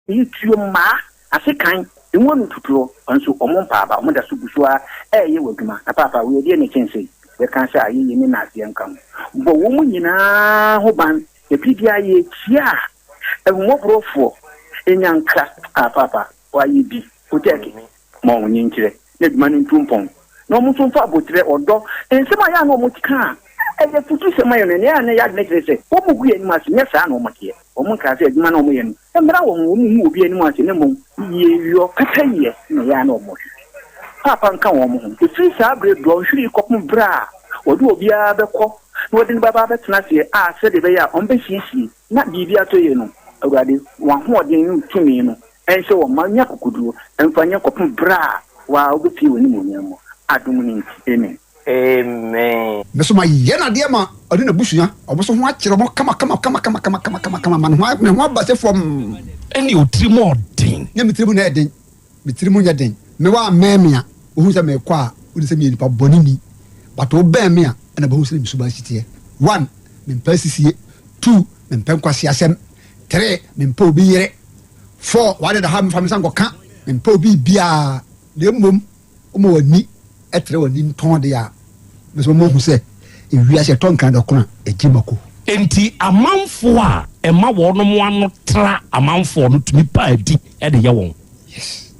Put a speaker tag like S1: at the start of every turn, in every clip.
S1: you ma as a kind the one to throw on so on papa on the subusua you will come papa we didn't change we can't say you in as young come but woman in a hoban the PDI yeah and more bro for in young class papa why you be protect more in interest let money to pong no much for botre or dog and some I know much can and the future semayon and yard next say what will we must yes I know much here or Monka said man or million and now will be anyone in a month your year no no more papa and come home the three sabre blow should you copy bra or do be a beco no then baba that's here said they are on BCC not be to you know already one more than to me and so mania could do and find your copy bra while the few anymore I don't amen. Amen.
S2: Meso ma yena de ma odi na busua oboso ho akire mo kama man ho ba se from
S3: any otrimo den
S2: nya mitrimu na den mitrimu nya den me wa memia ohu se me kwa odi se me nipa bonini but o ba me a na ba hu se me suba sitie 1 me mpasisie 2 me mpenkwase asem 3 me mpa obi yere 4 wa de ha me fam san go ka me mpa obi bia de mom o mo wani etre wani nton de ya meso mo hu se ewia se ton kan de kona ejimako
S3: enti amanfo a ema wono mo ano tra amanfo no tumi pa adi e de ye won
S2: yes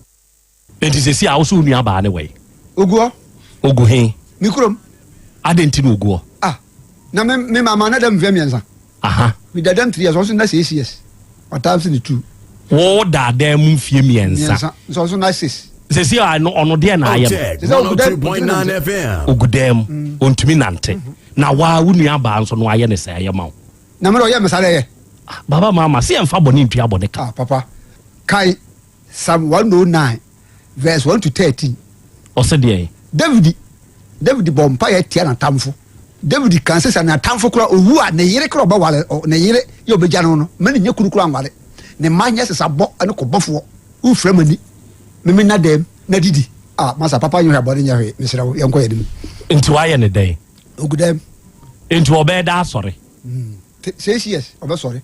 S3: enti se si a wo so nua ba ne we ogu he
S2: mikrom
S3: adenti no ogu
S2: na me mama na dem vemiansa
S3: aha
S2: mi dadam 3 years so na 6 years otam se ni 2
S3: wo dadam fie miensa
S2: so na 6
S3: se si a no ono de na ayem
S4: 102.9 FM
S3: ogudem ontumi nante na wa wunua ba nso no aye ne se ayema
S2: na me ro ye mesare ye
S3: baba mama se emfa boni ntua boni ka
S2: papa kai Psalm 109 verse 1 to 13
S3: o se de David
S2: bompa ye tia na tamfo David kan se na tamfo kura owu a ne yire kura ba wale ne yire ye obeja no me ne nyekuru kura anwale ne manya se sabo ane ko bofo u framani me na dem na didi masa papa you about nya hwe misira yenko yedim
S3: nti wa ye ne den
S2: ogudem
S3: nti obeda sorry
S2: 6 years obe sorry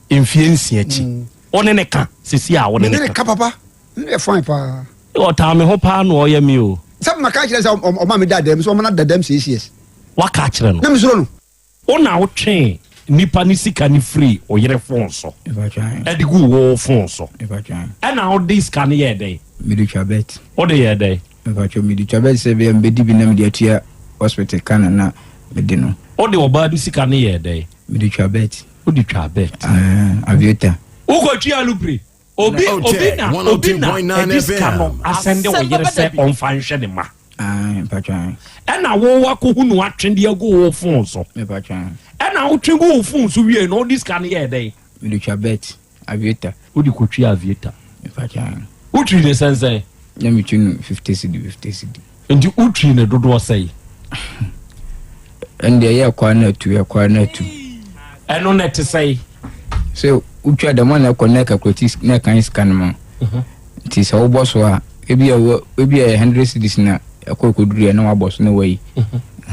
S3: mfie nsia chi one ne ka sisi a one ne
S2: ka papa ne fine pa
S3: o ta me ho pa no o ye mi o
S2: sam maka kire sa o ma me dadem so o ma na dadem 6 years
S3: waka kire no
S2: na misiro no
S3: ona wo twen nipa ni sika ni free o yere fon so edigu wo fon so na o dis kan ye dey
S5: Midutwa bet.
S3: O de ye dey.
S5: Mepacho midutwa bet se be mbedi bi na me de atua hospital kana na me de no.
S3: O de oba du sika ne ye dey.
S5: Midutwa bet.
S3: O di twa bet.
S5: Avieta.
S3: O ko twa lupre. Obi na ediska no asende wo yere se on fanhwe ne ma.
S5: Mepacho.
S3: Na wo wa ko hunu atwende ago wo fon so.
S5: Mepacho.
S3: Na wo twego wo fon so wie no diska ne ye dey.
S5: Midutwa bet. Avieta.
S3: O di ko twa avieta.
S5: Mepacho.
S3: Utri ne sense
S5: na mi tunu 50 cedi
S3: ndi utri ne dodo sei
S5: ende ya kwa na tu
S3: eno net sei
S5: so utwa da man na connect kwatis na kan scan ma ti sa wo boso a ebi 100 cedis na akokoduru na wa boso na wai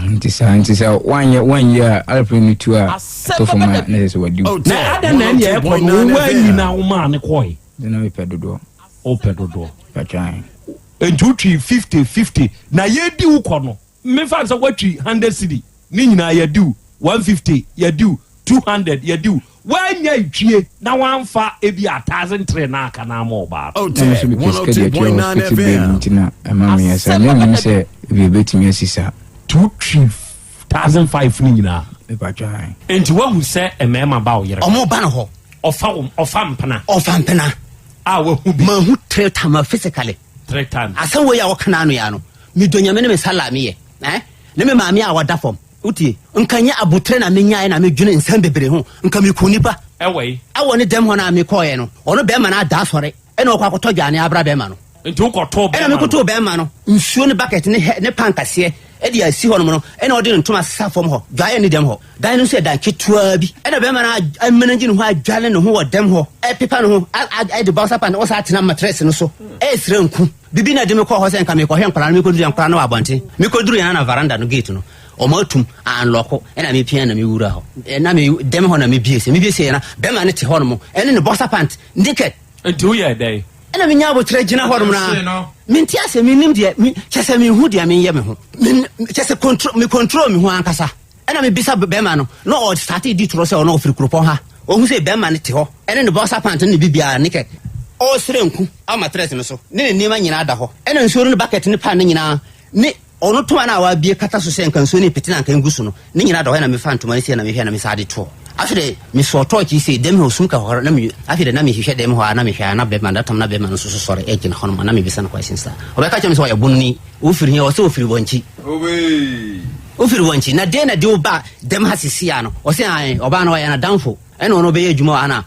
S5: nti sa one year alpha tu a to for ma na se wadi
S3: na ada na ye ko no wa ni na wo ma ne koi
S5: na we pedodo
S3: opedodo
S5: pachan
S3: entutri 50 na ye di uko no me fa so watri 100 cedi ni nyina ye di 150 ye di 200 ye di wanya itwie na wanfa ebi 1003 na aka na ma oba
S5: na so be keske de atwa hospital ntina ama me yasa na me se bi betimi asisa
S3: 2,500 ni nyina
S5: me pachan
S3: enti wa hu se emema ba o yere
S6: omo ba no ho
S3: ofa mpana
S6: we hu bi ma hu 3 times physically
S3: 3 times
S6: asan we ya wo kana no ya no mi do nyame ne me salami ye ne me maami a wada fom utie nkanya abutre na menya na me dwene nsan bebre ho nka me ku nipa
S3: ewe
S6: awo ne dem ho na me koye no ono be ma na da sore e na okwa koto gane abra be ma no
S3: nti ukoto be
S6: ma no me koto be ma no nsuo ne bucket ne pankase e de asi ho no e na ode ntoma sasa fom ho dwaye ne dem ho dan no so dan ketua bi e na be ma na amenangi no ho adwale no ho wo dem ho e pepa no ho e de bounce pan o sa atena mattress no so e sire nku bibi na de me ko ho se nka me ko hwe nkara no me koduru nkara no abonte me koduru yana na veranda no gate no o ma tum an loko e na me pia na me wura ho e na me dem ho na me biese na be ma ne te ho no mo e ne bounce pant ndiket
S3: nti woyɛ dɛn
S6: ɛna menya abotrɛ gyina hɔ nom na mente asɛ menim deɛ kyɛ sɛ mehu deɛ menyɛ me ho kyɛ sɛ me control me ho ankasa ɛna mebisa bɛma no na ɔstarte di torɔ sɛ ɔna ɔfiri kuropɔn ha ɔhu sɛ bɛma no te hɔ ɛne ne bɔsa pant ne bibiaa ne kɛ ɔsrɛ nku ama trɛs no so ne ne nneɛma nyinaa da hɔ ɛna nsuo no bucket ne pan ne nyinaa ne ɔno toma no a wabie kata so sɛ nka nsuo ne pete na nka ngu so no ne nyinaa da hɔ ɛna mefa ntoma no sɛ na mehwɛ na mesade toɔ afei de mesɔ tɔɔkye sɛ dɛm hɛ osum ka hɔ na afei de na mehwehwɛ dɛm hɔ a na mehwɛ na bɛma datam na bɛma no so so sɔre ɛgyina hɔ no ma na mebisa no question sa ɔbɛka kyerɛ me sɛ ɔyɛ bonni wofiri hɛ ɔsɛ wofiri wɔnkyi wofiri wɔnkyi na de wo ba dɛm ha sisia no ɔsɛ ɔbaa no ɔyɛ na damfo ɛna ɔno bɛyɛ adwuma ana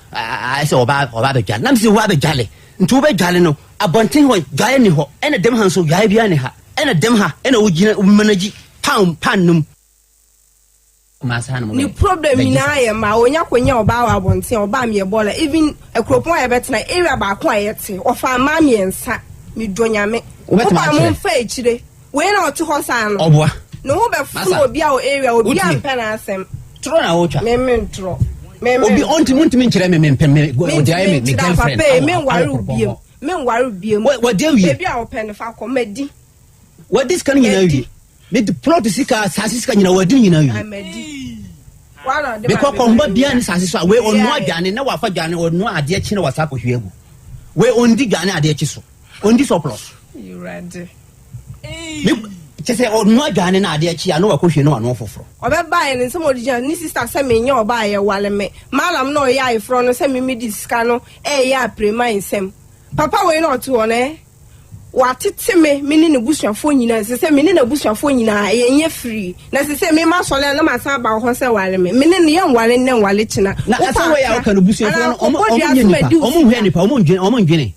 S6: sɛ ɔbaa bɛdwale na mesɛ wo abɛdwale nti wobɛdwale no abɔnten hɔ dwale ni hɔ ɛna dɛm ha nso dwale bia ne ha ɛna dɛm ha ɛna wogyina womanagyi pan nom
S7: ni problem nyinaa yɛ ma onya konya ɔbaa wɔ abɔnten ɔbaa mi yɛ bɔɔla even akuropɔn a yɛbɛtena area baako a yɛte ɔfa ama mmiɛnsa medɔ nyame ɔbaa mo mfa akyire wei na ɔte hɔ saa no
S6: ɔboa
S7: ne ho bɛfunu obi a wɔ area obi a mpɛ na asɛm
S6: toro na wotwa
S7: meme ntorɔ
S6: obi ɔntimi nkyerɛ me mpɛ me girlfriend
S7: menware biem
S6: wɔde wie
S7: ebi a wɔpɛ ne fa kɔ madi
S6: wɔde sika no nyinaa wie me de plot sika sase sika nyinaa wɔde nyinaa wie
S7: amadi wala de
S6: because kɔmba bia ne sase so a we onu adwane na wafa dwane onu ade akyi na wasa akɔhwe agu we ondi dwane ade akyi so ondi surplus
S7: you ready
S6: me kyese onu adwane na ade akyi a na wakɔhwe no ano foforo
S7: ɔbɛba yɛ ne nsɛm ɔdigya ni sister sɛ menya ɔba yɛ wale me malam na ɔyɛ ayefro no sɛ me di sika no ɛyɛ aprema nsɛm papa we na ɔto wɔ ne watete me ne ne busuafo nyinaa sɛ me ne na busuafo nyinaa yɛnyɛ free na sɛ me ma sɔle na ma san ba ho sɛ wale me ne ne yɛn wale ne wale kyina
S6: na asa we ya ka no busuafo no ɔmo hwɛ nipa ɔmo ndwene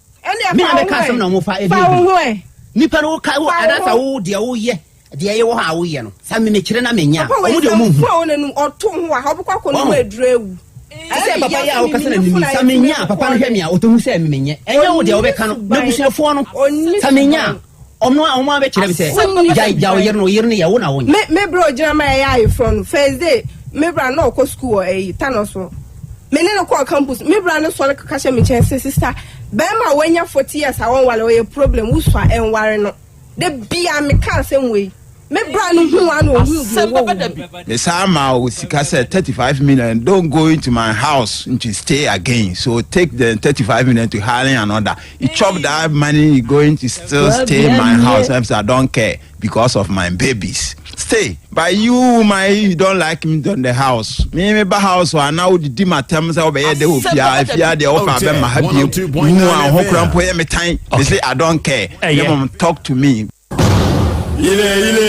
S6: me na be ka asɛm na ɔmo fa ebi nipa no ka wo adasa wo de wo yɛ de yɛ wo ha wo yɛ no sa me kyerɛ na menya ɔmo de ɔmo hu
S7: ɔto ho a ɔbɛkɔ kɔ no aduru ewu
S6: ɛsɛ papa yɛ a wokasa na mimi sa menya papa no hwɛ me a ɔtɔhu sɛ memenyɛ ɛnyɛ wo deɛ wobɛka no na busuafoɔ no sa menya ɔmo a ɔmo abɛkyerɛ me sɛ gya wo yere no yɛ wo na wo nyɛ
S7: me bro gyina ma yɛ ayefrɔ no Thursday me bra na ɔkɔ school wɔ tano so me ne no kɔ campus me bra no sɔre kaka hyɛ me kyɛn sɛ sister bɛrima a wanya 40 years a wɔn wale ɔyɛ problem wusua ɛnware no de bia me ka asɛm wei me bra no hu ano hu
S8: the sama o sika say 35 million don't go into my house to stay again so take the 35 million to hire another you chop that money you going to still stay in my house I don't care because of my babies stay but you don't like me on the house me ba house wa now di my terms obey dey ofia dey offer be ma happy mu a ho krampo ye me tan they say I don't care them talk to me ile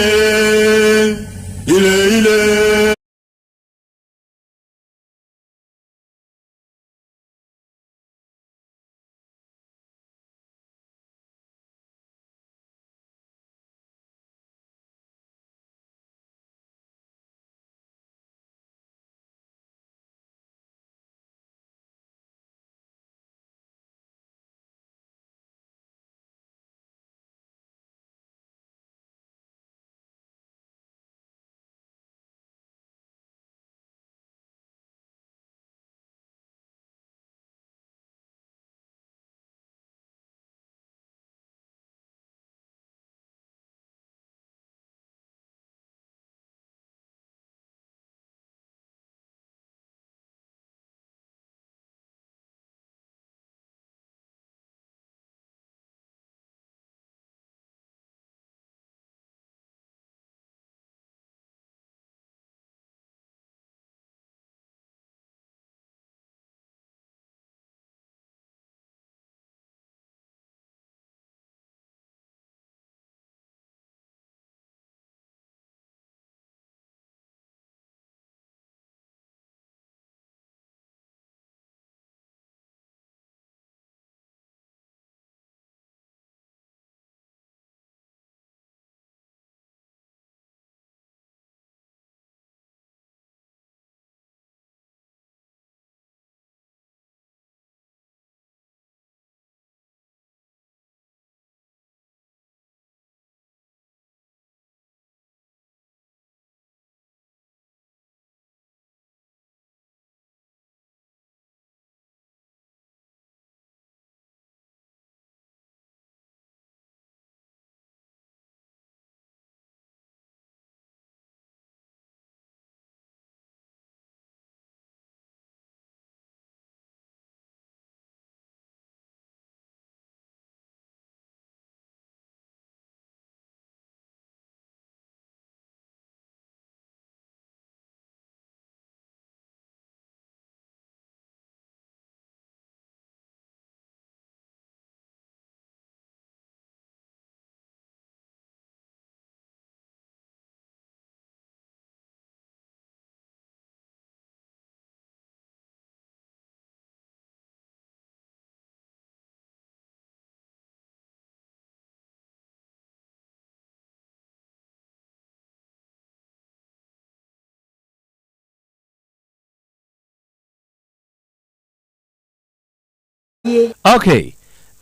S3: Okay.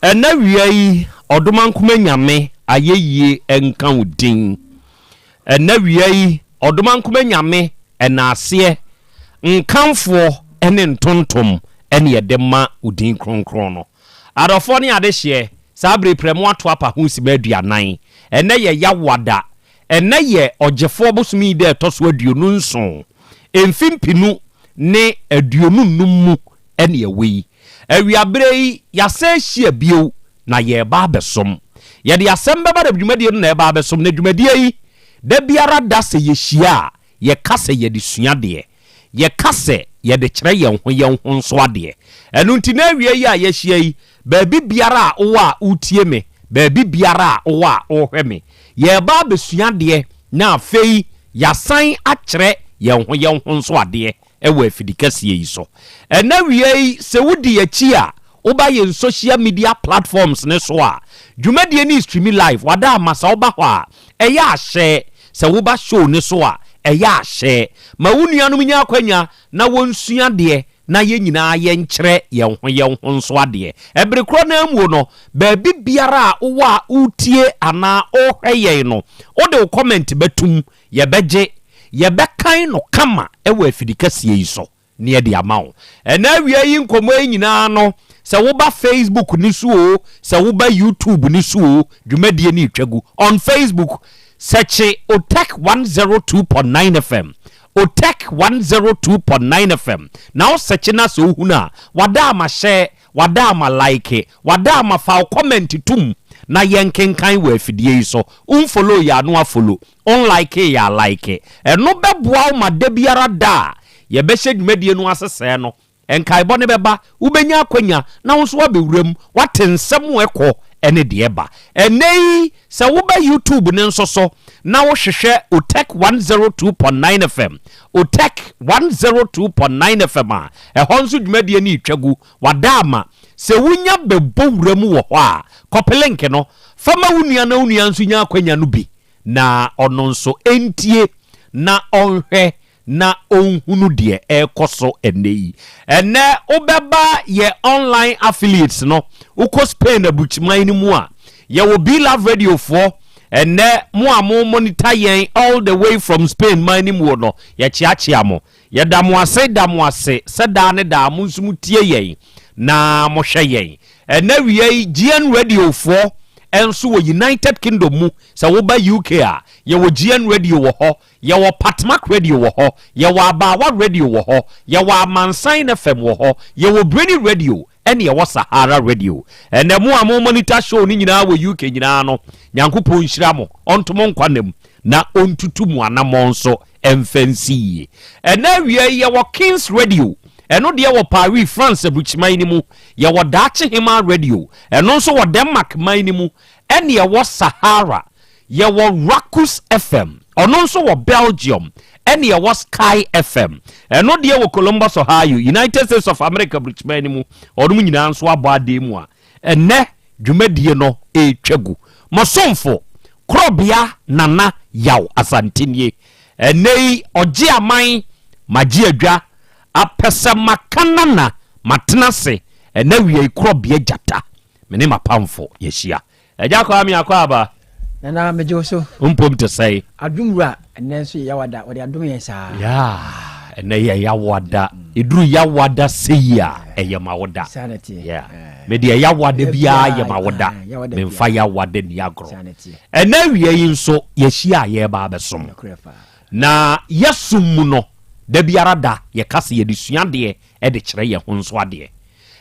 S3: Ena wiai odoman kuma nyame ayeye enka udin. Ena wiai odoman kuma nyame enase nkanfo ene ntontom ene yedema udin kronkron no. Adofo ne adehye sabre premo ato apa ho si maduanan. Ena ye yawada. Ena ye ogefo bosumi de toso aduonu nson. Emfimpinu ne aduonu num ene yewi. Awiabrei yase hia bio na ye ba besom ye de Asem Beba Dabi dwumadie no na ye ba besom na dwumadie yi da biara da se ye hia ye kase ye de suade ye kase ye de kire ye ho nso ade enu nti na awie yi a ye hia yi ba bi biara a wo a utie me ba bi biara a wo a wo hwe me ye ba besuade na afei yasan akire ye ho nso ade ewe afidikasie yi so ena wiei se wudi yachi a oba ye social media platforms ne so a dwumadie ni streaming live wada amasa oba ho a eya ahye se woba show ne so a eya ahye ma wunuanom nya akwanya na wonsua de na ye nyina ye nkyere ye ho nso ade ebrekro na amu no ba bi biara a wo a utie ana ohweye no ode comment betum ye beje ye bekan no kama ewe afidikasie yi so ne ye de amawo ena awie yi nkomo nyina no se wo ba Facebook ni so o se wo ba YouTube ni so o dwumadie ni twagu on Facebook search Otek 102.9 FM Otek 102.9 FM now search na so huna wada ma share wada ma like wada ma fa comment tum na yenkenkan we afidie yi so unfollow ya no afollow unlike ya like eno beboa ma da biara da ye be hye dwumadie no asese no enkai bone beba ubenya akwanya na wo so abewuram watensem ekọ ene de eba enei se wo ba YouTube ne nso so na wo hwehwe Otek 102.9 FM Otek 102.9 FM a ehonso dwumadie ni twagu wadama se wunya bebowuram wo ho a kopelenke no fama wunua na wunua nso nya akwanya no bi na ono nso entie na onhwe na onhunu de ekoso enei ene obeba ye online affiliates no uko Spain abuchman ni mu a ye wo Be Love Radio for ene mu amo monitor yen all the way from Spain man mu no ye chiachia mo ye damo ase seda ne da mo nsum tie yen na mo hwe yen ene wiei GN Radio for enso wo United Kingdom mu se wo ba UK a ye wo GN Radio wo ho ye wo Patmak Radio wo ho ye wo Abawa Radio wo ho ye wo Amansan FM wo ho ye wo Brady Radio ene ye wo Sahara Radio ene mu amo monitor show ni nyina wo UK nyina no nyankopon hyira mo ontomo nkwanem na ontutu mu anamon so emfansi ene wie ye wo Kings Radio eno de wo Paris France abuchman ni mu ye wo Dachi Hima Radio eno nso wo Denmark man ni mu ene ye wo Sahara ye wo Rakus FM ono nso wo Belgium ene ye wo Sky FM eno de wo Columbus Ohio United States of America abuchman ni mu odum nyina nso abo ade mu a ene dwumadie no etwagu mosomfo Krobea nana Yaw Asante enei oje aman magie adwa apesa makana na matenase ena wie Krobea jata mene mapamfo yehia eja kwa mi akwa aba
S9: na mejo so
S3: umpom to say
S9: adumura enenso yawada odi adum yensa
S3: ya ena ye yawada idru yawada seya eyemawoda
S9: sanity
S3: ya media yawada bia yemawoda memfa yawada ni agro ena wie yinso yehia ye ba abesom na yesum no da biara da ye kase ye disuade e de kire ye ho nso ade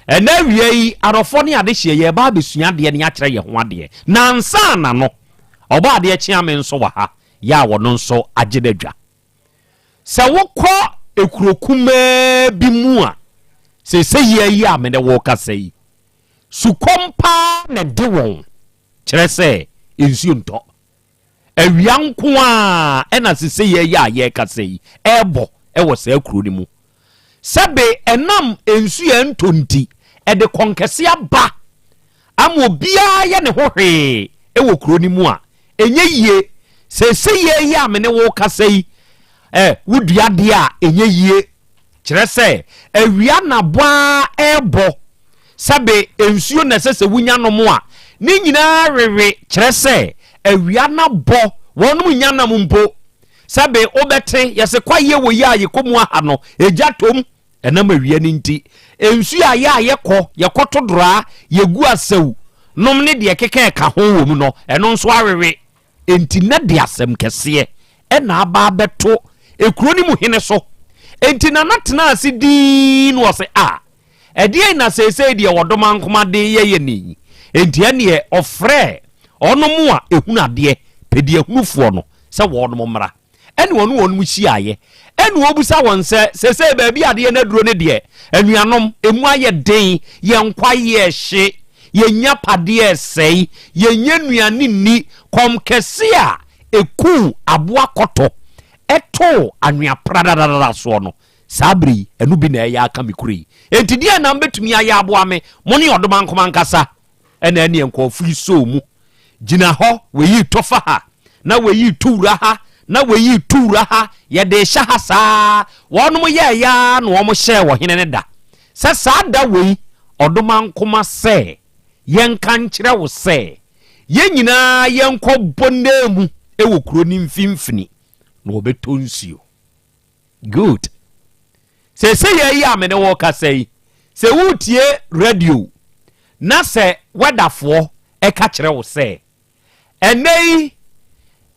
S3: ena wiei arofo ne ade hye ye ba besuade ne ya kire ye ho ade na nsa na no oba ade chiame nso wa ha ya wono nso agedadwa se wokọ ekurokume bi mu a se ye yi a me de wo kase yi sukompa na de won kire se ensu nto awianko a ena se ye yi a ye kase yi ebo ewo se akuro ni mu sebe enam ensu ye ntonti e de konkese aba amo bia ye ne hohwe ewo kuro ni mu a enye yie se ye ya me ne wo kasei wudua de a enye yie kire se awia na boa ebo sabe ensuo na sese wunya no mo a ni nyina rewe kyerɛ sɛ awia na bɔ wɔn nya na mpo sabe obɛte yɛse kwaye wo yi a yɛkɔmu aha no egya tom ɛnam awia ni nti ensuo a yɛkɔto draa yɛgu asew nom ne de keka ka ho wɔ mu no ɛno nso arewe enti na de asɛm kɛseɛ ɛna aba bɛto ekuro ni mu hene so enti na natena ase din no se a ɛdeɛ na sɛsɛ deɛ wɔdoma nkoma de yɛyɛ ni enti ɛneɛ ɔfrɛ ɔno mu a ehunu adeɛ pɛdeɛ hunufoɔ no sɛ wɔn mo mmra ɛne wɔn mu hyiaeɛ ɛne obusa wɔn sɛ baabi adeɛ na duro ne deɛ anuanom emu ayɛ den yɛn kwaye hye yɛnya padeɛ sɛi yɛnya nuane ni kɔm kɛse a eku aboa kɔtɔ ɛto anua pradadada so no sabri ɛnu bi na ɛyɛ aka me kuri enti deɛ na mbetumi ayɛ aboa me mo ne ɔdoma nkoma nkasa ɛna ɛne nkɔfiri so mu gyina hɔ weyi tɔfa ha na weyi tuura ha na weyi tuura ha yɛde hyɛ ha saa wɔnom yɛ ya na wɔn hyɛ wɔ hene ne da sɛ saa da weyi ɔdoma nkoma sɛ yɛnka nkyerɛ wo sɛ yɛn nyinaa yɛnkɔ bɔnna mu ɛwɔ kuro ne mfimfini na wɔbɛtɔ nsuo good sɛ yɛyi a mene wɔ kasa yi sɛ wotie radio na sɛ wɛdafoɔ ɛka kyerɛ wo sɛ ɛnɛ yi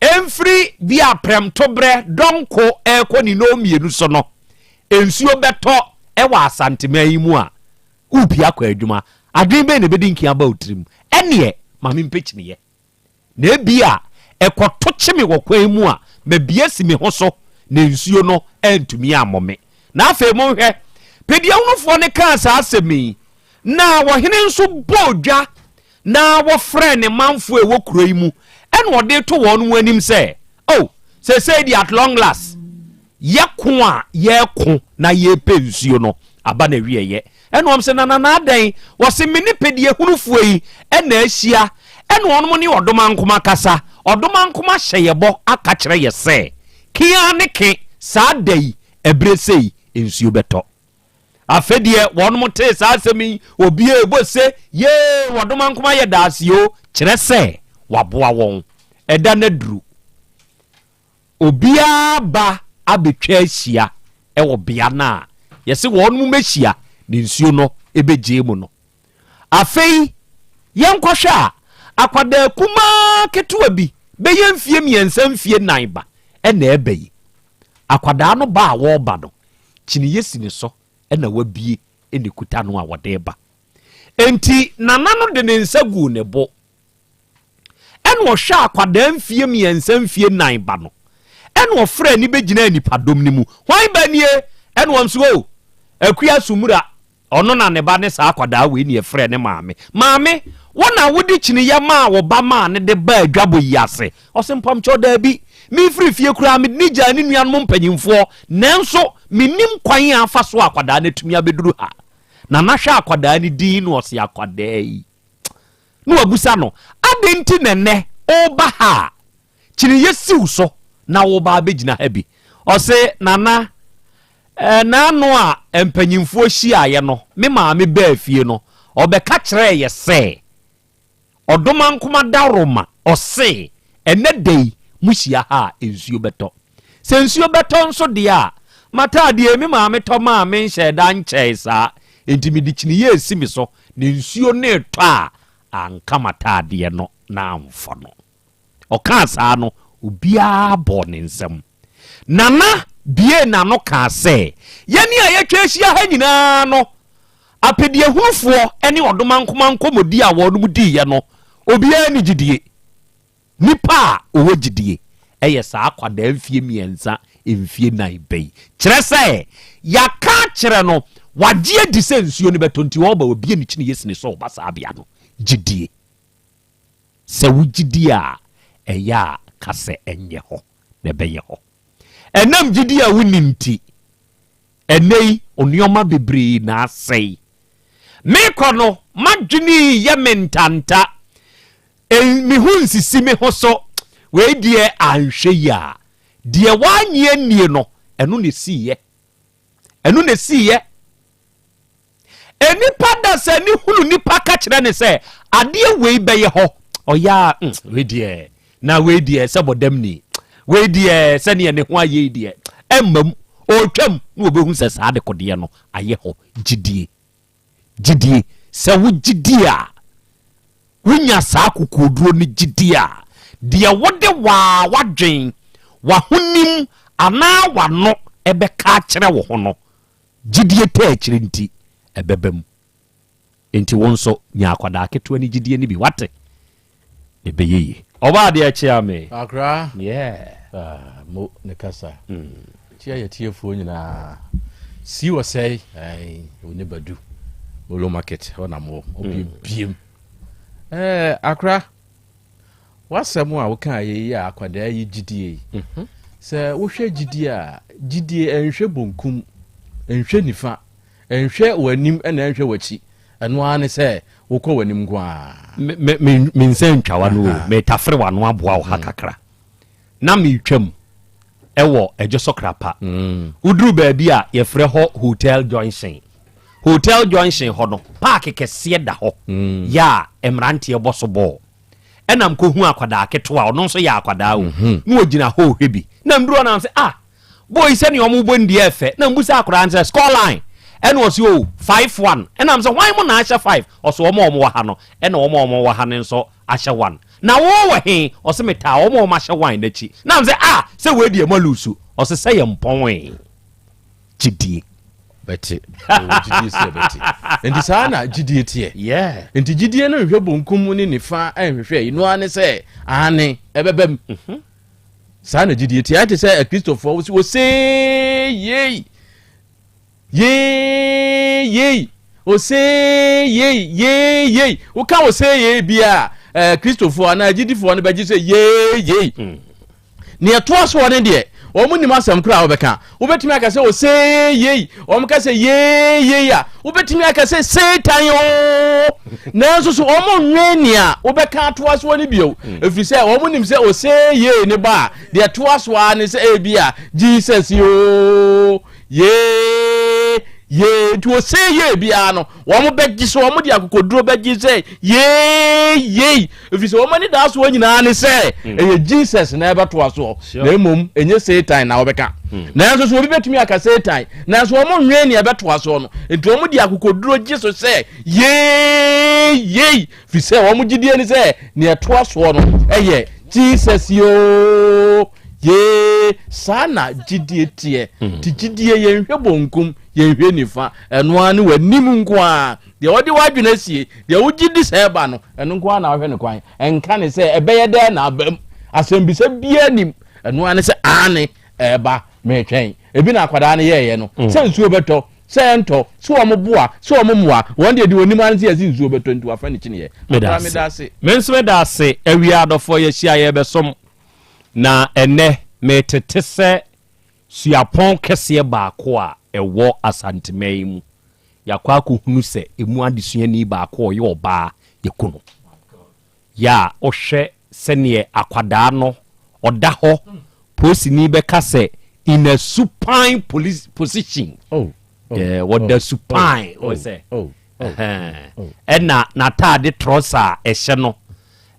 S3: ɛmfiri bi a prɛmtoberɛ dɔnko ɛkɔ ne nomienu so no nsuo bɛtɔ ɛwɔ asantema yi mu a wopia kɔ adwuma adwen bɛ ne bɛdi nkia ba otirim ɛneɛ ma mempɛkyiniyɛ na ebi a ɛkɔto kyeme wɔ kwan mu a mabie si me ho so na nsuo no ɛntumi amome na afei mo hwɛ pɛdeɛ wonofoɔ ne kaa saa asɛm yi na wɔhene nso bɔ dwa na wɔfrɛ ne manfo ɛwɔ kuro yi mu ɛna ɔde to wɔn mu anim sɛ say di at long last yɛko a yɛko na yɛpɛ nsuo no aba na wieyɛ ɛna ɔm sɛ na adan wɔse me ne pɛdeɛ hunufoɔ yi ɛna ahyia ɛna ɔnom ne ɔdoma nkoma kasa ɔdoma nkoma hyɛ yɛbɔ aka kyerɛ yɛ sɛ kia ne ke saa da yi ɛberɛ sei nsuo bɛtɔ afɛdeɛ wɔnom te saa asɛm yi obie ebo se ye ɔdoma nkoma yɛ daaseo kyerɛ sɛ waboa wɔn ɛda na duru obia ba abetwa ahyia ɛwɔ bea na yɛse wɔn mu mɛhyia ne nsuo no ɛbɛgye mu no afei yɛnkɔhwɛ a akwada kuma ketewa bi bɛyɛ mfie mmiɛnsa mfie nan ba ɛna ɛbɛ yi akwada no ba a wɔba no kyini yɛsi ne so ɛna wabie ɛna kuta no a wɔde ba enti nana no de ne nsa gu ne bo ɛna ɔhwɛ akwada mfie mmiɛnsa mfie nan ba no ɛna ɔfrɛ ni bɛgyina nipadɔm ne mu hwan ba nie ɛna wɔn so akua sumura ɔno na ne ba ne saa akwada we ne ɛfrɛ ne maame wɔna wodi kyini ya ma wo ba ma ne de ba adwabo yi ase ɔsempam kyɛ Dabi mi firi fie kura mi ni gya ne nuanom mpanyimfoɔ nanso minim kwan afa so akwada ne tumi abeduru ha na nahwɛ akwada ne din no ɔse akwada yi no abusa no adenti nene oba ha kyini yesiw so na wo ba begina ha bi ɔse nana nano a mpanyimfoɔ hyiaye no me maame ba fie no ɔbɛka kyerɛ yɛ sɛ ɔdoma nkoma daroma ɔse ɛnɛ dei muhyia ha nsuo bɛtɔ sɛ nsuo bɛtɔ nso de a matadeɛ me maame tɔ maame nhyɛ da nkyɛe saa enti me de kyini yɛ esi me so ne nsuo ne tɔ a anka matadeɛ no na amfɔ no ɔka saa no obiaa bɔ ne nsɛm nana bie na no ka sɛ yɛne a yɛtwa ahyia ha nyinaa no apɛdeɛ hunufoɔ ɛne ɔdoma nkoma nkɔmmɔdi a wɔnom diiɛ no obiaa ne gyidie nipa a ɔwɔ gyidie ɛyɛ saa akwadaa mfie mmiɛnsa mfie nan bɛyi kyerɛ sɛ yɛaka kyerɛ no wagye di sɛ nsuo no bɛtɔ nti wɔba obie ne kyini yɛsine sɛ ɔba saa bea no gyidie sɛ wogyidie a ɛyɛ a ka sɛ ɛnyɛ hɔ na ɛbɛyɛ hɔ ɛnam gyidie a woni nti ɛnɛ yi onneɔma bebree na asɛe mekɔ no madwene yɛ me ntanta mehu nsisi me ho so wei deɛ anhwɛ yi a deɛ wanyɛ nie no ɛno ne siiɛ enipa da se ni hunu nipa ka kire ne se ade wei beye ho oya we die na we die se bodam ni we die se ne ne ho aye die emmam otwam na obehu se sa de kode no aye ho gidie se wo gidie a wonya sa kokoduro ni gidie a de wode wa wadwen wa honim ana wano ebe ka kire wo ho no gidie ta kire nti ebebem enti wonso nya akwada keto ani gidie ni bi wate ebeyeye oba de achi ame
S10: akra
S3: mo
S10: ne kasa tia ya tiefo nyina si wo sei oni badu olo market ona mo obi biem akra wasem a wo kan ye akwada yi gidie se wo hwe gidie enhwe bonkum enhwe nifa enhwe wanim na enhwe wachi eno ane se wo kɔ wanim gwa
S3: me nsen twawa no me tafre wa no aboa wo hakakra na me twam ewo ejesokrapa uduru ba bia ye frɛ ho hotel junction ho no park kɛse da ho ya emrante eboso bo enam ko hu akwada ketewa ono nso ya akwada wo na ogina ho hwebi na mduro na am se boy se ne omo bo ndi efe na mbusa akwada nse score line and was you 5-1 and I'm so why mo na asha 5 oso omo wa ha no and omo wa ha nso asha 1 na wo wa he oso meta omo ma asha 1 nachi na am say we die malusu oso say ye mpon gidie
S10: beti gidie se beti enti sa na gidie tie enti gidie no hwe bonkum ni nifa enhwehwe inu ane say ane ebebem sa na gidie tie ate say Christopher wo say ye o say ye o ka o say ye bia Christopher na gidifo no beji say ye ne to aso one de o mu nim asem kra obeka obetimi aka say o say ye o mu ka say ye ya obetimi aka say Satan yo na so o mu nwania obeka to aso one bio efiri say o mu nim say o say ye ne ba de to aso an say bia Jesus yo ye to say ye bia no wo mo beji so wo mo di akokoduro beji say ye if so many das wo nyina ne say Jesus na ebe to aso na emom enye Satan na obeka na so obi betumi aka Satan na so wo mo nwe ne ebe to aso no enti wo mo di akokoduro Jesus say ye fi say wo mo gidie ne say ne to aso no Jesus yo ye sana gidie tie ti gidie ye hwe bonkum ye hwe nifa eno ane wanim nkwa de odi wadwena sie de wugidi se ba no eno nkwa na hwe ne kwan enka ne se ebeye de na abam asembisa bia nim eno ane se ane eba metwen ebi na akwada ne ye no se nsuo beto se ento so omoboa so omomwa won de onim ane se yesi nsuo beto ntu afa ne kine ye me da se awia adofo ye hia ye besom na ene metete se suapon kese baako a ewo Asante mu yakwa ko hunu se emu adesua ni baako ye oba ye kuno ya ohwe se ne akwada no oda ho posini be ka se in a supine police position what the supine o se na tade trouser ehye no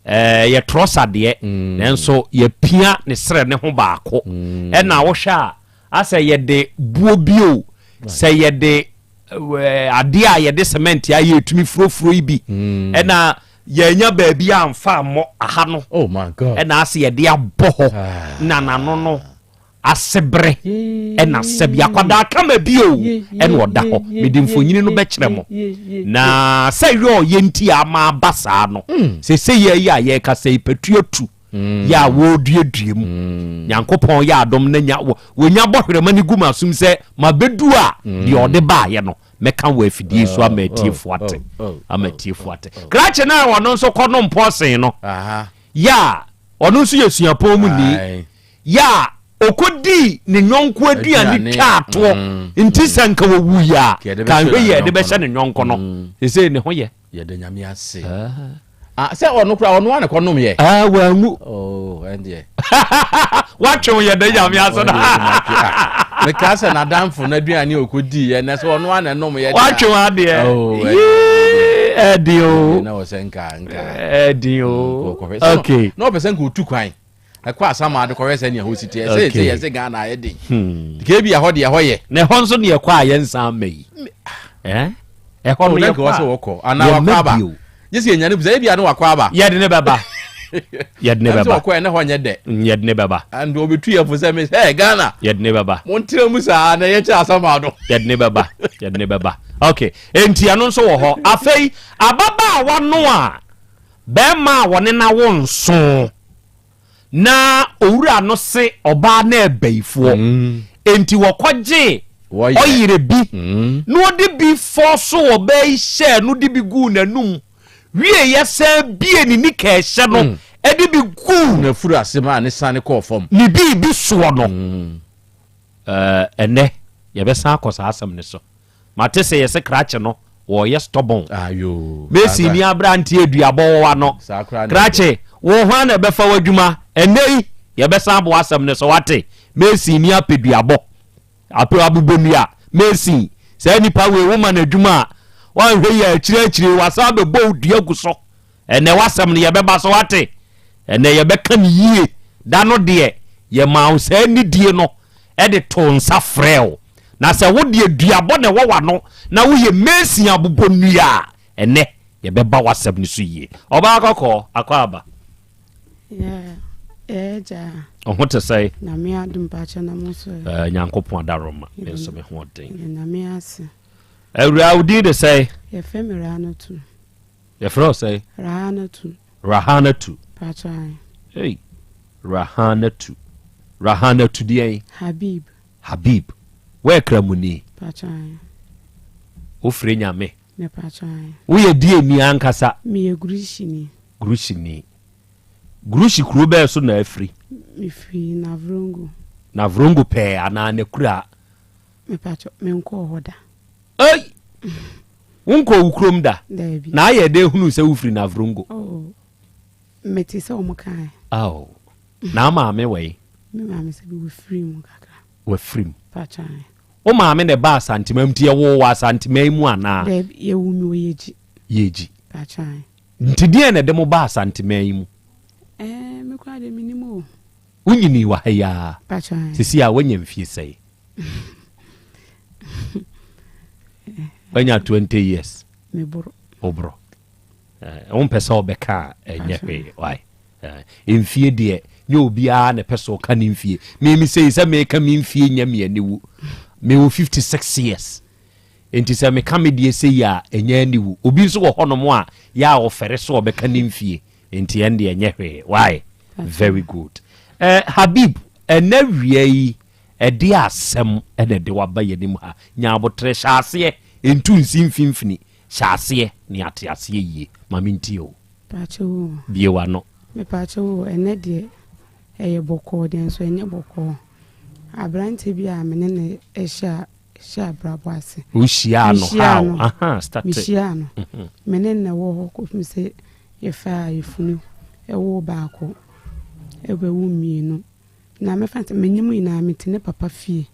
S10: ye trouser de nenso ye pia ne sere ne ho baako na wo hwa asa ye de buobio se ye de ade a ye de cement ya ye tumi frofro ibi na ye nya ba bia amfa mo aha no oh my god
S3: na asa ye de aboho na no asebre na sebia kwada kama bio na oda ho medimfonyini no be kire mo na say yo ye nti ama basa no se ye ya ye ka say petuatu ya wo duedue mu nyankopon ya adom na nya wo nya bohwere mani guma sum se mabedu a de ode ba ye no meka wo afidie so amatiefu ate krache na wono nso kono mposen no ya ono nso yesuapon mu ni ya okodi ne nyonko aduane twato nti sanka wo wuya kan we ye de be hye ne nyonko no sese ne ho ye
S10: de nyame ase se ono kura ono ane konom ye
S3: wangu
S10: ende
S3: watwe ye de nyame ase na
S10: Me ka se na damfo na duane okodi ye na se ono ana nom ye.
S3: Watwe ade. Edio.
S10: Na wo senka nka.
S3: Edio. Okay.
S10: No person ko tu kwan. Akwa asama ade kore se ne ho siti. Se ye se Ghana ye din. Ke bi ahode ye hoye.
S3: Na ho nso ne ye kwa ye nsan mai. Ho no ye
S10: kwa se woko. Ana wakwa ba. Yesi enyane buza bia ne wakwa ba.
S3: Ye de ne baba. Ye de ne baba.
S10: Wakwa ne ho nye de.
S3: Ye de ne baba.
S10: And obetu ye fo se me Ghana.
S3: Ye de ne baba.
S10: Montire mu sa na ye cha asama do.
S3: Ye de ne baba. Ye de ne baba. Okay. Enti ano nso wo ho. Afei ababa wa no a be ma wone na wo nso. Na owura no se oba na ebaifo. Enti wokogye oyire bi. No de bi forso obey share no de bi gu nanum. Wie yesa bie ni ka ehye no e de bi gu
S10: na furu asema ne sane call form.
S3: Ni bi so no. Ene ye be san akosa asem ne so. Mate se yese krache no wo ye stubborn.
S10: Ayo.
S3: Mesi ni abranti aduabo wa no. Krache wo hwa na be fa wadwuma enei ye be san abo asem ne so wate. Mesi ni apeduabo. Abubonua Mesi se nipa we woman adwuma wan hwe ya akire wasa be bo dua gu so ene wasam ne ye be ba so wate ene ye be kan yie da no de ye ma se ni die no e de to nsa frɛw na se wo de duabo ne wo wa no na wo ye Mesi abubonua ene ye be ba wasam ne so yie oba akɔkɔ akɔaba
S11: ja
S3: ohote say
S11: na me adum pa cha na mo so
S3: nyankopon adaroma enso me ho den
S11: na me ase
S3: Ewura udi de say
S11: ye femi Rahanatu
S3: ye fro say Rahanatu
S11: pa cha
S3: hey Rahanatu die Habib where kramuni
S11: pa cha
S3: o fre nyame
S11: me pa cha
S3: wo ye die ni ankasa
S11: me ye grushini
S3: Grushi Krobea so na afri.
S11: Me free
S3: na vrongo pe ana ne kura.
S11: Me pacho me nko hoda.
S3: Ei. Wonko ukrom da. Na aye de hunu se ufri na vrongo.
S11: Oh. Meti se o mukai.
S3: Aw. Na ma me we.
S11: Me ma me se bi we free mu kakra.
S3: We free.
S11: Pacha.
S3: O ma me ne ba santimam tie wo wa santimai mu ana.
S11: De ye wu mi oyeji.
S3: Yeji.
S11: Pacha.
S3: Ntidie ne de mo ba santimai mu.
S11: Me kwa de minimo.
S3: Unyini wa haya.
S11: Pacha.
S3: Sisi a wanya mfie sei. Wanya 20 years.
S11: Me boro.
S3: Obro. On pesa obeka enyepe why. Mfie de nye obi a na pesa oka ni mfie. Me sei se me ka me mfie nya me aniwu. Me wo 56 years. Enti se me ka me de sei ya enya aniwu. Obi nso wo hono a ya ofere so obeka ni mfie. Enti ende enyepe why. Very good. Habib enawie yi ede asem ene de wabaye nim ha nya abotre hyase entu nsimfimfini hyase ne ate ase yi maminti o
S11: pacho
S3: bie wa no
S11: me pacho ene de eye boko de nso enye boko abrante bi a mene ne ehya brabo ase
S3: ushia no how aha start
S11: ushia no mene ne wo ko fmise ye fa yefunu ewo baako ebe wu mienu na me fante menyimu ina metine papa fie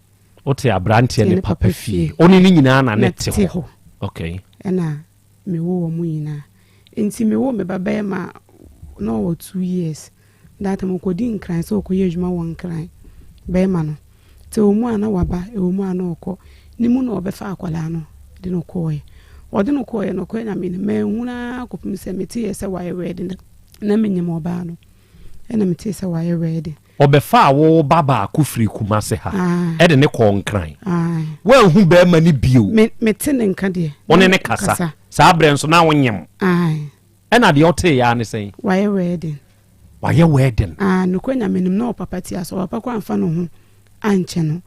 S3: ote abrante ne papa fie oni ni nyina na nete ho okay
S11: ena me wo mu nyina enti me wo me baba ma no wo 2 years that mo kodi nkran so ko yejuma won nkran be ma no te omu ana waba omu ana okọ ni mu na obefa akwala no de no koye ode no koye no koye na me me huna kopum se meti ye se waye wedding na menyem oba no ena meti se waye wedding
S3: obefa wo baba akufri kumase ha ede ne ko nkran wa hu be ma ni bio
S11: meti ne nka de
S3: one ne kasa sa brenso na wonyem ena de ote ya ne sei
S11: waye wedding
S3: no
S11: kwenya menim na papa ti aso papa kwa mfa no ho anche no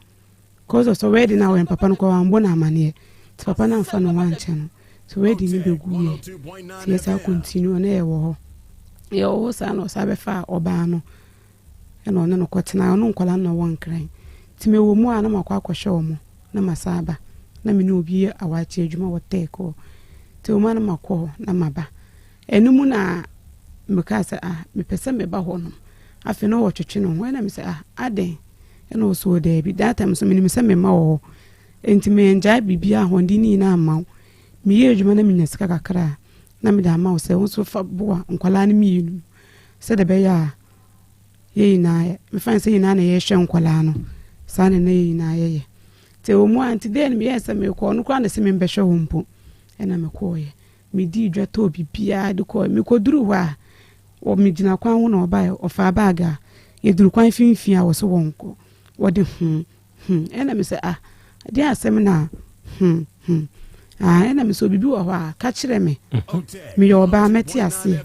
S11: cause so wedding na when papa no kwa ambo na amane ti papa na mfa no anche no so wedding ni begu ye ti esa continue na ye wo ho ye wo sa no sa be fa oba no eno ne no kwetena no nkwala no won kran ti me wo mu ana makwa akwhwe mo na masaba na me ne obi awachi adwuma wo teko ti o ma na makwo na maba enumu na mekasa me pese me ba ho no afi no wo twetwe no ho na me se aden ɛna ɔso daabi that time so menim sɛ mema wɔ enti mengyae bibia ahoɔden ni na ama wo meyɛ adwuma na menya sika kakra na mede ama wo sɛ wo nso fa boa nkwalaa no mmienu sɛ de bɛyɛ a yɛyinaa mefa sɛ yinaa na yɛhwɛ nkwalaa no saa ne na yɛyinaa yɛyɛ te wɔ mu a nti dɛ no meyɛ sɛ mekɔ no koraa na sɛ membɛhwɛ wo mpo ɛna mekɔɔyɛ medi dwa tɔ bibiaa de kɔɔ mekɔduru hɔ a megyina kwan ho na ɔbaɛ ɔfaa baag a yɛduru kwan finfin a wɔ so wɔnkɔ wɔde ɛna me sɛ deɛ asɛm na ɛna me sɛ obibi wɔ hɔ a ka kyerɛ me meyɛ ɔbaa mɛte ase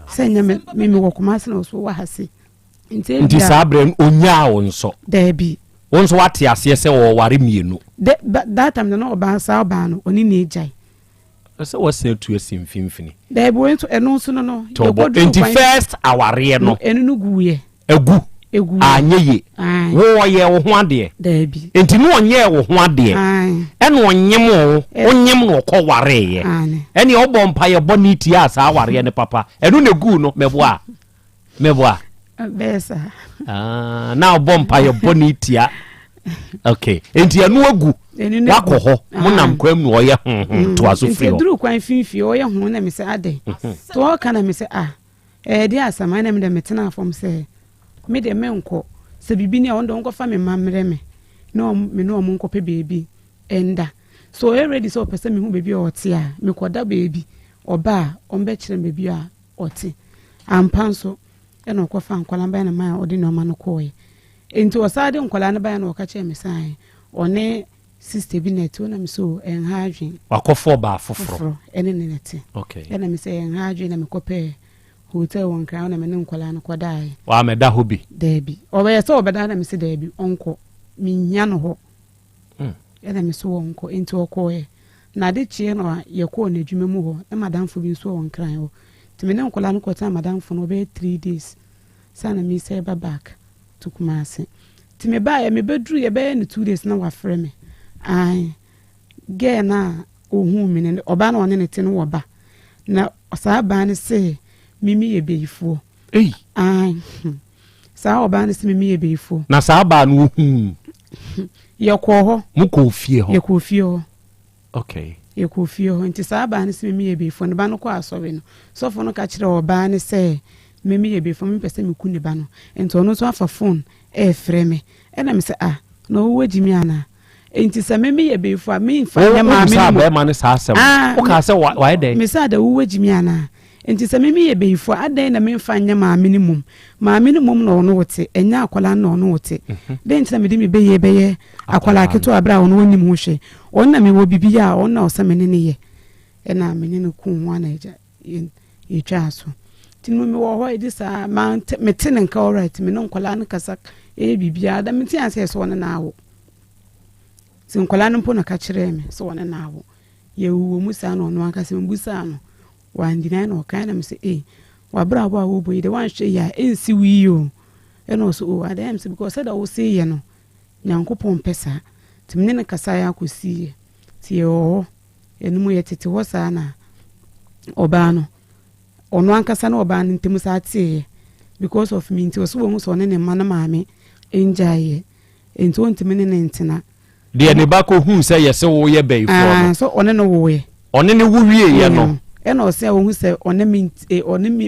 S11: sɛ nyɛ me wɔ Kumasi na ɔso wɔ ha se
S3: nti saa berɛ onyaa wo nso
S11: daabi
S3: wo nso wate aseɛ sɛ wɔware mmienu
S11: that time na ɔbaa saa ɔbaa no ɔne ne agyae
S3: sɛ wɔsɛ tu asi mfimfini
S11: daabi wo nso ɛno nso no
S3: nti first awareɛ no
S11: ɛno no guiɛ
S3: egu anyɛ ye wɔyɛ wo ho adeɛ
S11: daabi
S3: nti ne ɔnyɛ wo ho adeɛ ɛna ɔnyem wo onyem no ɔkɔ wareeɛ ɛne ɔbɔ mpayɛ bɔ ne tie a saa awareɛ ne papa ɛno na gu no mɛboa
S11: bɛsa
S3: na ɔbɔ mpayɛ bɔ ne tia okay nti ɛno agu wakɔ hɔ monam kwam na ɔyɛ toa so firi hɔ
S11: duru kwan finfi ɔyɛ ho na me sɛ adɛn to ɔka na me sɛ ɛde asama na me de metena afɔm sɛ me de menkɔ sɛ bibi ni a wɔn de wɔn kɔfa me mammerɛ me na me no wɔn nkɔpɛ beebi ɛnda so already sɛ ɔpɛ sɛ me hu beebi a ɔte a me kɔda beebi ɔba a ɔn bɛkyerɛ beebi a ɔte ampa nso ɛna ɔkɔfa nkwala bɛn na man ɔde nneɛma no kɔɔɛ nti ɔsaa de nkwala no bɛn na ɔka kyerɛ me san ɔne sister bi na ɛte na me so ɛnha adwen
S3: wakɔfɔ ba foforɔ
S11: ɛne ne nɛte
S3: okay
S11: ɛna me sɛ ɛnha adwen na me kɔpɛ hotel won kra na me ne nkwala no kɔdae
S3: wa me da ho bi
S11: daabi ɔbɛyɛ sɛ ɔbɛda na me sɛ daabi ɔnkɔ menya no hɔ ɛna me so wɔnkɔ enti ɔkɔɛ na de kyie no a yɛkɔɔ n'adwuma mu hɔ na madamfo bi nso wɔn kran hɔ nti me ne nkwala no kɔtena madamfo no ɔbɛyɛ 3 days saa na me sɛ ɛba back to Kumasi nti me baeɛ me bɛduru yɛbɛyɛ ne 2 days na wafrɛ me gɛɛ na ɔhu me ne ɔba na ɔne ne te no wɔba na saa baa ne sɛ mimi yɛ beyifoɔ saa ɔbaa no sɛ mimi yɛ beyifoɔ
S3: na saa baa no wohu
S11: yɛkɔɔ hɔ
S3: mokɔɔ fie hɔ
S11: yɛkɔɔ fie hɔ
S3: okay
S11: yɛkɔɔ fie hɔ nti saa baa no sɛ mimi yɛ beyifoɔ ne ba no kɔ asɔre no sɔfo no ka kyerɛ ɔbaa ne sɛ mimi yɛ beyifoɔ mepɛ sɛ meku ne ba no nti ɔno nso afa phone ɛɛfrɛ me ɛna me sɛ na ɔwɔ gyimi anaa enti sɛ mimi yɛ beyifoɔ a memfa nyɛ maame
S3: no saa asɛm wokaa sɛ wayɛ dɛn
S11: me sɛ da wowɔ gyimi anaa enti sɛ mimi yɛ beyifoɔ adɛn na memfa nyɛ maame no mom na ɔno wote ɛnyɛ akwala na ɔno wote dɛn nti na mede me bɛyɛ akwala ketewa abra ɔno wonim ho hwɛ ɔno na mewɔ bibi a ɔno na ɔsɛ me ne yɛ ɛna me ne no ko ho ana agya yɛtwa so nti no mewɔ hɔ ɛdi saa mete ne nka alright me ne nkwala no kasa ɛyɛ bibia da mete asɛ sɛ ɔne na awo nti nkwala no mpo na ka kyerɛ me sɛ ɔne na awo yɛwuwɔ mu saa na ɔno ankasa mbusaa no wandina na ɔkan na me sɛ wabra abo a wɔbɔ yi de wanhwɛ yi a ɛnsi wi o ɛna ɔso adɛm sɛ because sɛ da wo se yɛ no nyankopɔn pɛ saa nti mene ne kasa yɛ akɔsi yɛ nti yɛwɔ hɔ ɛno mu yɛtete hɔ saa na ɔbaa no ɔno ankasa na ɔbaa no ntɛm saa teeɛ because of me nti ɔso wɔ hu sɛ ɔne ne mma no maame ɛngyaeɛ nti ɔntimi ne ne ntena
S3: deɛ ne ba kɔhu sɛ yɛ sɛ woyɛ bɛyifoɔ no
S11: so ɔne no woyɛ
S3: ɔne ne wowieyɛ no
S11: ɛna ɔsɛ a ɔhu sɛ ɔne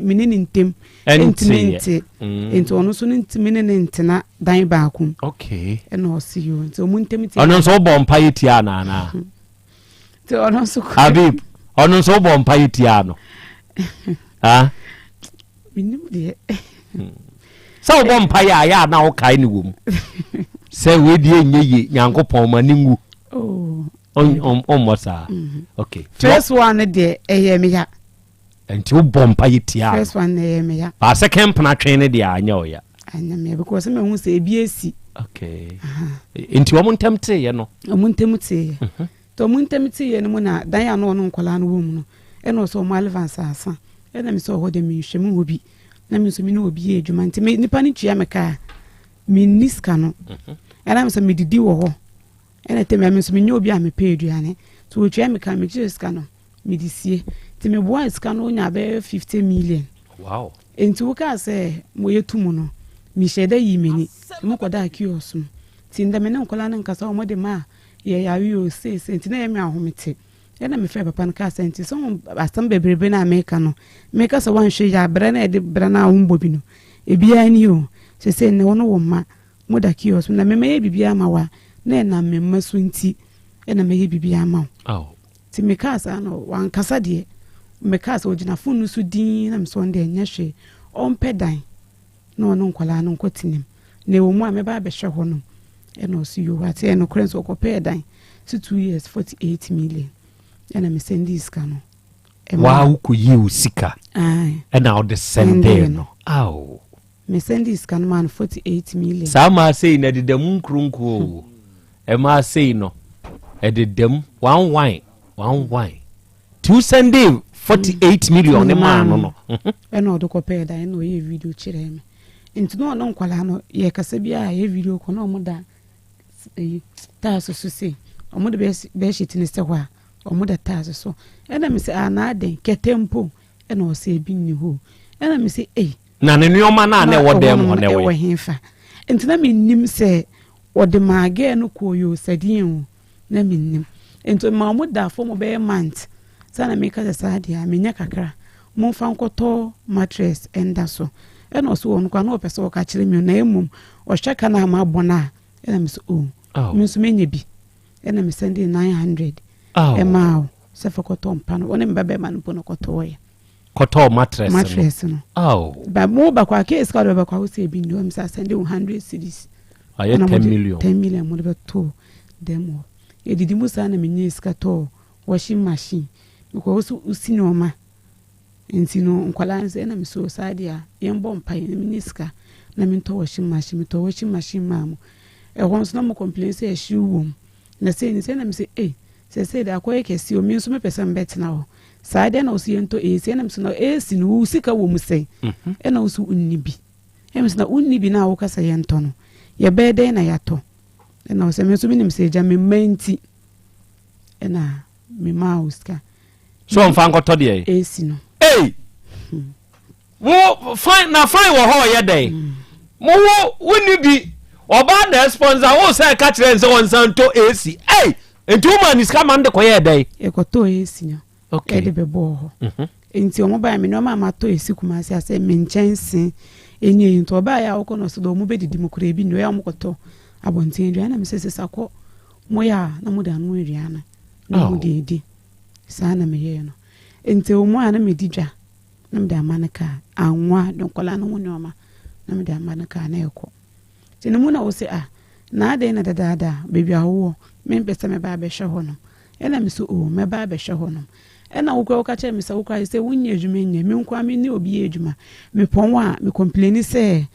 S11: mene ne ntɛm ɛntimi nte enti ɔno so no ntimi ne ne ntena dan baako mu ɛna ɔse yo nti ɔmu ntɛm te
S3: ɔno nso wobɔ mpa yɛ tia anaanaa
S11: nti ɔno nso
S3: Habib ɔno nso wobɔ mpa yɛ tia no
S11: menim deɛ
S3: sɛ wobɔ mpa yɛ a yɛ a na wokae ne wɔ mu sɛ weidie nyɛ ye nyankopɔn ma ne ngu ɔmmɔ saa okay
S11: first one de ɛyɛ me ya
S3: nti wobɔ mpa yɛ tia
S11: first one ɛyɛ me ya
S3: ba second pena twen ne deɛ anyɛ o ya
S11: anya me because me hu sɛ ebi esi
S3: okay nti wɔn ntem teɛ no
S11: wɔn ntem teɛ to wɔn ntem teɛ no mu na dan ya no ɔno nkwala no wɔ mu no ɛna ɔsɔ ɔmo alevance asa ɛna me sɛ ɔhɔ de me hwɛ mu obi na me nso me no obi yɛ adwuma nti me nipa ne tua me ka me niska no ɛna me sɛ me didi wɔ hɔ ɛna tɛmɛ me nso me nyɛ obi a me pɛ aduane so otua me ka me gye sika no me di sie nti me boa sika no nya bɛ 50 million
S3: wow
S11: nti wo ka sɛ mo yɛ tumu no me hyɛ da yi meni mo kɔda kiosk mu tinda me ne nkola ne nkasa o mode ma ye yawe o se nti na ye me ahomete na me fe papa no ka senti so asam bebrebe na America no me ka so wan hwe ya bra na de bra na wumbo bi no ebia ni o se ne wono wo ma moda kios na me ye bibia ma wa na na me maso nti na me ye bibia ma ti me ka sa no wan kasa de me ka sa ogina funu su din na me so nde nya hwe on pedan na ono nkola no nkotinim na wo mu a me ba be hwe ho no na o si yo ati no krenso ko pedan so 2 years 48 million na me send this kano
S3: wow ku yi usika na o de send no
S11: me send this kano man 48 million
S3: sama say na de dam nkrunku e ma say no e de dam one wine to send 48 million ne man no
S11: na o do ko pedan na o ye video chire me nti no no nkwala no ye kasa bia ye video ko no mo da ta so se omo de be shitini se ho a omo da ta so na me se ana den ketempo na o se bi ni ho na me se
S3: na ne nyoma na na wo dem ho ne we
S11: hemfa nti na me nim se o de maage no ko yo sadien na me nim nti ma mo da fo mo be month sana me ka sa dia me nya kakra mo fa nkoto mattress enda so na o so won kwa na o pese o ka kire me na emum o hweka na ma bona na me se me so menye bi na me send 900 emao se fa koto mpano one mbebe man pono koto ya
S3: koto mattress
S11: no ba mo ba kwa case ka do ba kwa use bi ndo me sa send 100 cedis
S3: aye 10
S11: million mo be to demo edidi musa na menye iska to washing machine ko usi no ma ntino nkwala nse na me so sadia yembo mpa minister na me to washing machine mamu once no mo complain say shoe na say ni say na me say say da akoye kesi o mi nso me person bet na ho sadia na o si ento say na me so na si no usika wo mu say na o so unni bi na unni bi na wo kasa yento no ye be den na yato na o say me so mi nim say ja me manti na me mauska
S3: so mfa ngoto de
S11: si no
S3: wo fine wo ho ye den mo wo unni bi oba na sponsor wo say ka kire nse won santo AC enti woman is come and koye dey
S11: e ko to AC no e de be bo ho enti o mo ba me no ma to AC kuma se ase me nchense eni yin to ba ya wo ko no so do mo be didi mo kure bi no ya mo ko to abontin dua na me se sako mo ya na mo da no ria na mo de di sa na me ye no enti o mo ana me didwa na me da manaka anwa don kola no mo nyoma na me da manaka na eko tini muna wo se na ade na dada baby awo me pese me ba be hwe hono ena me so me ba be hwe hono ena wo kwa che me se wo kwa se wunye adwuma nya me nkwa me ni obi adwuma me pon wa me complain se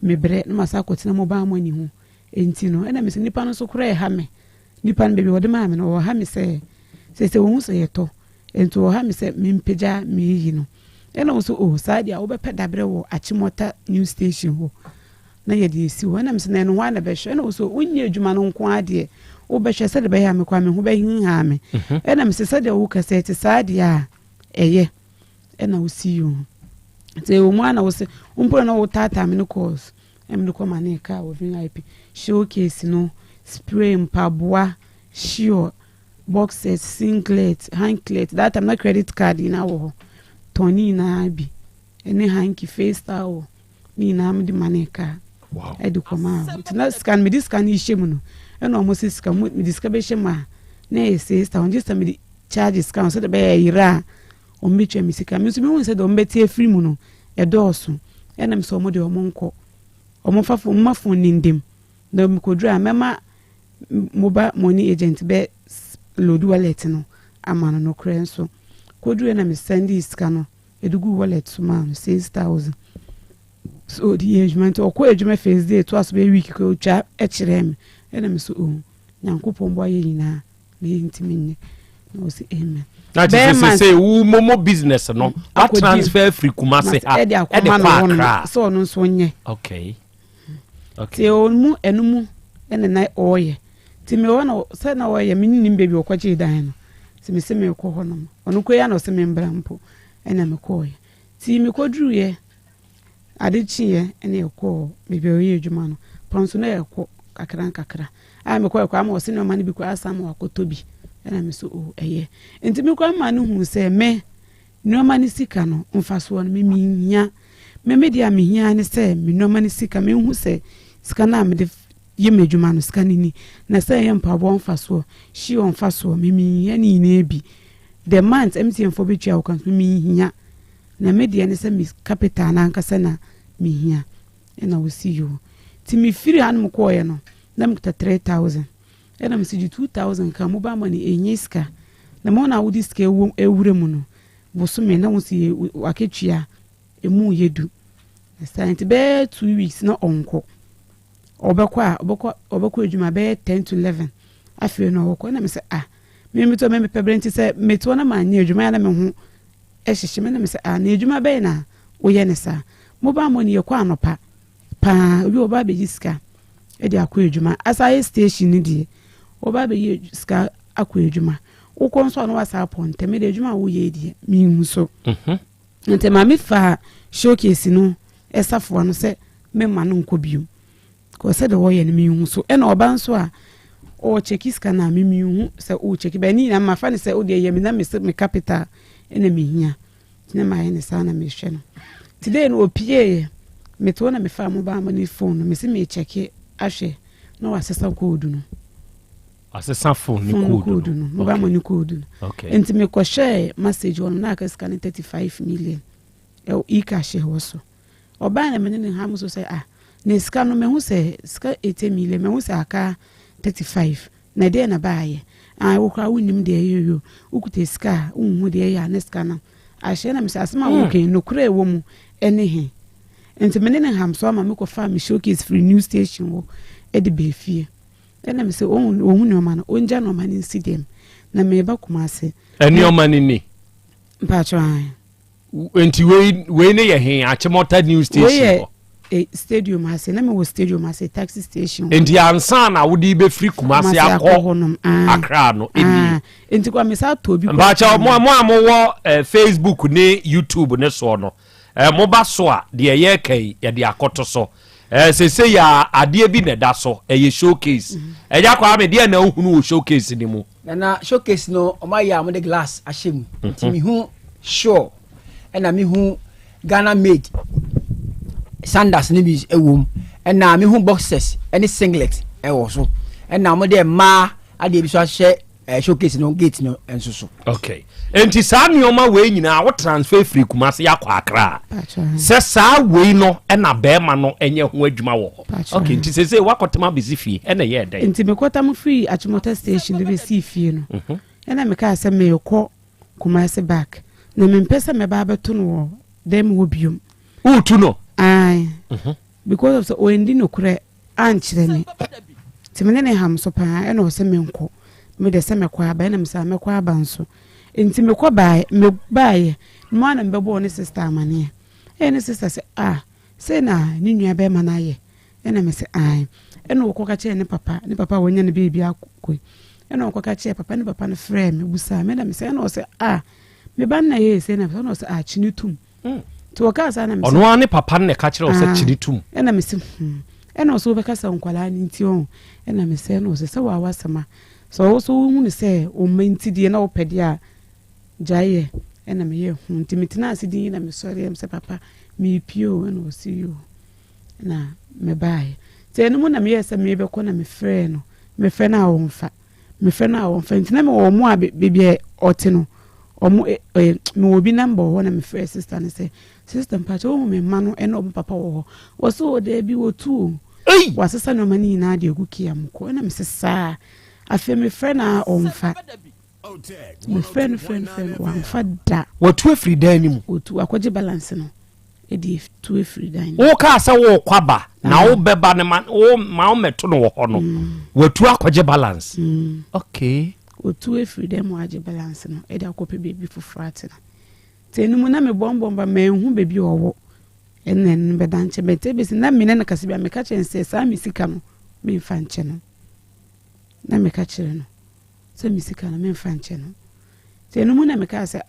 S11: me bre na masa kotina mo ba mo ni ho enti no ena me se nipa no so kura ha me nipa no baby wo de ma me no wo ha me se wo hu se yeto enti wo ha me se me mpega me yi no ena wo so sadia wo be pedabre wo achimota news station ho na ye de si wo na me se na no wa na be hwe na wo so unye adwuma no nko ade wo be hwe se de be ya me kwa me ho be hin ha me na me se de wo kase ti sadia eye na wo si yo te wo mu ana wo se umpo na wo tata me no course em no koma na ka wo VIP showcase no spray mpaboa shoe boxes singlet handclet that time na credit card na wo toni na bi ene hanky face towel ni na am di maneka edu koma tina scan me scan yi shemu no eno mo se scan me disca be shema na e se sta on just me charge scan so de be yira o me twa me sika me so me won se do mbeti afri mu no e dooso ena me so mo de o mo nko o mo fafo mo mafo nindim na me kodura mema mobile money agent be load wallet no amano no kren so kodura na me send iska no edugu wallet so man 6000 so the agement o ko adwuma face day to aso be week ko twa e kire me ena me so nyankopon bo aye nyina na yintimi nye no se amen
S3: na ti say wo momo business no a transfer free kumase ha e de kwa
S11: so no so nye
S3: okay
S11: te onmu enumu ene na oye ti me wona se na oye minni mbebi okwache dan no ti me se me ko hono ono ko ya no se me mbra mpo ena me ko oye ti me ko druye ade chiye ene ko bebe oye adwuma no ponso na ekọ kakra a me kwa ma ose no ma ne bi kwa asam wakoto bi na me so o eye enti me kwa ma no hu se me no ma ne sika no mfaso no me hia me dia me hia ne se me no ma ne sika me hu se sika na me de yem adwuma no sika ni na se yem pabo mfaso shi on faso me hia ni na bi the month MTN for be twa kan me hia na me dia ne se me capital na nkasa na me hia na we see you ti me firi han mo ko ye no na me 3000 na me si 2000 ka mo ba mani enyiska na mo na wudi ska ewure mu no boso me na wo si waketwia emu yedu stand be 2 weeks na onko obekwa adwuma be 10 to 11 afi no woko na me se me to me pebrenti se me to na ma nya adwuma na me ho ehyehyem na me se na adwuma be na wo ye ne sa mo ba mo ni ye kwa anopa pa obi oba be jiska e di akwa adwuma asaye station ni die oba be jiska akwa adwuma wo konso no wasa ponte me de adwuma wo ye die mi hu so nte ma me fa showcase no esafo no se me ma no nko biu ko se de wo ye ni mi hu so e na oba nso a o chekiska na mi hu se o cheki ba ni na ma fa ne se o de ye mi na me capital ene mi hia tina ma ye ne sana me hwe no today no opie me to na me fa mo ba ma ni phone me se me cheki ahwe no asesa code no
S3: asesa phone ni code no
S11: mo ba ma ni code no
S3: okay
S11: enti me ko share message on na ka scan 35 million e ka she ho so oba na me ne ha mo so say ne scan no me hu say scan 80 million me hu say aka 35 na de na ba ye wo kwa wunim de yoyo ukuta ska unhu de ya ne ska na ahye na me say asema wo kan no kura ewo mu ene he enti me ne ham so ma me ko fa me showcase free news station wo e de be fie ena me say ohun no ma no onja no ma ni sidem na me ba kuma ase
S3: eni o ma ni
S11: mpacho
S3: enti we ne ye he achemota news station
S11: stadium ase na me wo stadium ase taxi station
S3: enti ansa na wodi be free kuma ase akọ akra no eni
S11: enti kwa me sa to bi
S3: mpacho mo wo Facebook ne YouTube ne so no mo ba so a de ye kai ye de akoto so se ya ade bi ne da so ye showcase eja kwa me de na ohunu wo showcase ni mu
S9: na showcase no o ma ya mo de glass ahim ti mi hu show na mi hu Ghana made sandals ni bi ewom na mi hu boxers any singlet wo so na mo de ma ade bi so ahye showcase no gate no enso so
S3: okay enti sa nioma we nyina wo transfer free kumase yakwa akra se sa we no na be ma no enye ho adwuma wo okay enti se wakotema bezifie na ye dey
S11: enti me kotam free achimota station be si fie no na me ka se me yekọ kumase back na me mpesa me ba beto no dem wo biom
S3: utu no
S11: because of the oendi no kure anchire me timene ne ham so pa na o se me nko me de se me kwa ba na me sa me kwa ba nso enti me kwa ba me bae mo na mbe bo ne sister amane ne sister se se na ni nua be ma na ye na me se na wo kwa che ne papa wonya ne baby akoi na wo kwa che papa ne frɛ me busa me na me se na o se me ban na ye se na o se chini tum to ka sa na me
S3: ono ane papa ne ka kire o se chini tum
S11: na me se na o so be ka sa nkwala ni nti o na me se na o se wa wasama so hu ne se o menti die na o pede a jaye na me ye hu ntimitena asidi na me sori em se papa me pio na o si you na me bai te no mu na me ye se me be ko na me frɛ no me frɛ na wo mfa ntina me wo mu a bebie ote no omu me obi number ho na me frɛ sister ne se sister mpacho wo me ma no na papa wo wo so de bi wo tu wasesa no mani na de gukia mko na me se saa afi me frɛ na omfa me friend wa fada
S3: watu free dan ni mu
S11: otu akwaje balance no edi tu free dan
S3: wo ka sa wo kwaba na wo beba ne ma wo meto no wo ho no watu akwaje balance okay
S11: otu free dan mo aje balance no edi akope baby for frat na tenu mu na me bomba me hu baby owo enen be danche bete besi na me na kasibia me ka chense sa me sika no me fa nche no na me ka kire no se misika na me mfa nche no te no mu na me ka se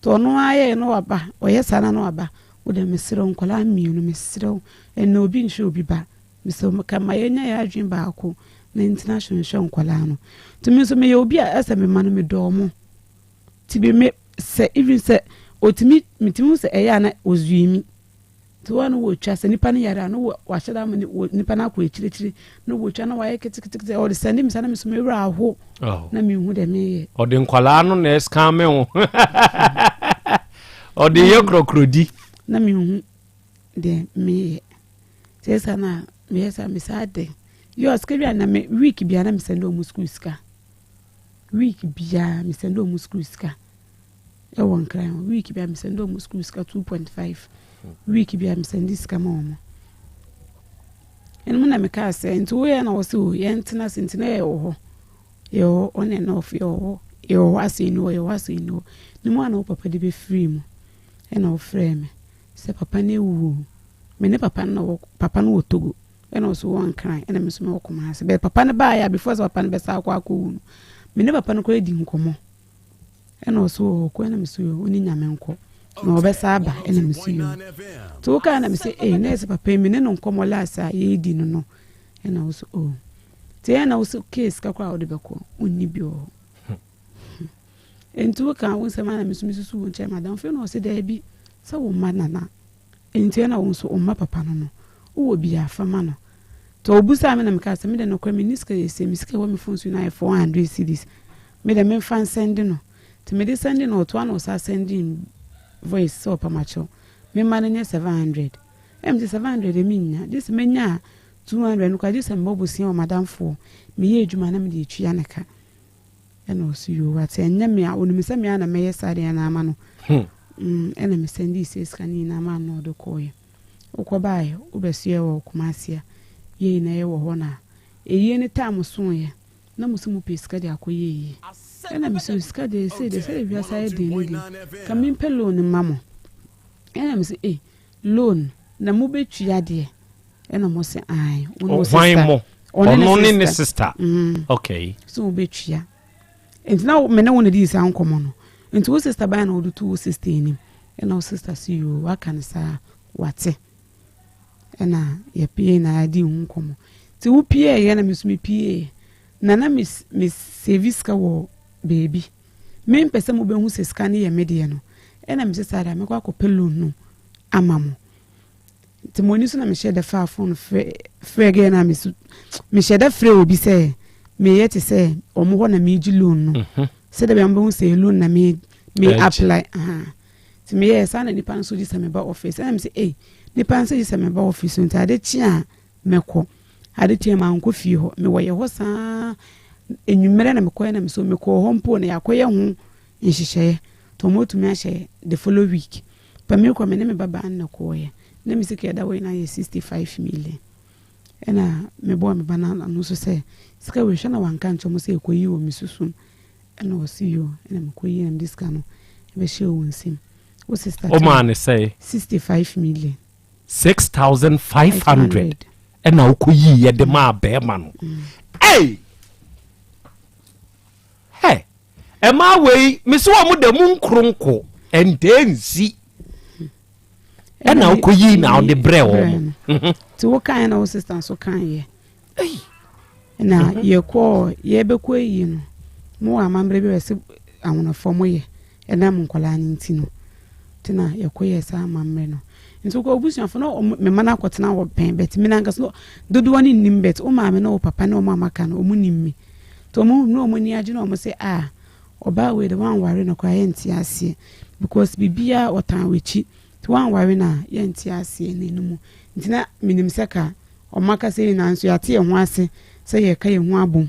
S11: to no aye no waba oye sana no waba wo de mesiro nkola mienu mesiro en obi nhwe obi ba miso kama yenya ya adwin baako na international show nkwala no to me so me obi a asa me manu me domo ti be me se even se otimi mitimi se eya na ozuimi to wan wo twa se nipa ne yara no wa hyeda me nipa na ko ekirikiri no wo twa na wa yeketikiti o de send me sana me so me wura aho na me hu de me ye
S3: o de nkwala no na scam me ho o de ye krokrodi
S11: na me hu de me ye sesa na me yesa me sade yo skebia na me week bia na me send o mu school ska week bia me send o mu school ska e won kran week bia me send o mu school ska 2.5 week bia me send ska ma omo en mo na me ka se nto we na wo se o ye ntina sentina ye wo yo on and off yo asino ni mo na papa de be free mu e na o frame se papa ne wu me ne papa no Togo e na so wan kran e na me so me okoma se be papa ne ba ya before papa ne be sa akwa wu me ne papa no ko edi nkomo e na so ko na me so oni nyame nko na obesa aba e na me so yo to ka na me se na se papa me ne no nkomo la sa ye edi no e na so te na so case ka kwa ode be ko onni bi o entu ka won se ma na me so won che madam fe no se da bi sa wo ma na entu na won so o ma papa no wo bi afama no to obusa me na me ka se me de no kwa miniska yese miska wo me phone so na 400 cedis me de me fan send no to me de send no to ana so sending voice so pa macho me mananya 700 MT 700 eminya this menya 200 no ka this mbobo si o madam fo me ye adwuma na me de twa na ka eno so yo wat enya me a onimi se me na me yesade na ama no ena me send this skani na ama no do koye ukobaye ubesie wo kumasia ye na ye wo hona eye ni time so ye na musumu peska de akoye ena me so ska de se bia sai de ni kamin pelo ni mamo ena me se loan na mu betwa de ena mo se ai
S3: ono sister ono ni sister okay
S11: so mu betwa entina me na wona di sa ankomo no enti wo sister ba na wo do sister ni ena wo sister see you wakan sa wate ena ye pie na di nkomo ti wo pie ye na mesumi pie na me service ka wo baby me mpese mo be hu se scan ye medie no ena me sesa da me kwa ko pelo no amamo ti moni so na me share fa phone frege na me share free obi se me yete se omo ho na me ji loan no se da be ambo hu se loan na me apply ti me ye sa na nipa so ji se me ba office ena me se ni panse yise me ba office nti ade chia meko ade tie ma nko fie ho me woye ho saa enwumere na meko na me so meko ho mpo na yakoye ho nhihye to motumi ahye the follow week pa me ko me ne me baba na ko ye na me sike da we na ye 65 million ena me bo me bana no so se sika we hwe na wanka ncho mo se ekoyi wo misusun ena o si yo ena me ko yi na diska no e be hye wo nsim wo sister
S3: o man say
S11: 65 million
S3: 6,500 and now kuyi ye de ma be man hey ma we me so mo de mu nkronko and then see and now kuyi now the brew
S11: to what kind of sister so kan ye na ye ko ye be ko yi no mo amambre be se awona fo ye e na mo nkola ni ntino tina ye ko ye sa amambre no nso ko obusuan fo no me mana kwotena wo pen bet me nangas no dodo woni nim bet o ma me no papa no mama kan o mu nimmi to mu no mu ni age no mo say oba we the one worry no kwa yenti ase because bibia otan wechi to one worry na yenti ase nenumu ntina minim seka o maka say na nso yate ye ho ase say ye ka ye ho abom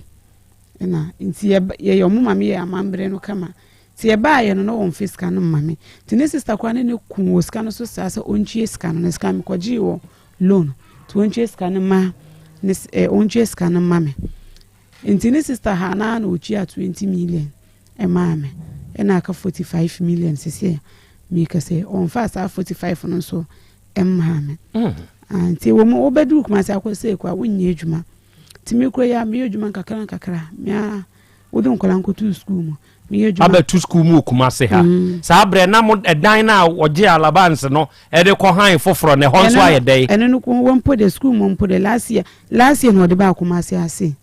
S11: na nti ye yo mu mame ye amambre no kama ti e ba ye no won fiska no mame ti ne sister kwa ne ku oska no so sa onchie ska no ska me kwaji wo loan to onchie ska no ma ne onchie ska no mame nti ne sister ha na na ochi 20 million e mame e na ka 45 million sese me ka se on fa sa 45 no so e mame anti wo mo obedu kuma sa ko se kwa wonye adwuma ti me kro ya me adwuma kakra me a wodun kola nkotu school mo
S3: aba to school mu Kumase ha sa abre na mo edan na oje alabans no e de ko han foforo ne ho so aye dai
S11: ene no ko won po the school mo po the last year no de ba Kumase ase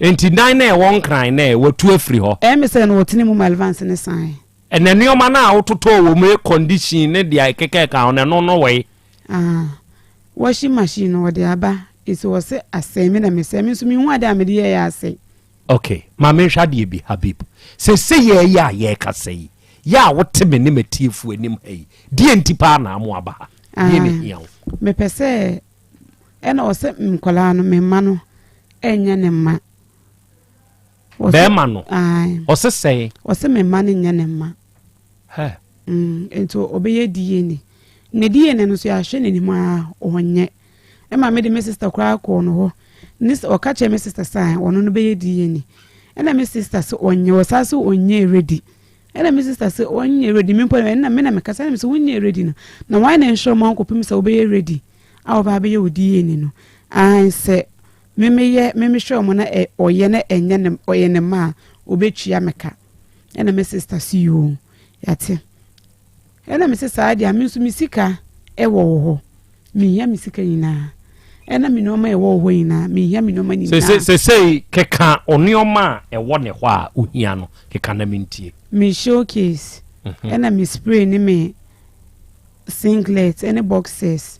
S3: enti dan na e won kran na e watu afri ho
S11: me say no wotini mu advance ne sign
S3: ene nioma na ototo wo me condition ne dia keke ka on no we
S11: washing machine no de aba is was asemi na me say me so me hu ade amede ye ase
S3: okay ma me hwa de bi Habib se ye ya ye ka sei ya wote me ne matiefu anim hai die ntipa na amo aba die ne hiawo
S11: me pese ena o se mkola no me ma no enya ne ma
S3: be ma no o se sei
S11: o se me ma ne nya ne ma
S3: he
S11: ento obeye die ne die ne no so ya hwe ne ni ma onye e ma me de me sister kra ko no ho nis o ka che me sister sai ono no be die ni ena me sister so onye o sa so onye ready ena me sister so onye ready me mpo na me kasa me so onye ready no na why na ensure man ko pim so be ready a ba be odie ni no an se me sure mo na oye na enye ne oye ne ma obetwia meka ena me sister see you yate ena me sister ade a me so misika e wo ho me ya misika nyina ena me no ma e wo ho nyina me ya me no ma nyina
S3: se keka onioma e wo ne ho a ohia no keka na mentie
S11: me showcase ena me spray ni me singlet ena boxers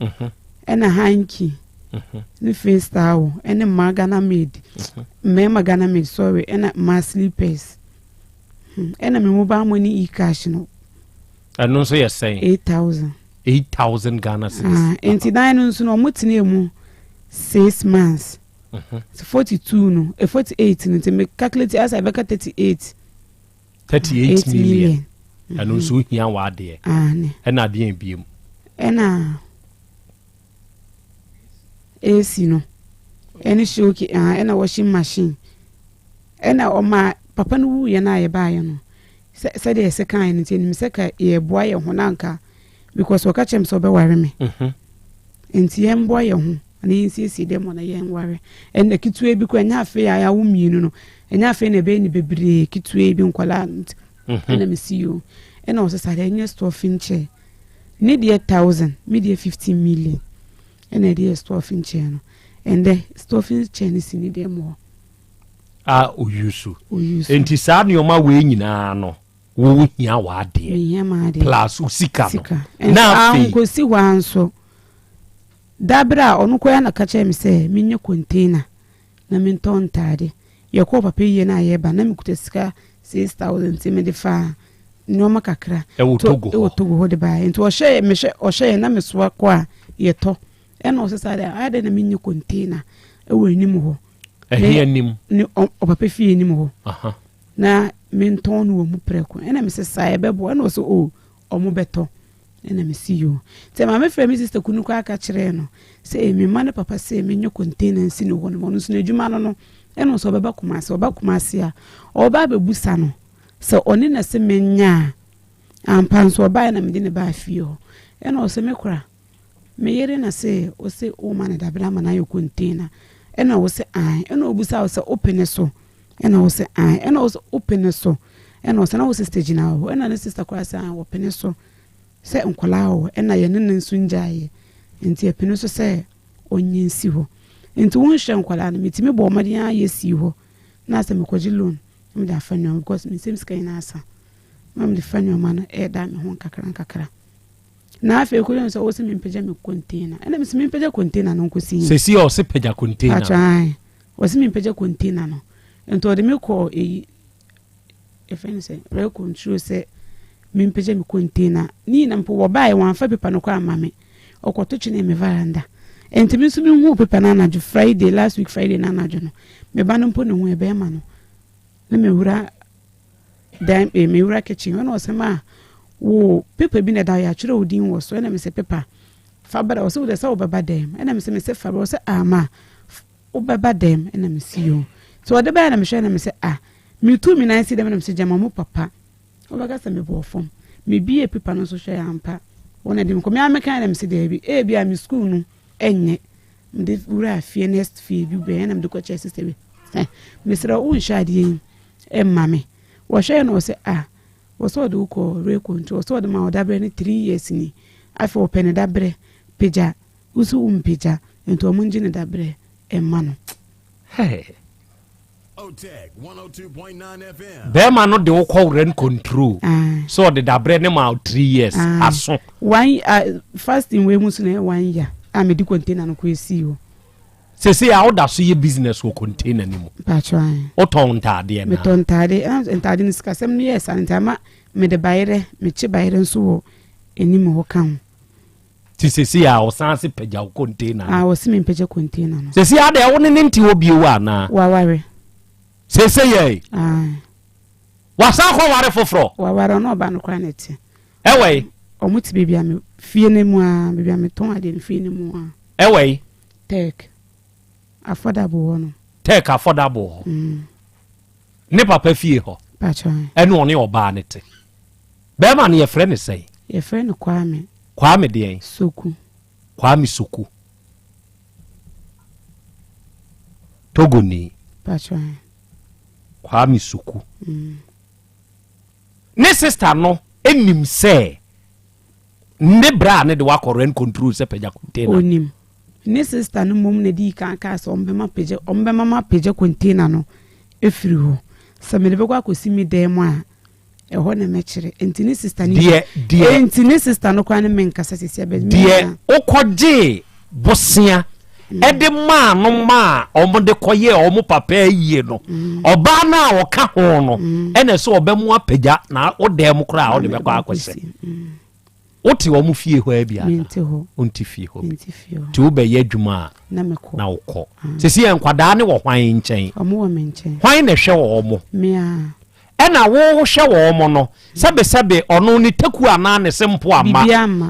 S11: ena hanky ni face towel ena magana made me magana made sorry ena ma slippers ena me mobile money e-cash no
S3: eno so yes saying 8,000 Ghana cedis
S11: enti dan no so no mutine mu 6 months 42 no 48 no te me calculate as I be 38 million
S3: eno so hia wa de ena de en biem
S11: ena AC no eni shoki ena washing machine ena o ma papa no wu ye na ye ba ye no se de se kan ni tin mi se ka ye boa ye ho nanka because waka chem so be ware me enti ye mboa ye ho na yin dem na ye nware en na kitue bi ko nya afi ya wo mienu no enya afi na be ni bebre kitue bi nkwala na me see you en o se sare nya store finche ni de 1,000 me de 15 million en e de store finche no en de store finche ni sini dem ho
S3: oyusu enti sa ne o ma we nyina no wo hia wa de plus usika no
S11: na anko si wanso dabra onu ko ya na kache mi se minye container na min ton tade ye ko papa ye na ye ba na mi kutesika 6,000 ti me de fa no makakra
S3: e wotogo
S11: ho de ba ento o hye na me so kwa ye to e no se sa de ade na minye container e wo anim ho
S3: ehia nim
S11: ni o papa fie nim ho na min ton wo mu preko ena me se sa e bebo ena so o mu beto ena me see you te ma me frɛ me sister kunu kwa aka kire no se me ma ne papa se me nyo container nsi no hono no so na adwuma no ena so beba kumase a o ba bebusa no se oni na se menya ampan so ba na me de ne ba fie ho ena o se me kura me yere na se o se o ma na da bla ma na yo container ena o se ai ena o busa o se open so ena o se ai ena o se open so ena o se na o se stage na o ena ne sister kwa se ai open so se nkola o ena ye ne nsu njaye enti epinu so se onye nsi ho enti won hwe nkola no mitimi bo made ya ye si ho na se me kwaji loan me da fa nyo because me seems kai na asa mam de fa nyo ma no e da me ho kakra na afi ko so o se me peja me container ena me se me peja container no nkosi
S3: se si o se peja container
S11: achai o se me peja container no enti o de me ko se re control se me peja me container ni na mpo wo bai wan fa pepa no kwa amame okoto chine me veranda enti me so me hu pepa na anaju Friday last week Friday na anaju no me ba no mpo ne hu e be ma no na me wura dan me wura kitchen no se ma wo pepa bi na da ya chiro odin wo so na me se pepa fa bada wo se wo de sa wo baba dem na me se fa wo se ama wo baba dem na me si yo so de ba na me hwe na me se me tu mi na si dem na me se jama mo papa obaga se me bo fom me bie pepa no so hwe ampa wona dem ko me ameka na me se de bi e bia me school no enye me wura afie next fee bi be na me de ko che sister bi me sra un shade mame wɔhwɛ no sɛ wɔsɔ de wokɔ reko nti wɔsɔ de ma ɔdabrɛ ne 3 years ni afei wɔpɛ ne dabrɛ pagya woso wo mpagya nti ɔmo ngye ne dabrɛ ɛma no
S3: bɛrima no de wokɔ rent control so ɔde dabrɛ ne ma 3 years aso
S11: fasting wei mu so na 1 year a mede container no kɔ ɛsii hɔ
S3: sese a woda so yɛ business wɔ container ne mu wotɔn ntaadeɛ na
S11: metɔ ntade no sikasɛm no yɛ sa nti ama mede bayerɛ mekye bayerɛ nso wɔ anim hɔ ka ho
S3: ti sese a ɔsan se pagya wo container
S11: wɔse mempagya container no
S3: sese a deɛ wo ne ne nti hɔ bio anaa
S11: waware
S3: sese yɛ wasan kɔ ware foforɔ
S11: waware ɔno ɔba no kora ne te
S3: ɛwɛi
S11: ɔmo te baabi a fie no mu a baabi a metɔn adeɛ no fie no mu a
S3: ɛwɛi
S11: tek affordable hɔ no
S3: tek affordable hɔ ne papa fie hɔ ɛne ɔne ɔbaa ne te bɛrima no yɛfrɛ ne sɛi
S11: yɛfrɛ no
S3: kwame deɛn
S11: soku
S3: kwame soku togoni kwame soku ne sister no enim sɛ ne bra ne de wakɔ rent control sɛ pagya container
S11: onim ne sister no mom na di kan sɛ ɔmbɛma ma pagya container no efiri hɔ sɛ mede bɛkɔ akɔsi mi dan mu a ɛhɔ na mɛkyerɛ enti ne sister no enti ne sister no kwa ne menkasa sisi abɛdi
S3: deɛ wokɔgye bosea ɛde maa no maa ɔmo de kɔyɛ ɔmo papa ayie no ɔbaa no a wɔka ho no ɛna sɛ ɔbɛmo apagya na wodɛɛ mo koraa a wode bɛkɔ akɔsɛ wote ɔmo fie hɔ abi ana wonti fie hɔ nti wobɛyɛ adwuma a na wokɔ sɛsi yɛ nkwadaa ne wɔ hwan nkyɛn hwan na ɛhwɛ wɔ ɔmo ɛna wohwɛ wɔ ɔmo no sɛbesɛbe ɔno ne taku anaa ne se mpo ama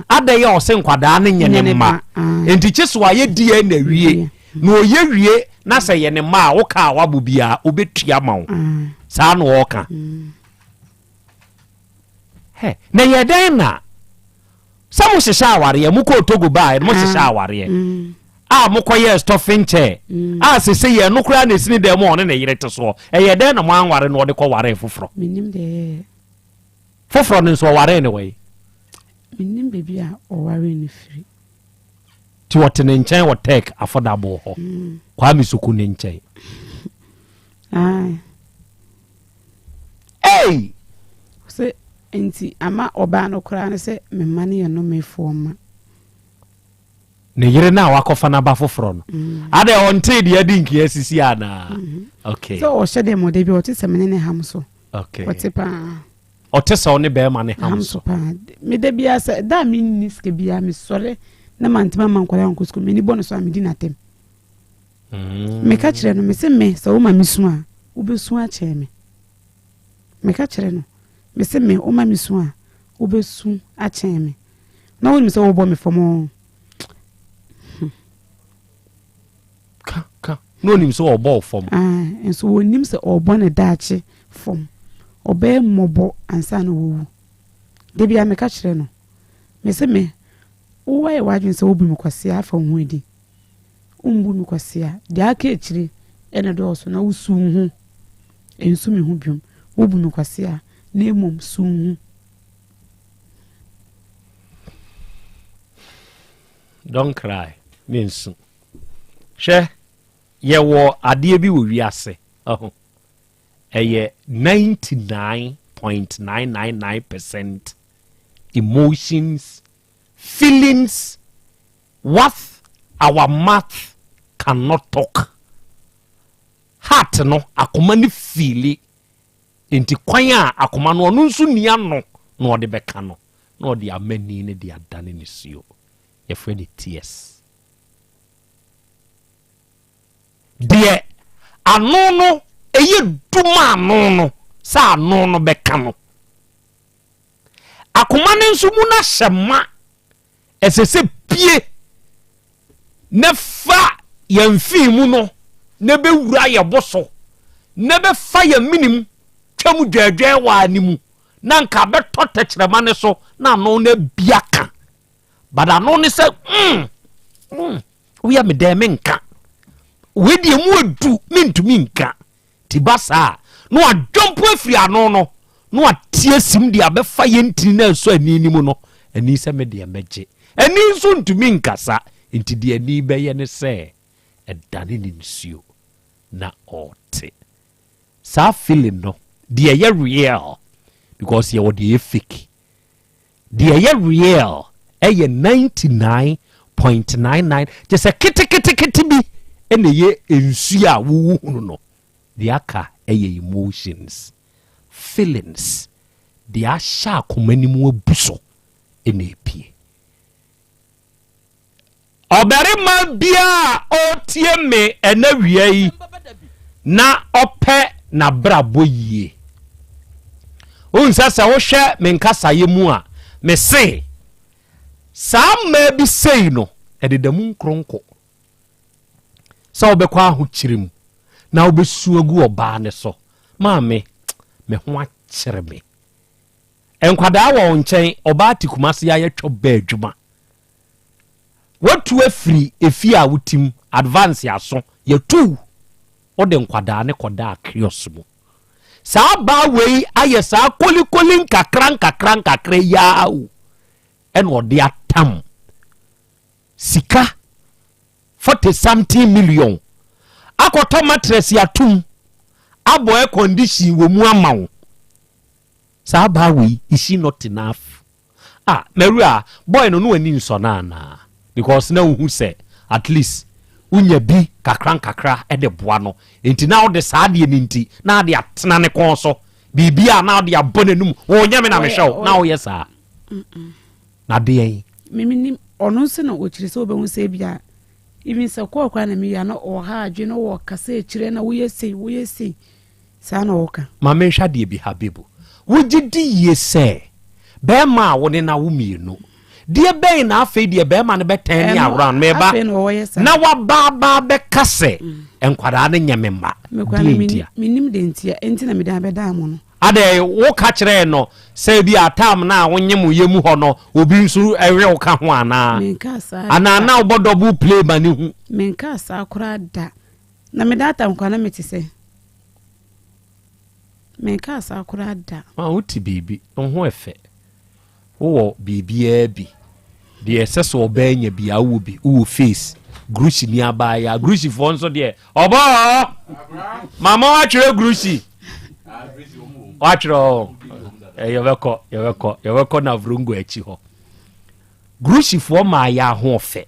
S3: ada yɛ ɔse nkwadaa ne nyɛ ne mma enti kye so a yɛdi na wie na ɔyɛ wie na sɛ yɛ ne mma a woka a wabɔ biaa wobɛtua ma wo saa na wɔɔka na yɛ dɛn na sɛ mo hyehyɛ awareɛ mo kɔ Togo baa mo hyehyɛ awareɛ a mo kɔyɛ stuffing chair a sese yɛ no koraa na esini dɛm ɔne ne yere te so ɛyɛ dɛn na mo anware no ɔde kɔ ware foforɔ
S11: minim de
S3: foforɔ no nso ɔware ne wɔ
S11: minim bebi a ɔware ne firi
S3: ti wɔte ne nkyɛn wɔ tek affordable hɔ kwame soku ne nkyɛn
S11: se enti ama ɔbaa no koraa ne sɛ memma ne yɛ no mefoɔ ma
S3: ne yere na wakɔfa na ba foforɔ no ade ɔnte deɛ adi nkia sisi ana okay
S11: so ɔhyɛ dɛ mɔde bi ɔte sɛ mene ne ham so
S3: okay
S11: ɔte paa
S3: ɔte sɛ ɔne bɛrima ne ham so
S11: paa me da bia sɛ da me ni sika bia me sɔre na mantema man kwala nko sko me ni bɔno so a me di natem me ka kyerɛ no me se me sɛ wo ma me su a wo be su a kyerɛ me ka kyerɛ no me se me wo ma me su a wo be su a kyerɛ me na wo me sɛ wo bɔ me fɔmɔ
S3: no nim so ɔbɔ fam
S11: enso wonim sɛ ɔbɔ ne daakye fam ɔbɛ mmɔbɔ ansa na wowu de bia me ka kyerɛ no me se me wo yɛ wadwen sɛ wobu me kwase afa ho edi umbu me kwase a de aka ekyire ene do so na wusu ho ensu me ho biom wobu me kwase a na emom su ho
S3: don't cry means hwɛ yɛwɔ adeɛ bi wɔ wiase ɛyɛ 99.999% emotions feelings what our mouth cannot talk heart no akoma ne feeli enti kwan a akoma no ɔno nso nia no na ɔde bɛka no na ɔde amani ne de adane ne suo yɛfrɛ ne tears deɛ ano no ɛyɛ duma ano no sɛ ano no bɛka no akoma ne nso mu na hyɛ ma ɛsɛ sɛ pie na fa yɛn fii mu no na bɛwura yɛ bo so na bɛfa yɛn minim twam dwadwa wɔ animu na nka bɛtɔ tɛkyerɛma ne so na ano na bia ka bada ano ne sɛ woyɛ me dɛm nka wedi mu adu mentumi nka ti ba saa no adwompo afiri ano no no atie sim de abefa yentini na so ani ni mu no ani se me de meje ani nso ntumi nkasa nti de ani beye ne se edane ni nsuo na ote sa feeling no de ye real because ye what ye fake de ye real 99.99 just a kiti bi ene ye nsuo a wo hunu no de aka emotions feelings de asha komanimu abuso ene epie oberima bia otie me ena wiai na ope na brabo yie unsa sa wo hwe me nkasa ye mu a me se sama bi sei no ededam nkronko sa obekwa ho kirim na obesu agu oba ne so maame me ho akyere me enkwada wo nchen oba tikumase ya yetwo ba adwuma watu afiri efi a wutim advance yaso yetu ode nkwada ne koda akrios mu sa ba wei aye sa kolikoli nkakra yawo en ode atam sika 40 million akoto mattress yatum abo air condition wo mu amawo sa ba wei is she not enough Maria boy no ani nso na because na who say at least unya bi kakra e de boa no enti na wo de saa de ni nti na de atena ne kon so bibia na de abonenum wo nya me na me hwew na wo yesa na de yin
S11: mimi ono se na ochire se obehu se bia even se kwa na mi ya no o ha adwe no wo kasa echire na wo yesi sa na wo ka
S3: ma me hwa de bi habibu wo gidi yese be ma wo ne na wo mienu die ben na afi die be ma ne beten ya ran me ba na wa ba be kase enkwada ne nyememma
S11: minim de ntia enti na me da be da mo no
S3: ade wo ka kire no se bi atam na wonyem yemu ho no obi nsu ewe wo ka ho ana ana na obodo bu play ba ne hu
S11: menka sa akura da na me da atam kwa na metise menka sa akura da
S3: uti bibi ho efe wo bibia bi de eseso obanya bia wo bi wo face grushi ni abaya grushi fo nso de obo mama wa kire grushi watro yeweko na vrungu echi ho grushi fo ma ya ho fe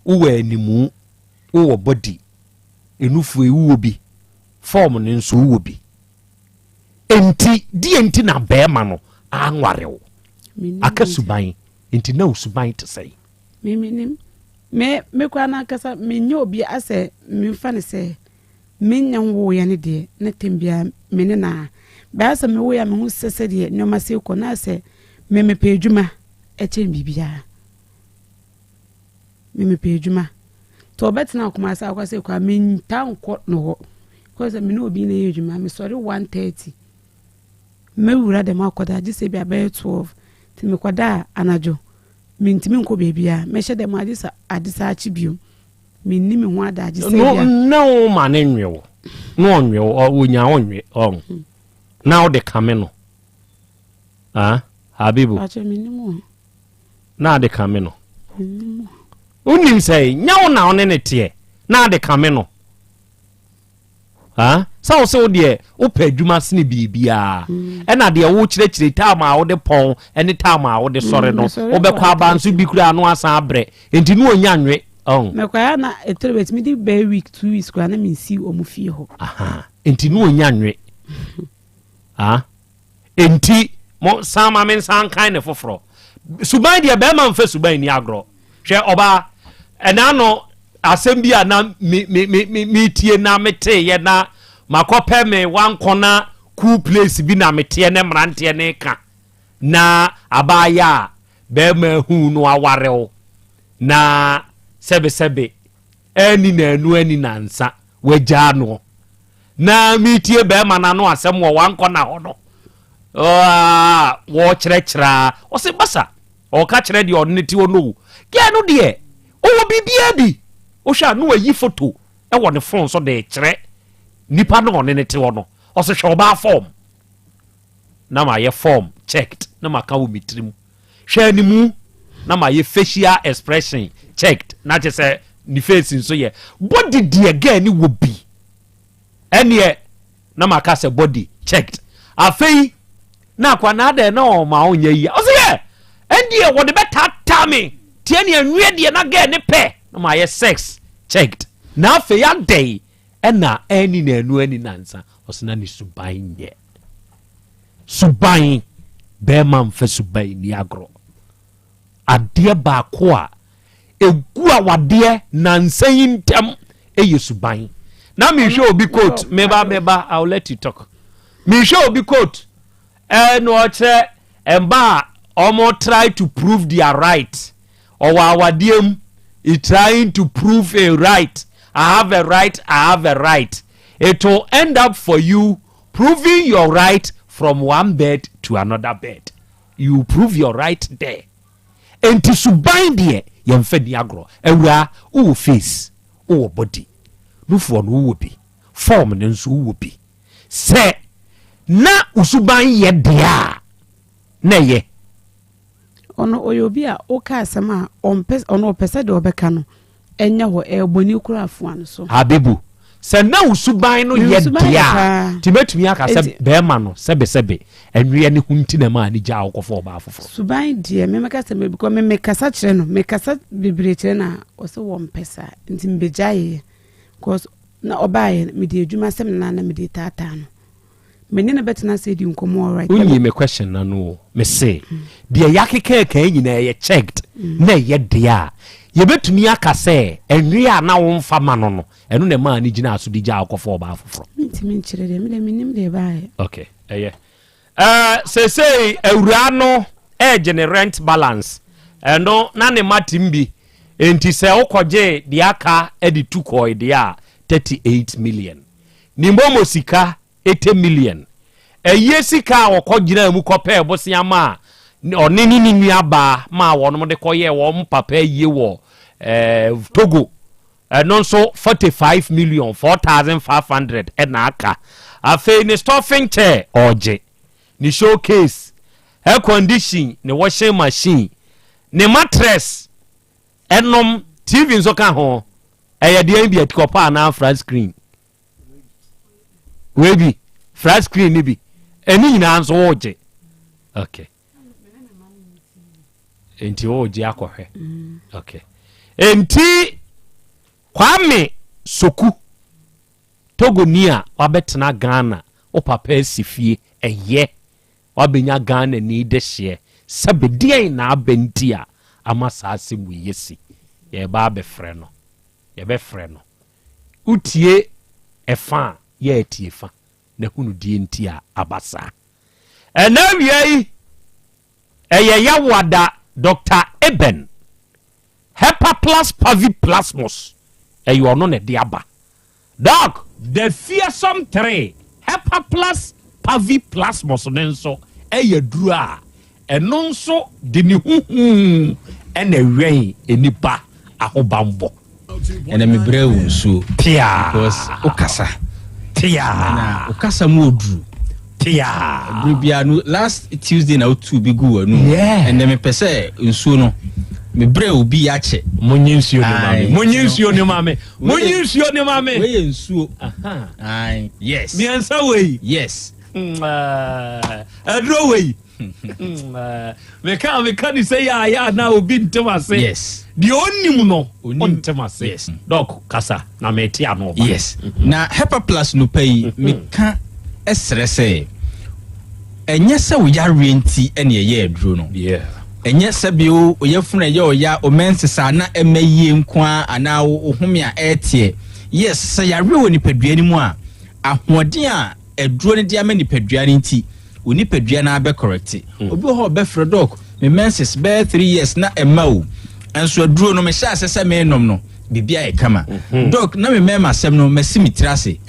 S3: wo animu wo body enufu wo bi form ni nso wo bi enti na be ma no anware wo akasuban enti na usuban te sei
S11: miminim me kwa na kasa menye obi ase memfa ne se menya wo ya ne de na tembia mene na ba se me wo ya me hu sese de nyoma se ko na se me pe adwuma eche bibia me pe adwuma to betina kuma sa kwa se kwa menta nko no ho cause me no obi na ye adwuma me sorry 130 me wura de makoda gise bia be 12 timi kwada anajo mintimi nko bebia me hye de ma adisa achibio minni me ho ada gise bia
S3: no man enwe no onwe onya onwe now the camino habibu
S11: acha minimo
S3: na de camino unim say nyawo na one tie na de camino so so de wo pa adwuma sene bibia e na de wo kire time a wo de pon any time a wo de sore no wo be kwa abanso bi kura no asan abre enti no onya nwe
S11: me kwa na etrebet mi di be week 2 weeks kwa na mi si omu fie ho
S3: enti no onya nwe enti mo sama men san kind of foforo suban de be ma mfa suban ni agro hwe oba ena no asem bia na mi tie na mete ye na makope me wan kona cool place bi na mete ne mrante ne ka na abaya be ma hu no awarew na sebe eni na enu eni na nsa waja no na mi tie be ma na no asem wo wan kona ho no wo kyerɛkyerɛ o se basa o ka kyerɛ de on neti wo no ke no de o bibia bi o hwa no ayi photo e wo ne phone so de kyerɛ nipa no on neti wo no ɔsɛ hwɛ ɔbaa form na ma yɛ form checked na ma ka wo mitrim hwɛ animu na ma yɛ facial expression checked na kyɛ sɛ ni face nso yɛ body deɛ girl ni wo bi ɛneɛ na ma ka sɛ body checked afei na kwa na ada na o ma onya yi ɔsɛ yɛ ɛndeɛ wɔde bɛtata me tie ne anwie deɛ na girl ne pɛ na ma yɛ sex checked na afei adɛn ɛna ɛni na anu ani nansa ɔsɛ na ne suban nyɛ suban bɛrima mfa suban ni agorɔ adeɛ baako a egu a wadeɛ nansa yi ntɛm ɛyɛ suban na mehwɛ obi coat meba I'll let you talk mehwɛ obi coat no ɔkyerɛ ɛmba ɔmo try to prove their right ɔwɔ awadeɛm he trying to prove a right. I have a right. It will end up for you proving your right from one bed to another bed. You prove your right there. And to subind there, you fed the agro. Ewra, who face, who body. No for no will be. Form and so will be. Say, na usubind ye dia. Ne ye.
S11: Ono oyobi a oka asema ono pese de obeka no enya ho eboni kura afuan so habibu se na usuban no ye dia tibetumi aka se be ma no sebe enwe ne hunti na ma ni gya akofo ba afofo suban die me meka se me because me kasa kire no me kasa bibire kire na o se wo mpesa nti mbejaye because na obaye me di adwuma sem na me di tata no menina betina say di nkomo right unyi me question na no me say bia yakeke kan nyina ye checked na ye dia ye betumi aka say enwe a na wo mfa ma no no eno na ma ni gina aso di gya akofo ba afoforo ntimi nkyere de me minim de bae okay say awura no generate balance eno na ne matimbi enti se okoje di aka edi tukoi dia 38 million ni momo sika 80 million sika okogina mu kope bosiama onini ni nuaba ma wono de koye wo papa ye wo Togo non so 45 million 4500 na aka afi ni stuffing chair oje ni showcase air condition ni washing machine ni mattress enom TV nso ka ho de bi atikopa na flat screen webi flat screen ni bi eni nyina nso oje okay enti oje akohwe okay enti kwame soku togonia wabetena Ghana o papa sifie eye wabenya Ghana ni de hye sabedie na abentia amasase mu yesi ye ba be frɛ no utie efa ye etie fa na hunu die ntia abasa enawiei eye yawada Dr. Eben Hepa plus paviplasmus eyo no ne diaba doc the fearsome 3 Hepa plus paviplasmus nenso eye duru a eno nso de ni huhu ene wen enipa ahobambo ene mebrɛ wo nso tia because okasa tia na okasa mu oduru tia bibia no last Tuesday na otu bi gu anu ene me pese nso no mebrɛ obi ache monyinsio ne mame we nsuo ai yes mi ansa we yes adro we me ka ni say ya na obi ntemase yes the onim no ontemase yes doc kasa na me tia no yes na Hepa plus no pay me ka esre say enye se wo ya renti ene ye adro no yeah enye sebio oyefuna ye oya omensesa na emaye nkwa ana ohome a etie yes se ya rewo ni padua ni mu a ahoden a eduro ne dia ma ni padua ni nti oni padua na be correct obi ho be fredok me menses be 3 years na ema o enso aduro no me sha asese me nom no bibia e kama doc na me mema asem no masimi trase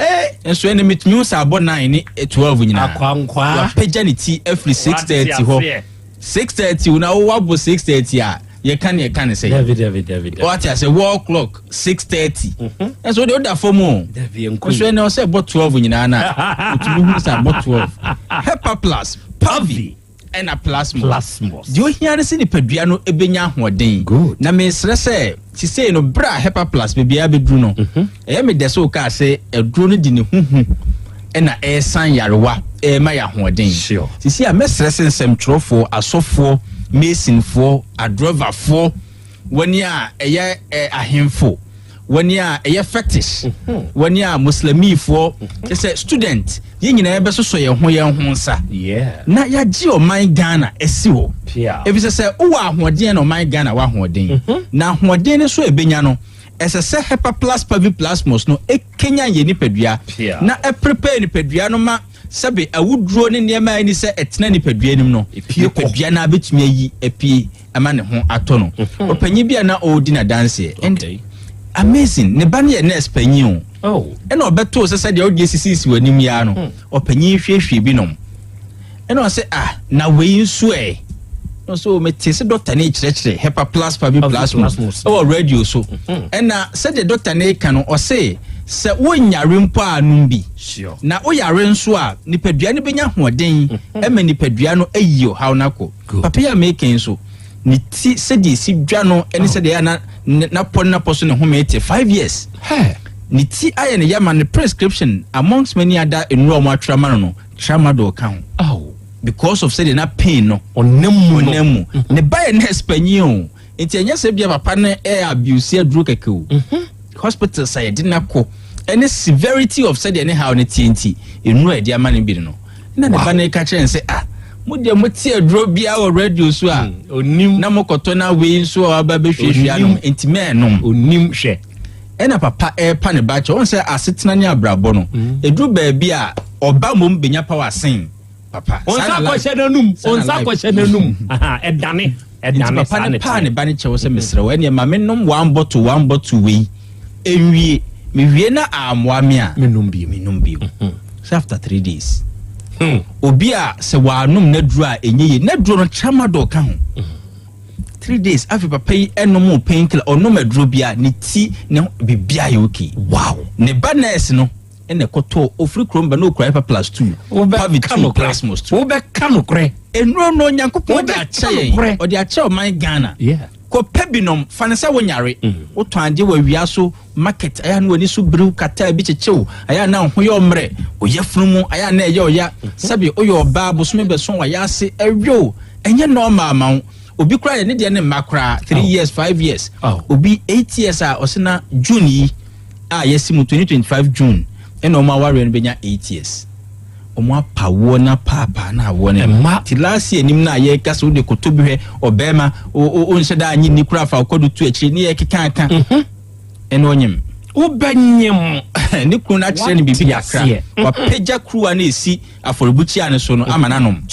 S11: enso ene mitumi usa abo 9 ni 12 nyina akwankwa wa pajanity every 6:30 ho 6:30 una wo abo 6:30 a
S5: ye can say
S3: David
S5: what I say wall clock 6:30 and so the other for more so no say about 12 nyina na utumi say about 12 Hepa Plus Pavi and a plasmos do you hear the nipadua no ebenya hoden na me sre say ti say no bra Hepa Plus baby abedru no me de so ka say edru no di ne huhu na san yarewa ma ya hoden ti see a me sre sensem trofo asofo masonfo adroverfo wani a eye ahemfo wani a eye fetish wani a muslimifo say student ye nyina be so ye ho nsa na ya gi o man Ghana esi ho ebi say wo ahoden na o man Ghana wa ahoden na ahoden ne so ebenya no ese se Hepa Plus Pavi Plasmos no ekenya ye nipadua na prepare nipadua no ma sabe awudro ne niema ni se etena nipadua nim no nipadua na betumi ayi apie ama ne ho ato no opanyi bia na odi na dance and amazing ne ba ne nurse panyi o e na obeto se de odi sisi wanim ya no opanyi hwehwe bi no e na se na we nso no so me tese doctor ne kire Hepa Plus Pavi Plasmos o radio so e na se de doctor ne ka no o se se wonyare mpo anum bi na oyare nso a nipadua ne benya hoden ma nipadua no ayiyo haw nako papa ya making so ni ti se de si dwa no eni se de ya na pon na poso ne ho mete 5 years ni ti aye ne yama ne prescription amongst many other enrollment trauma no trauma do kan because of say na pain no onemu ne baye na espanyo enti enya se bia papa ne abuse aduru kakeu hospital say didn't ko any severity of said anyhow ne TNT enu e dia mane bi no na ne ba na ka kire say mo de mo tie adro bia o radio so a onim na mo koto na we so aba be hwehwia no enti me no onim hwe ena papa pa ne ba che won say asetena ne abrabo no edru ba bia oba mom benya power sen papa
S3: onsa ko hye nanum edane
S5: papa ne pa ne ba ne che wo say mesre wo ene ma me nom one bottle we enwie me wie na amwa me a menum bio so after 3 days obi a se wa num na duru a enye na duru no tramadol ka ho 3 days afi papa yi enom painkiller onom aduru bia ne ti ne bibia ye okay wow ne ba nurse no ene koto ofri kromba no Hepa Plus 2 Pavi Plasmos 2
S3: wo be kanu kre
S5: enro no nyankopon de ache o de ache o man Ghana ko pebinom fanesa wonyare wo twanje wa wiaso market aya no ani so brew kata bi chechew aya na ho ye omre o yefunu aya na ye oya sabi o ye oba bosome be so wa yase ewo enye normal ma obi kra ye ne de ne makra 3 years 5 years obi 8 years a osena June yi yesimu 2025 June eno ma ware no benya 8 years omo apawo na papa na awo ne ti last year nim na ye kase wo de kotobi hwe obema o nse da anyi ni kura fa kodu tu akiri ni ye keka aka eno onyem
S3: wo banyem
S5: ni kunu na kire ni bibi akra wa peja kruwa na esi aforobuchi ane so no amananom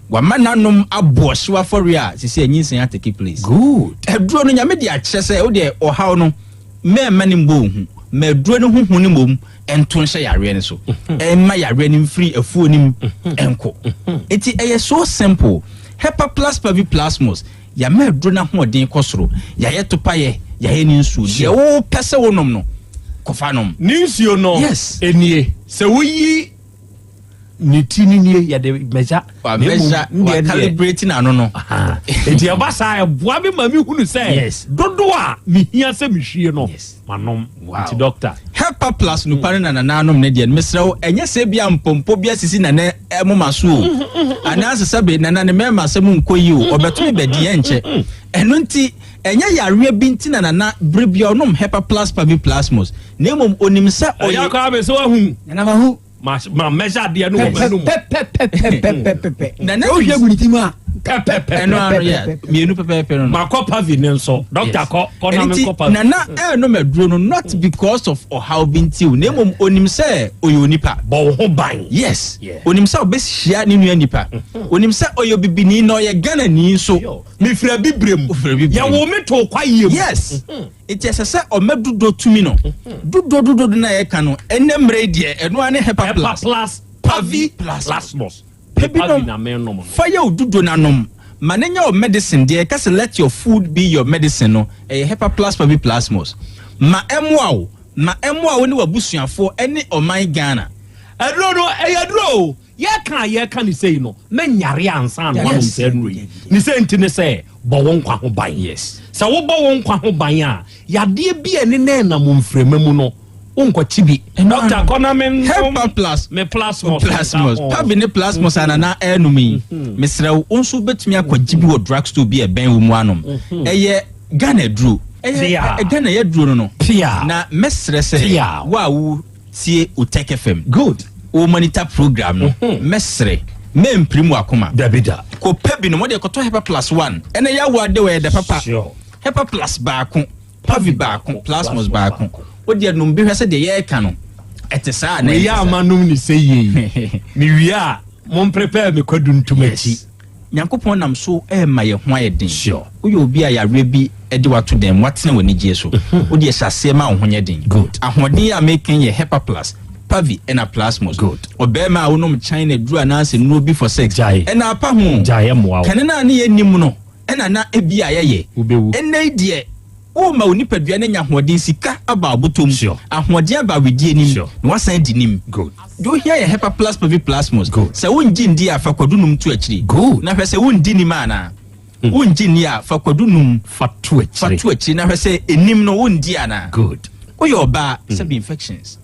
S5: wa mananom abohye wa for a sisi anyinsen atake place
S3: good
S5: eduro no nyame de akire se wo de ohaw no me manim bo hu me duro no huhu ni mom enton hye yare ne so emma yare ni free afuo nim enko eti eye so simple Hepa Plus Pavi Plasmos ya me duro na hoden kosoro ya ye topaye ya ye ni nsu de wo pese wonom no kofanom
S3: ni nsuo no
S5: yes
S3: enie se wo yi ni tinini ya de meja
S5: wa calibrating ano no
S3: enti abasa e boa me mami hunu se dodo a mi hia se mi hwie no manom anti doctor
S5: Hepa Plus no pare na nanom ne de mesrew enye se bia mpompo bia sisi na ne emoma so ananse sabe na ne mema se mu nkoyi o obeto be de enche eno nti enye yare bi nti na brebia onom Hepa Plus Pavi Plasmos nemom onimsa
S3: oya ka be so ahu
S9: na mahu
S3: ma measure dia no manum
S5: na na
S9: o hwe gunitima
S5: eno ya mienu pepe no
S3: ma ko Pavi ne nso doctor ko na me ko Pavi
S5: na no medro no not because of how binti o nemom onimsa oyo nipa
S3: bo ho ban
S5: yes onimsa obehia ni nua nipa onimsa oyo bibini no ye Ghana ni nso
S3: mi fra bibrem ya wo me to kwayem
S5: yes it is say o medudo tumi no dudo na ye ka no enemre de eno ane Hepa Plus
S3: Pavi Plasmos
S5: Pavi na menom fire dudo na nom
S8: manenya of medicine there cause let your food be your medicine no hepa plus pavi plasmos ma emwa wo ne wabusuafo ene oman Ghana
S3: adro no eyadro ye kan ni say no menyare ansa no one say no ni say ntine say bo won kwa ho ban yes sa wo bo won kwa ho ban a yade bi ene na mo mfrema mu no unko chibi doctor konamen
S8: hepa plus
S3: me plasmos
S8: pabi ne plasmos anana enumi mesrew unso betumi akwajibi wo drugstore bi e ben wo mu anom eye Ghana dro Ghana ye dro no na mesre se wa wu tie Utech FM
S3: good
S8: o monitor program no mesre memprimu akoma
S3: dabida
S8: ko pabi no mo de koto hepa plus 1 ene ya wo ade we de papa hepa plus baako pavi baako plasmos baako odi anum bi hwese de ye ka no etesa na
S3: ya manum ni sey ni wia mon prepare me kwadu ntumachi
S8: Nyankopon nam so ma ye ho ayedin uyo obi a yare bi ede wato dem watena wani gie so odi esase ma ho nyedin ahodin a making ye hepa plus pavi ena plasmos obema a wonom China dru na ase no bi for sex ena apa ho kanena ne ye nim no ena na ebi ayeye ena die o ma onipadua ne nya hodin sika aba abotom ahodin aba wedie nim na wasan di nim do here ye hepa plus pavi plasmos se wonji ndi afa kwadunum tu akiri na hwese wondi nim ana wonji ni afa kwadunum fatu akiri na hwese enim no wondi ana o yo ba sub infections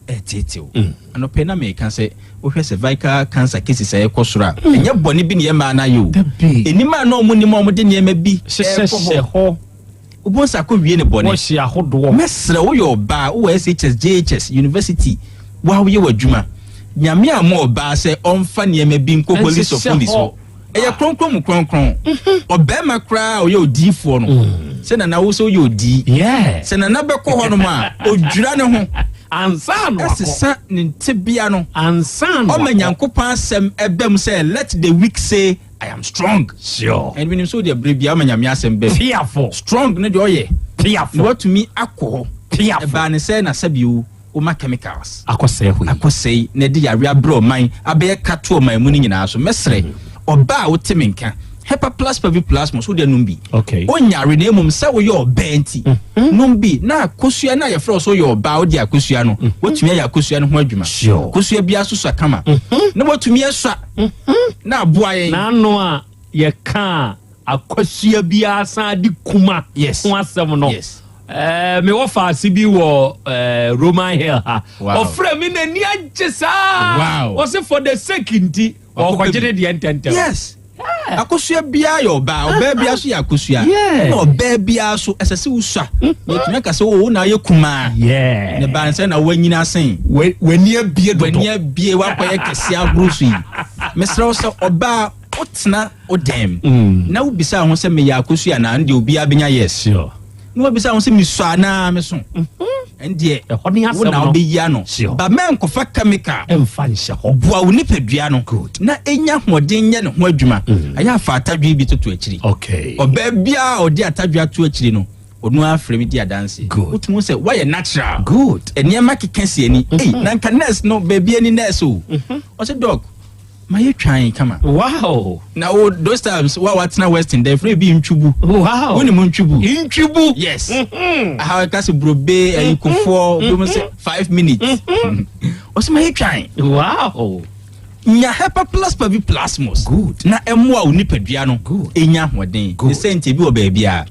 S8: etitio anope na me kan se o hwese cervical cancer cases e kosura enye boni bi ne ye ma na yo enim ana o mu nim o mu de ne ma bi hye ho ubonsa ko wie ne boni
S3: wo hye ahodo
S8: mesre wo yo ba wo SHS JHS university wa wo ye wadwuma nyame amo ba se onfa ne ma bi nko police of police ho eye kronkron obema kra o ye odifo no se na wo so ye odi se na be ko ho no ma odwura ne ho
S3: ansa no
S8: asesa ne ntebia no
S3: ansa no
S8: o manyankopan asem ebem say let the weak say I am strong.
S3: Sure.
S8: And when you saw the brave amanyame asem be
S3: fearful
S8: strong ne de oye
S3: fearful
S8: what to me akọ
S3: fearful
S8: ba ne say na sabiu o ma chemicals
S3: akosei
S8: ne de yare abro man abe kato man mu ni nyina so mesre oba wo temenka hepa plus pavi plasmos wo de numbi onyare na emum sa wo ye obenti numbi na kosua na ye fro so ye oba wo de akosua no wotumi ya akosua no ho adwuma kosua bia so kama na wotumi esua na aboa ye
S3: na no a ye ka akosua bia san di kuma ho asem no me wo fa sibi wo Roman Hill ha ofre mi na ni agesa o se for the second o ko jere de entente
S8: akosua bia yo ba oba bia so ya akosua na oba bia so esese usua yetuna ka se wo na ye kuma ne ba nse na wanyina sen
S3: weni abie dodo
S8: weni abie wakoye kese agrusu mesra so oba otna odem na wo bisa ho se me ya akosua na ndi obi abenya yes no wo bisa ho se misua na meso endie wo na obeya no ba men ko fa chemical
S3: emfa nhyɛ hɔ
S8: boa wo nipadua no na enya hoden nya ne ho adwuma aya afa atadwe bi toto akiri oba bia odi atadwe to akiri no onu afrɛ mi di adanse wotumu sɛ why natural eniema kekase ani na nka nurse no baby ani nurse o say doc my trying kama now those times what's na western they free be nchubu woni mo nchubu yes how ka se brobe ayikofo do say 5 minutes o say my trying nya hepa plus pavi plasmos na emwa onipadua no enya hoden the sente bi o baby a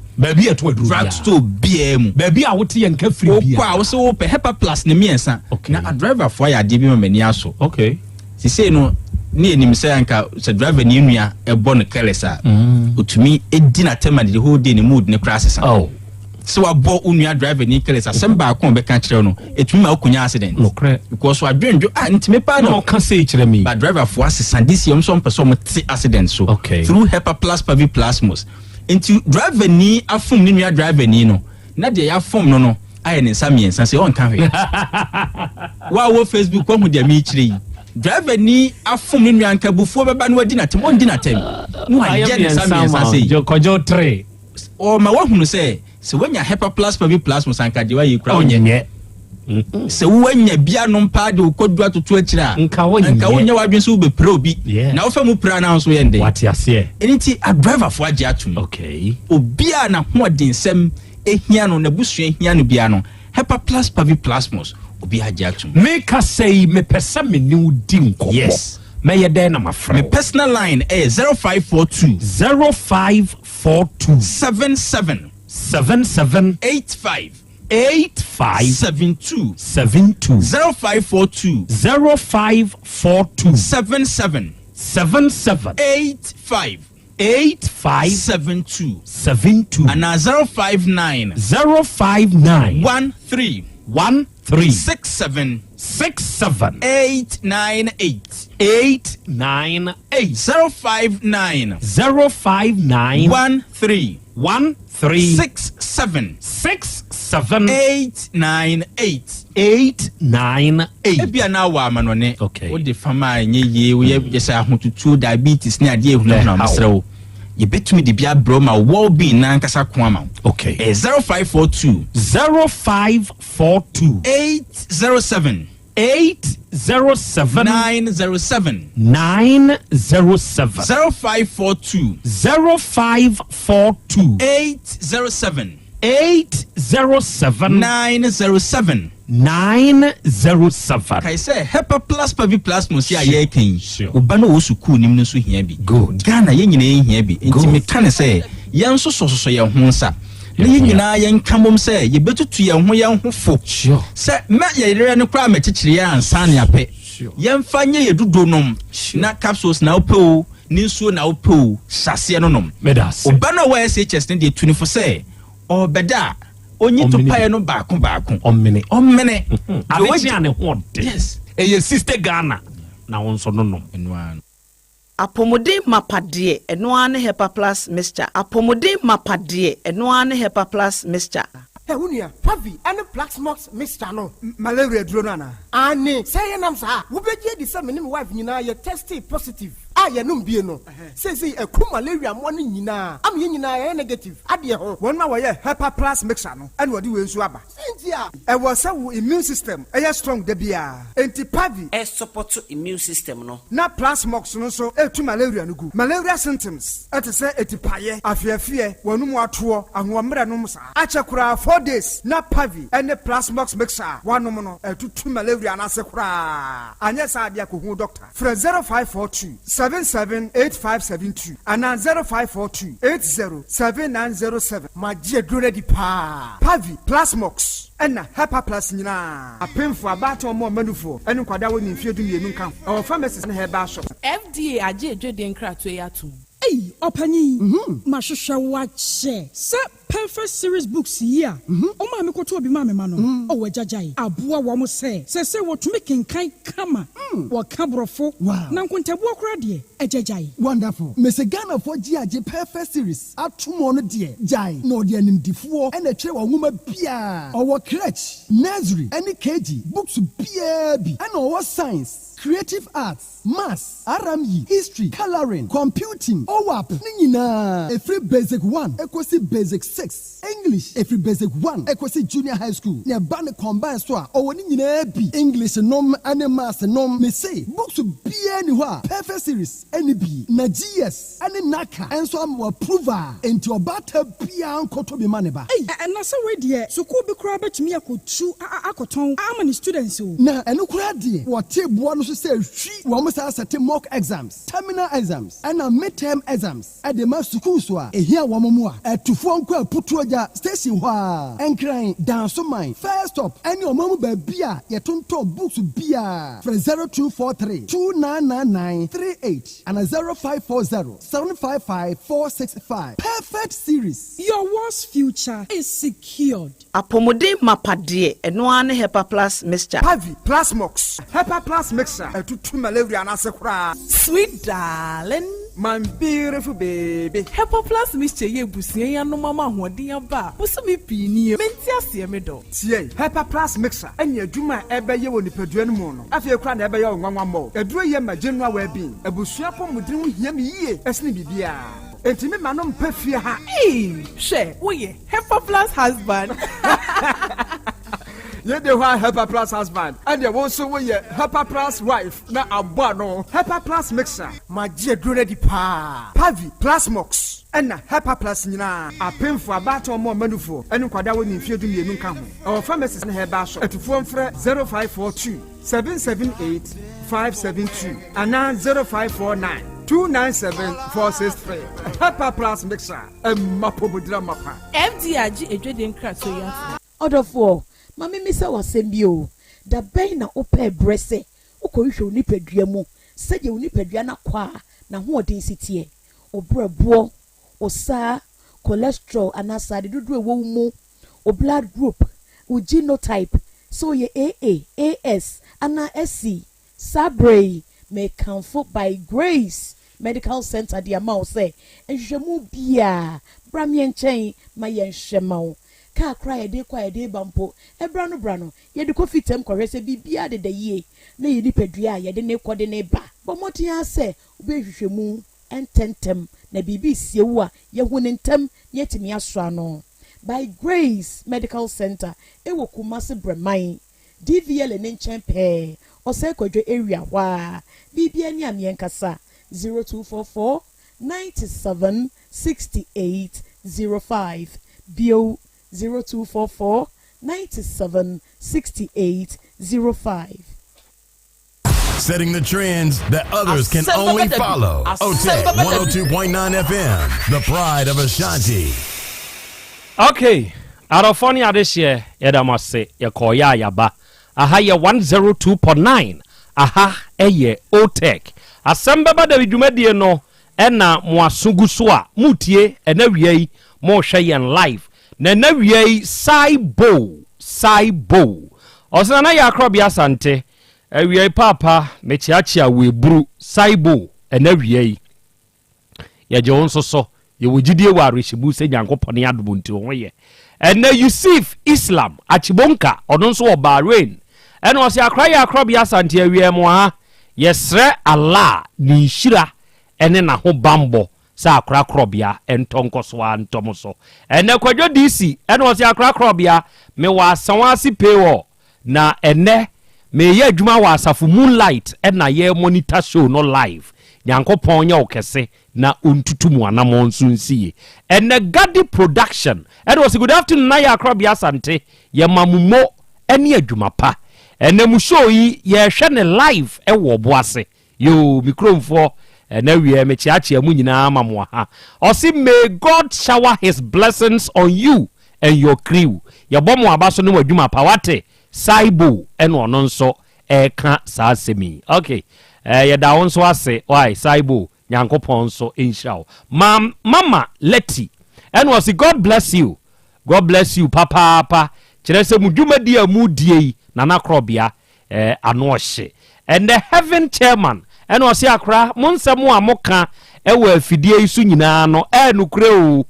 S8: to aduru drugstore BM
S3: baby a wote ye nka free bia
S8: okwa wo se wo pe hepa plus ne miensa na a driver for ya de bi ma mani aso si say no ni enim say anka se driver ni nua ebo ne kelesa otumi edina tema the whole day ni mood ne crashes so abo unua driver ni kelesa semba akon be kan kire no etumi ma okunya accident because so adwenjo ntime pa no
S3: kan say kire me
S8: but driver for assistant this yom so person mo ti accident so through hepa plus pavi plasmos into driver ni afum ni nua driver ni no na de ya fom no aye ne nsamiensa say on kan hwe wa wo Facebook ko hu de mi kire yi driver ni afum ni nua nkabufuo beba no adi na tem on di na tem no aye ne nsamiensa say
S3: kojo 3
S8: o ma wa hunu say se wanya hepa plus pavi plasmos anka de wa yi kra onye
S5: sɛ wowanya bia no mpa de wokɔdua toto akyirɛ a nka wonyɛ wadwen sɛ wobɛprɛ obi na wofa mu pra no so yɛ ndɛ ɛno nti adriverfoɔ agye atom obia na hoɔdensɛm ɛhia no n'abusua hia no bia no hepa plus pavi plasmos obi agye atom
S3: meka sɛi mepɛ sɛ me ne wo di nkɔmmɔ
S5: yes
S3: mɛyɛ dɛn na mafrɛ
S5: my personal line is 0542 77 85 72 0542 77 85
S3: 72
S5: and 059 13 67 898 059 13 67 898 ebia na wa amanone wo de fama enye ye wo ye yesa ahotutu diabetes ne ade ehuna na msrewo ye betumi de bia bro ma well being na nkasa ko ama 0542 807 907 0542 807 907 kai say hepa plus pavi plus mo si aye kan oba no wo sukuu nim no so hia bi Ghana ye nyina hia bi enti me kan say yen so ye ho nsa na ye nyina yen kamom say ye betutu ye ho fo say me ye rere ne kra me kikire ya ansa ne apɛ yen fanye ye dudo nom na capsules na opeo ni nsuo na opeo sase no nom oba no wa SHS ne de 24 say obeda onyi to pae no baako ommene
S3: abegya ne ho de yes eye sister Ghana na wonso no enwa
S12: apomode mapade eno ne hepa plus mixture apomode mapade eno ne hepa plus mixture
S13: Unia, Pavi, and the Plaxmox Mr. No, malaria dronana. Anne, say an answer. Who bet ye the same wife, you're tested positive. I am no. Says a cool malaria morning, Nina. I'm Nina negative. Adia, 1 hour, Hepa Plus Mexano, and what do you swabber? Cynthia, I was so immune system, a strong debia. Anti Pavi, a support immune system, no. Not Plasmox, no so, to malaria no good. Malaria symptoms, at a say, etipaye, I fear, one more tour, and 1 meranums. Achakura 4 days, not Pavi, and the Plasmox mixer, 1 nominal, 2 malaria, and Asakura. And yes, I be a doctor. From 0542 778572 and 0542 807907. My dear Grady Pa Pavi Plasmox and Hepa Plus Nina. A pen for about or more manufo and Quadawan in Field you come. Our pharmacist and her bar shop.
S14: FDA aje Jordan Kratwayatu.
S15: Hey, Opani, Mashusha watch. Sir, perfect series books here. Oh, my Mikoto be mamma mano. Oh, Jajai. Abua wamo say what making kind kama. What cabrofo. Wow. Nankunta walk ready. A Jajai. Wonderful. Miss Ghana for GIJ perfect series. Up to mono dear. Jai. No dear name D4 and a chair woman Pia. Our crutch. Nursery. Any KG. Books BAB. And our science. Creative arts, maths, RME, history, coloring, computing, OWAP, Nina. A free basic 1, equals basic 6. English, a free basic 1, equals junior high school. Near Bana combined store, or Nina B. English nom and maths nom may say books to be anywhere. Perfect series, NB, Nagias, and Naka, and so I'm approver into a butter pian kotobi maneba. Hey, and that's a dear. So could be crabber to me. I could chew Akoton. How many students? Now, and look at dear. What tip one say she almost has a mock exams, terminal exams, and a midterm exams at the master kuswa. A here wamamua at to phone call putuaja station wa and crying down so mine. First up, and your mama beer, your tonto books beer from 0243 2999 38 and a 0540 755 465. Perfect series. Your worst future is secured.
S12: Apomode mapade eno ne hepa plus mixture.
S13: Pavi Plasmox. Hepa plus mixture. To malaria and Asakura.
S14: Sweet darling.
S13: My beautiful baby.
S14: Hepa plus mixture ye busia no mama hodia ba. Busumi pini. Mentia se medo.
S13: Tie. Hepa plus mixture. Enya dwuma ebe ye woni padua no mu no. Afie kra na ebe ye nwanwa mo. Eduro ye ma general well-being. Ebusua pom mudin hia me yie. Esne bibia. Entimi manom pefie ha.
S14: Share. Oye. Hepa plus husband.
S13: Ye de wa Helper Plus husband. And ye won so we Helper Plus wife. Na abba no. Helper Plus mixer. Ma je drone di pa. Pavi Plus Mox. Ena Helper Plus nyina. Apemfo abato mo manufo. Enu kwada woni mfie du mienu nka ho. Our pharmacist na heba so. Etufo mfre 0542 778 572 ana 0549 297-463. Helper Plus mixer. Mapobudra mapa.
S14: MDRG ejwede nkra so ya.
S16: Odofo, mami misa wasembio. Da bɛn na ope brese. Okohwe onipadua mu. Sɛde onipadua na kwa na hoɔden sitie. Obrɛboɔ, osa, cholesterol anasa de dodo ewo mu, o blood group, o genotype, so ye AA, AS, ana SC, Sabre, may comfort by Grace Medical Center the amount say, and Jamu Bia, Bramian chain, my yen shemau. Car cry a day quiet day bumpo, a brano, yet the coffee tem correct be bia de ye, nay nipedria, yet the ne coordinate ba. But what ya say, be shamu, and tentem, na bibi siwa, ye winning tem, yet me asrano. By Grace Medical Center, e wo kumase bremai, DVL and enchempe, or Sekojo area, wa, BB and Yamienkasa, 0244 97 68 05, BO 0244 97 68 05.
S4: Setting the trends that others can only follow. OTEC 102.9 FM, the pride of Ashanti.
S3: Okay, Arofonia this year, Edamase, Yakoya Yaba, Aha 102.9, Aha, Eye, OTEC. Asem Beba Dabi Dwumadie no, Ena Mwasunguswa, Mutie, Enawiei, Mo Shayen Live, Nenawiei, Saibo. Osana ya Krobea Asante, Ewiei Papa, Mechiachia Webru, Saibo, Enawiei. Ya Jonso so. Ye wujidie wa rishibu se nyankopon ya adubunti onye ene Yusuf Islam achibonka ono nso wo Bahrain ene o se akra ya Krobea Asante awiemo ha yesre Allah ni shira ene na ho bambo sa akra Krobea entonkoso wa ntomoso ene kwadwo DC ene o se akra Krobea me wa asanwase pewo na ene me ye adwuma wa asafo Moonlight ena ye monitor show no live nyankopon nya okese na untutumu anamonsu nsiye ene Gadi production ene was good afternoon na ya Krobea Asante ye mamumo ene adwuma pa ene mu show yi ye hwe ne live wo boase yo mikromfo ene wie me chiachi amu nyina mamwa ha osi may God shower his blessings on you and your crew ye bomo abaso ne adwuma pa wate Saibo ene ono nso ka saa semi okay ye da wonso ase why Saibo Nyankopon so inshallah. Mama Letty. And was God bless you. God bless you papa. Chirese mudwumadi amudie Nana Krobea anoshe. And the heaven chairman. And was yakra monsemu amoka ewe afidie isu nyina no nukure o.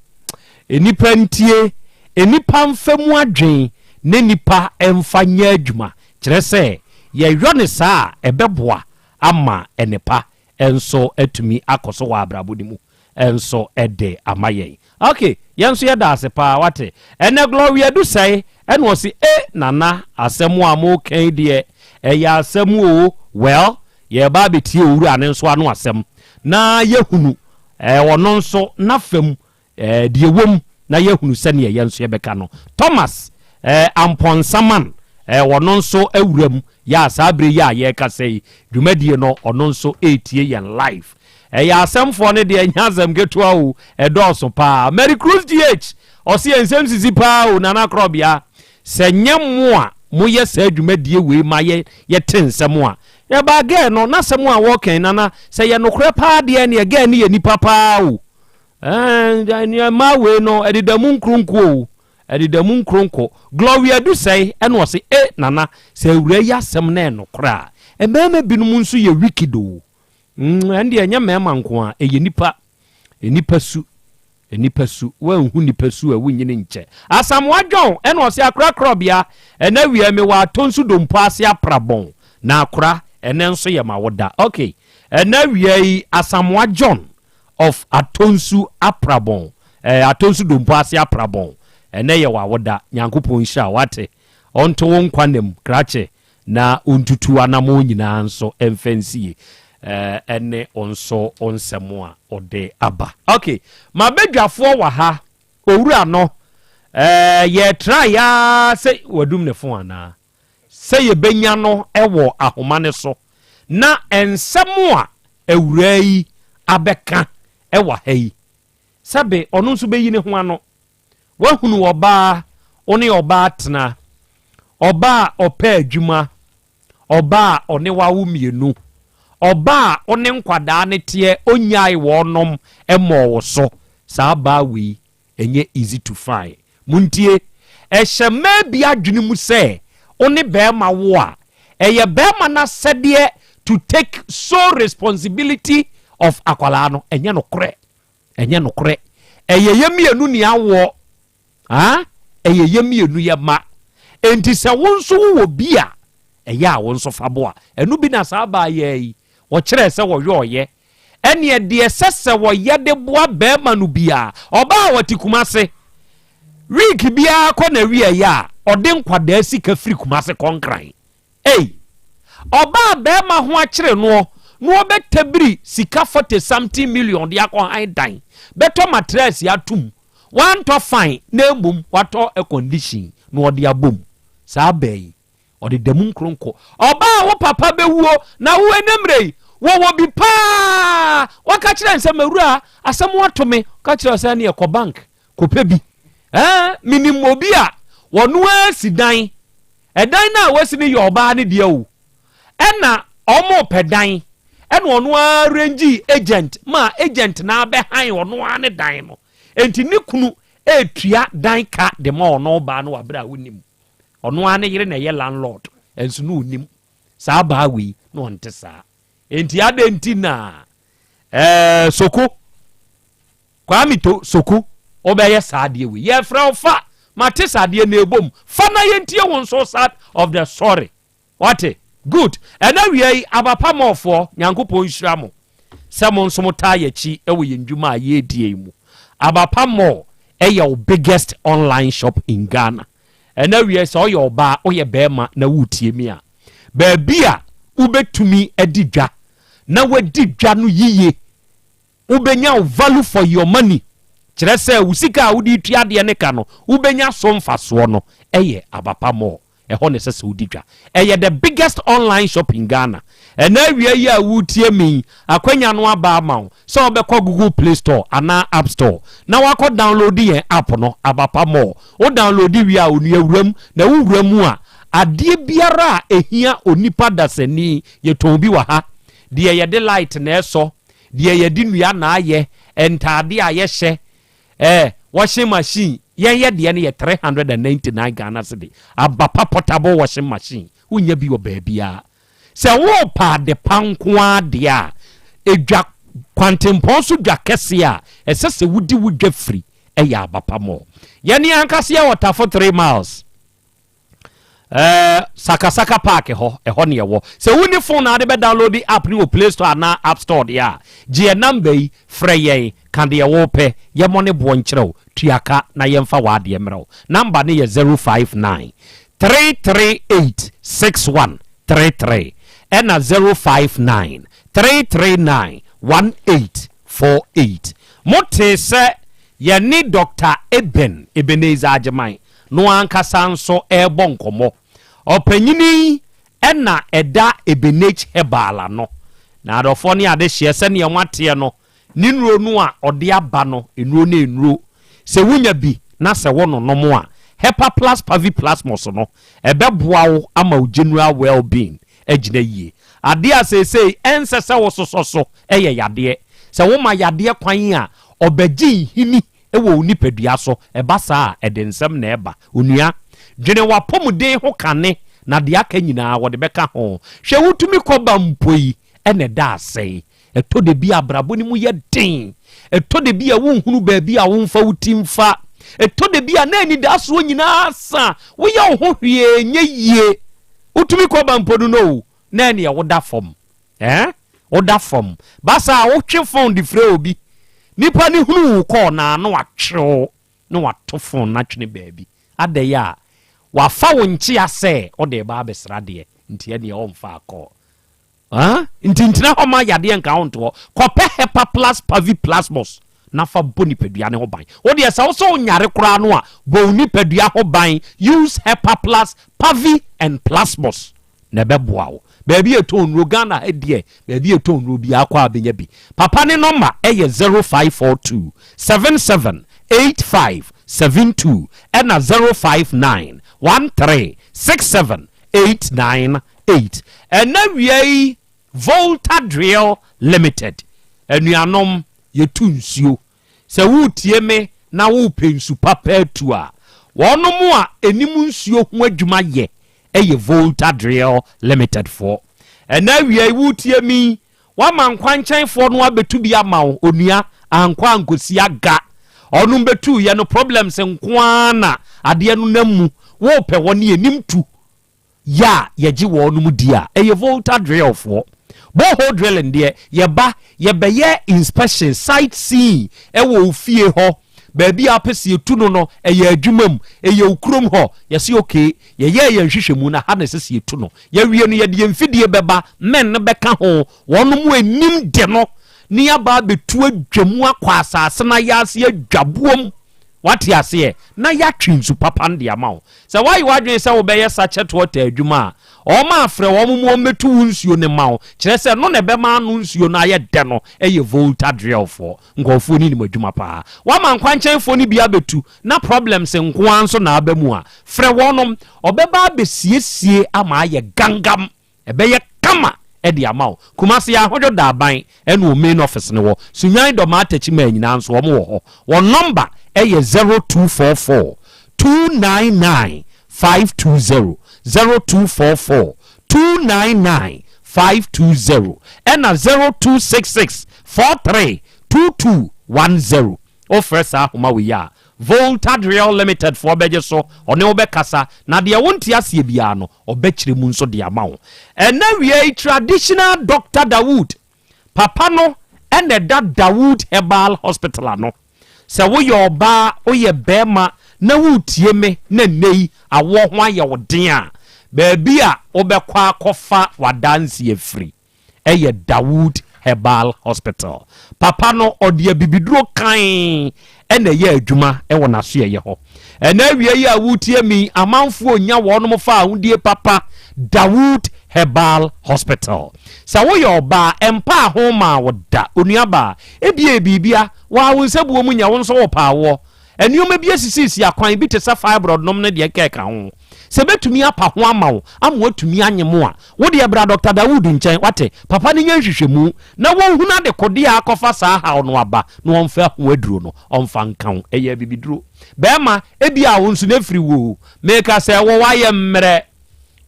S3: Enipa ntie, enipa mfemu adwen, ne nipa emfa nya adwuma. Chirese ye yone saa ebeboa ama enipa enso etumi akoso wa abrabodi mu enso ede amaye okay yenso yeda asepa wate ene Gloria do say ene o si nana asemu amo kan de ya asemu o well ye ba betie owuru ane nso anu asem na yehunu wono nso na fam de wom na yehunu sene yenso ye beka no Thomas Amponsaman wono nso awuram ya sabre ya ye ka sei dwumadie no ono nso etie yen live ya asemfo ne de nyazam getua o edoso pa Mary Cruz DH o se ensem sisi pa o Nana Krobea se nyemo a moye sa dwumadie we ma ye tensem a ye ba ge no na sem a wo kan nana se ye nokre pa de ne ge ne ye nipa pa o ni ma we no edidamu nkrunku o edidamu nkronko Gloria do say ene o se nana se awura ya sem na enokra emema binum nso ye wikido ende enya mema nko a eye nipa su wa hu nipa su a wunyine nche Asamoah John ene o se akra Krobea ene wi me wa tonsu dompo ase aprabon na akra ene nso ye mawoda okay ene wi Asamoah John of Atonsu aprabon Atonsu dompo ase aprabon ene ye wawoda Nyankopon hia wate onto won kwanem krache na untutu anamo nyina nso emfensie ene onso onsemo a ode aba. Okay, mabedwafo wa ha owura no ye try ya say wadum ne fo ana say ye benya no ewo ahoma ne so na ensemo a ewura yi abeka ewa hayi sabe ono nso beyi ne ho ano wahunu oba oni oba tena oba opa adwuma oba one wawo mienu oba one nkwada ne tie onyai wonom emo wo so saa ba wi enye easy to find muntie ehema bi adwene mu se one bema wo a eye bema na sede to take sole responsibility of akwala no enye no kre eye yemienu ni awo eye yemienu ye ma enti se wonso wo bia eye a wonso fabo a enu bi na saa ba ye wo kire se wo yoye ene de sese wo ye de boa bema no bia oba wati kumase week bia ko na wie ya ode nkwada sika firi kumase konkran oba bema ho a kire no betabiri sika 40 something million de akon han dan beto mattress ya tum one to fine na embum wato a condition no de abom saa bai ode damun kronko oba wo papa bewuo na wo enemrei wo bi pa waka kire nsem awura asem watome ka kire osa ne ekọ bank kopebi minim obi a wonu asidan edan na wasi ne yoba ne de o ena omo pedan ena onu arrange agent ma agent na be han onu ane dan no enti ne kunu etua dan ka de ma ono ba no wabra wonim onu ane yire na ye landlord enso no onim saa ba wi no nte saa enti ade enti na soko kwami to soko obeye saa de wi ye fra ofa mate saa de na ebom fa na ye ntie won so sad of the story what good and now we abapa mofo nyankopon hira mo se mo nso mota ya chi ewo yendwuma ye die mu abapa mo your biggest online shop in Ghana and now we say your ba oye bema na wutie mi a ba bia ubetumi edidwa na wadidwa no yiye ubenya value for your money kire se usika udi tua de ne ka no ubenya so mfaso no abapa mo eho ne sese udidwa the biggest online shop in Ghana and now we ya wutie mi akwanya no aba ma so obekọ Google Play Store ana App Store na wako download yen app no abapa mo o download wi a onu awuram na wuram a ade biara ehia onipa dasani yeton bi wa ha de ye de light na eso de ye di nua na aye entade a ye hye washing machine ye de ne 399 Ghana cedi abapa portable washing machine unya bi wo baabia se wo pa de panko ade a edwa kwantempon so dwa kese a esese wudi wudwa free abapa mo ye ne ankase ya water for 3 miles Saka park eho ne ewo se woni phone na de be download the app ni o Play Store na App Store dia je number yi freye kan de wo pe ye money bo nkyerɛw tuaka na yemfa wa de mrɛw number ne ye 059 338 6133 ena 059 339 1848 mote se ye ni Dr. Ebenezer Agyemang no ankasa nso ebo nkomo opanyini ena eda Ebenech hebala no na adofo ne ade hye se ne nwate no ninro no a ode aba no enuro na enuro se wunya bi na se wono no mo a Hepa Plus Pavi Plasmos no ebeboa wo ama o general well-being agina yie ade asese ensese wo sososo yade se wo ma yade kwan a obagi hini ewo nipadua so ebasa edensem na eba onua dwene wapomuden ho kane na de aka nyina wo de beka ho hwe wutumi koba mpoi ene da asei etode bi abrabo ni mu ye den etode bi a wonhunu ba bi a wonfa wutimfa etode bi a na ni da so nyina asa wo ye ho hwie nye yie wutumi koba mpodu no na ne wo da fom wo da fom basa wo twe fon di frɛ obi nipa ni hunu ko na no atwew no watofon na twene baabi adaya
S17: wa fa wo nchia se o de ba besra de nti e de o mfa akọ ntintina ho ma yade nka ho nto kope hepa plus pavi plasmos na fa boni pedua ne ho ban wo de sa wo so nyare kura no a boni pedua ho ban use hepa plus pavi and plasmos na beboa wo baby eton ro Ghana edie baby eton ro bi akwa abenya bi papa ne number eye 0542 778572 and 059 1367898 and now we Volta Drill Limited enuanom yetu nsuo se wo tie me na wo pensu papa etu a wono mu a enimu nsuo ho adwuma ye eye Volta Drill Limited for and now we wo tie mi wa man kwanchan for no abetu bi ama onua ankwa ankosi aga onum betu ye no problems nkwa na ade no namu wo pe woni enim tu ya yeji wonum dia eye Volta Drill for boho drilling there yeba yebeye inspection site see ewo fie ho baabi apese etu no eye adwumam eye ukrom ho yesi okay ye nhwehwemu na ha na sese etu no ye wie no ye de mfidie beba men ne beka ho wonum enim de no ni aba betu adwamu akwa asase na yase adwabuom wati ase na ya twinsu papa ndi amawo se why wadwen se wo beye sachet water adwuma o ma afre wo mo metu nsuo ne mawo kire se no ne be ma no nsuo na ye de no eye Volta Drill for ngofo ni adwuma pa wa man kwanchenfo ni bia betu na problems nko anso na abamu a fre wonom obeba abesiesie ama ye gangam ebeye kama edi amawo kumase ya hojo da ban enu main office ne wo sunyan do ma atachi ma nyina nso wo mo ho wo number eye 0244 299 520 0244 299 520 and 0266 43 2210 offer homa we ya Volta Drill Limited for beje so one obekasa na de wontia se bia no obekire mu nso de amawo and now we traditional Dr. Dawood papa no and the Dawood Herbal Hospital no se wo yo ba oye bema na wo tie me na nei awo ho aye wo den a baabi a obekwa kofa wadanse efri eye Dawood Herbal Hospital papa no ode bibiduro kan ene ye adwuma e wona so ye ho ena wie ye awutie mi amanfo onya wonom fa ahudie papa Dawood Herbal Hospital sa wo yo ba empa ho ma woda onuaba ebie bibia wa wonsabuo mu nya wonso wo pa wo enuoma bi asisisi akwan bi te sa fibroid nom ne de keka ho se betumi apa ho amawo amwatumi anyemo a wo de bra Dr. Dawood nchen wate papa ne nyanhwehwemu na wo huna de kode akofa sa ha no aba no omfa ho aduro no omfa nkan eye bibiduro bema ebia wo nsu na firi wo meka se wo waye mmere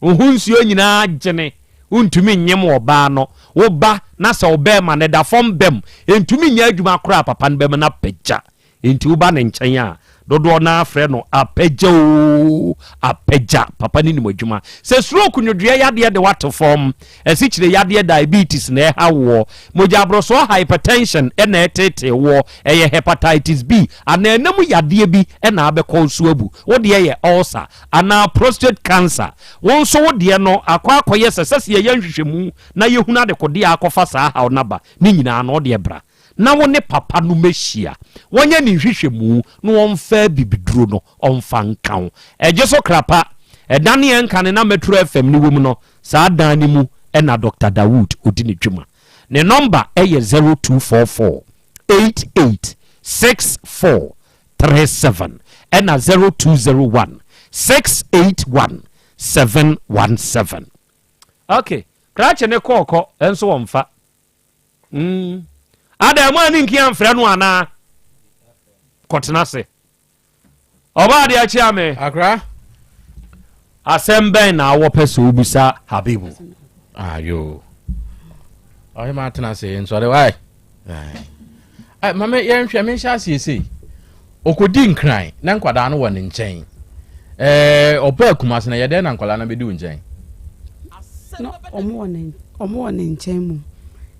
S17: ohunsuo nyina agene untumi nyem oba no wo ba na se obema ne da fom bem entumi nya adwuma kora papa ne bem na pagya enti wo ba ne nchen a dodo na afre no apagya papa ni adwuma se stroke nyodua yade de wato form esichire yade diabetes na ha wo moja broso hypertension na etete wo eye hepatitis B ana enam yade bi na abekọ so abu wo de ye ulcer ana prostate cancer won so wo de no akwakoye sesese ye nhwehwemu na yehuna de kode akofa sa ha onaba ni nyina na wo de bra na wo ne papa no mehia wonye ni hwehwemu no wonfa bibiduro no onfa nkan ejeso krapa edane enka ne na metro FM ni wom no sa dan ni mu na Dr. Dawood odini dwuma ne number eye 0244 886437 na 0201 681 717 okay krache ne kokko enso wonfa ada mo ani nkian frɛ no ana kotena se oba de achi ame
S10: akra
S17: asem ben na wo pese obusa habibu
S10: ayo ohe ma tena se nso de wai ai mama yenhwe me hya asiese okodi nkran na nkwada no wɔ ne nkyɛn opa kumase na yɛde na nkwala na bedi nkyɛn
S11: no omo wɔ ne nkyɛn mu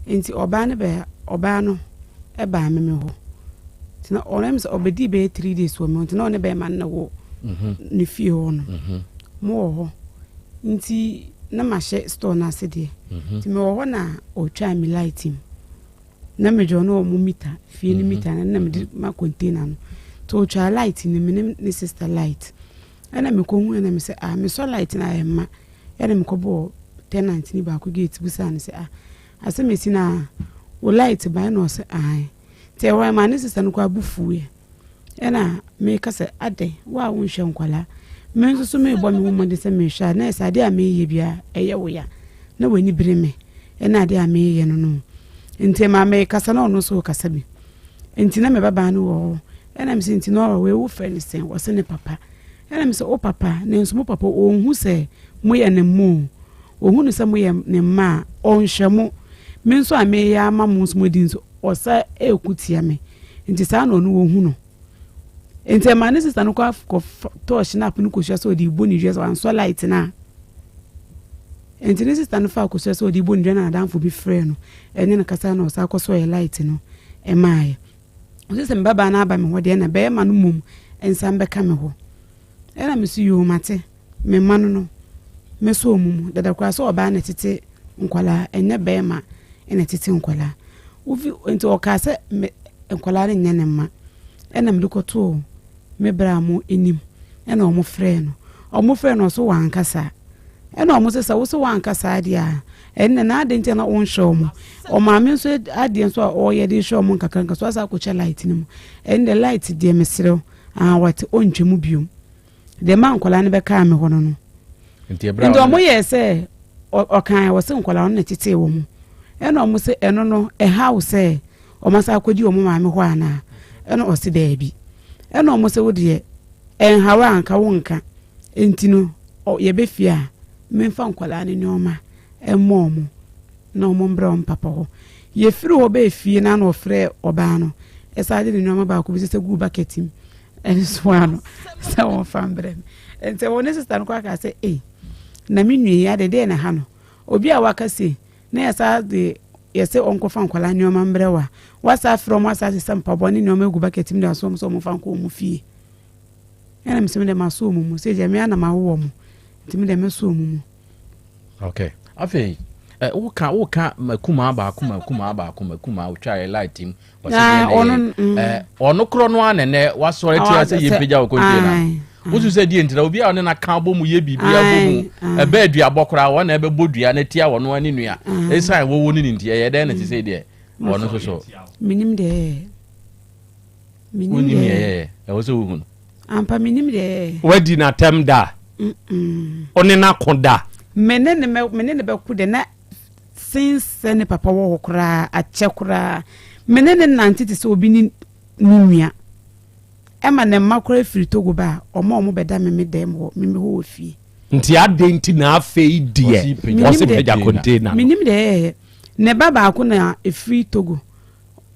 S11: enti oba ne be oba no e ba me ho tina onem se obedi be 3 days wo me tina one be man na wo ne fie ho no mo ho nti na ma hye store na ase de nti me wo na o twa me light him na me jo no mo meter fie ni meter na me ma container no to twa light ni me ni sister light ana me ko hu na me say me so light na e ma yana me ko bo tenant ni ba ko gate busa na say ase me si na o light ba na o say te wa ma ni sister no ko abufu ye yana me ka say ade wa wo nhwe nkwala me nso so me bo me wo de say me hwa na esa de a me ye bia eye wo ya na wani bire me yana de a me ye no no nti ma me kasa na ono so kasa bi nti na me baba no wo yana me nti no we wo friend sen wo se ne papa yana me se o papa na nso mo papa o hu se mo ye ne mo o hu no se mo ye ne ma o nhwe mo me nso a me ya ma mo nso mo di nso o sa ekutia me nti sa na ono wo hu no nti ma ne sister no ko touch na punu ko hwa so di bo ni hwa so anso light na nti ne sister no fa ko so di bo ni hwa na danfo bi frɛ no ene na kasa na o sa ko so e light no e mai o se me baba na aba me ho de na be ma no mum ensan be ka me ho era me su yo mate me ma no me so mum dada kwa so oba na tete nkwala enye be ma ene tete nkwala uvi nti o ka se nkwala ne nya ne ma ena me ko to me bra mo enim ena o mo frɛ no so wankasa ena o mo se wo so wankasa dia enne na ade ntia na on show mo o ma me so ade nso o ye de show mo nkakanka so asa ko che light ni mo enne light de me sere wat on twemu biom de man kola ne be ka me hono no nti o mo ye se o kan wo se nkola on na tete wo mo ena o mo se eno no e house o ma sa akodi o mo ma me ho ana ena o se da bi ena o mo se wo de en hawa anka wo nka enti no ye be fia me fa nkola ne nyoma emomo na omo mbra on papa ho ye firi ho be fie na no frɛ oba no esade ne nyoma ba ko bi se gu bucketim enso ano sa won fa mbra ente won sister no kwa ka se na me nwi ya de na ha no obi a waka se na yasa de yese onko fa nkola nyoma mbra wasa from wasa se sampa boni nyoma gu bucketim da so mo fa nko mu fie yana mse me de maso mu se je me ana ma wo mu ntimi de me so mu
S10: okay afei woka makuma aba utwa light team ono kro no anene wasore tia se yepeja okonjena wusu se die ntira obi a one na ka bomu ye bibia bomu ebe adua bokora wona ebe bodua na tia wono ani nua esai wowo ni ntia ye de na ti se de wono so
S11: minim de
S10: e wo se wo
S11: ampa minim de
S17: wadi na temda one na koda
S11: menene be ku de na since ne papa wo kura ache kura menene nantiti se obi ni nua ema ne makura firi Togo ba omo beda me dem ho me ho fie
S17: nti adenti na afei die wose peja container
S11: minim de ne baba ko na efiri Togo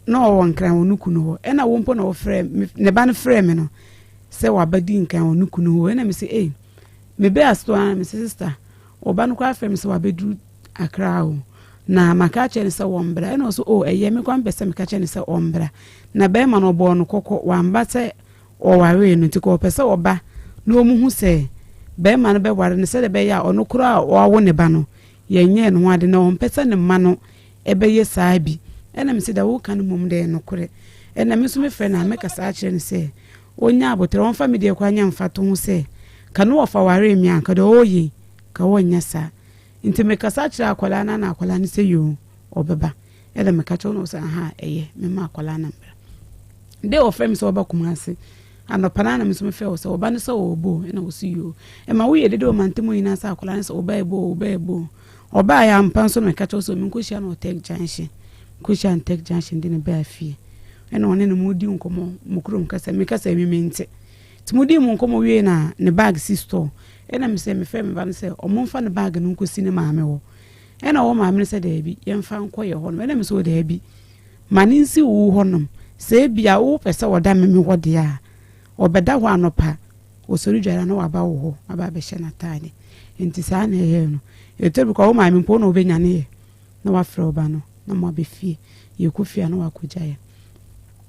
S11: no wonkran onuku no ho ena wo mpo na wo frɛ ne ba ne frɛ me no se wabadi nkan onuku no ho ena me se me be asto an me sister oba no kwa frɛ me se wabedu akra o na maka che ne se wombra ena so eye me kwa mpese me ka che ne se ombra na be ma no bo no kokko wamba se o ware no tiko pese oba na omu hu se be ma no be ware ne se de be ya ono kura o awo ne ba no ye nye no ade na on pese ne ma no ebe ye saa bi ena me se da wo kan mum de no kure ena me so me frɛ na me ka sa che ne se onya abotre on family de kwa nya mfato hu se kanu ofa ware mi anka de oyi ka wonya sa nti me kasa kira akwala na akwala ni se yo obeba eda me ka cho no se eye me ma akwala na mbra de ofem se oba kumase anopana na me so me fe o se oba ne se obo ena o si yo e ma wo ye de o mantemu ina sa akwala ne se oba ebo oba ya mpan so me ka cho so me nkohia no tek junction nkohia tek junction de ne ba afie ena one no mudi nkomo mukrom kasa me kasa mi mente timudi mu nkomo wie na ne bag si store ena me se me fe me ba ne se omomfa ne bag no nkosi ne maame wo ena wo maame ne se da bi yemfa nkoye ho no ena me so da bi mane nsi wo honom se bia wo pese woda me ho de a obeda ho anopa osori dwara na waba wo ho aba be hye na tane enti sa na ye no etebu ko wo maame mpo na obenya ne na wafra oba no na mo abefie ye kofia na wakoja ya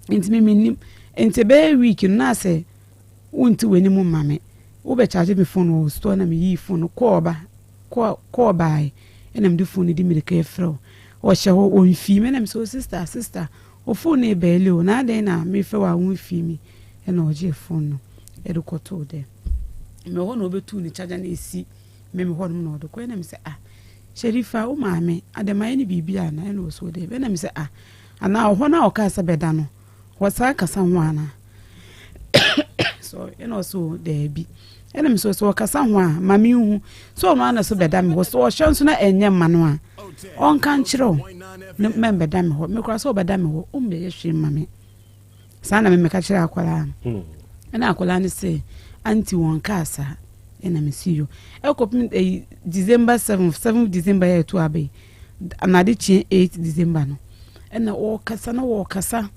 S11: enti me minim enti be week na se wonti weni mu mame be charge me phone o store na me yi phone call by and I'm do phone di me the fro o she ho on fi me na so sister o phone e be le o na den na me fe wa won fi mi e na o je phone no e do koto de me ho na obetu ni charger na esi me ho no no do ko na me say Sherifa o maame adema ni bibia na e no so de be na me say ana ho na o ka sa beda no wo sa ka sa ho ana so you know so there be enem so kasa ho a mami hu so no ana so beda me ho so hwenso na enye ma no a on kan kiro ne beda me ho me kura so beda me ho me ye hwe mami sana me ka kira akwala na akwala ni say anti won kasa ena me see you ekopim December 7 December ya to abai anade chi 8 December no ena wo kasa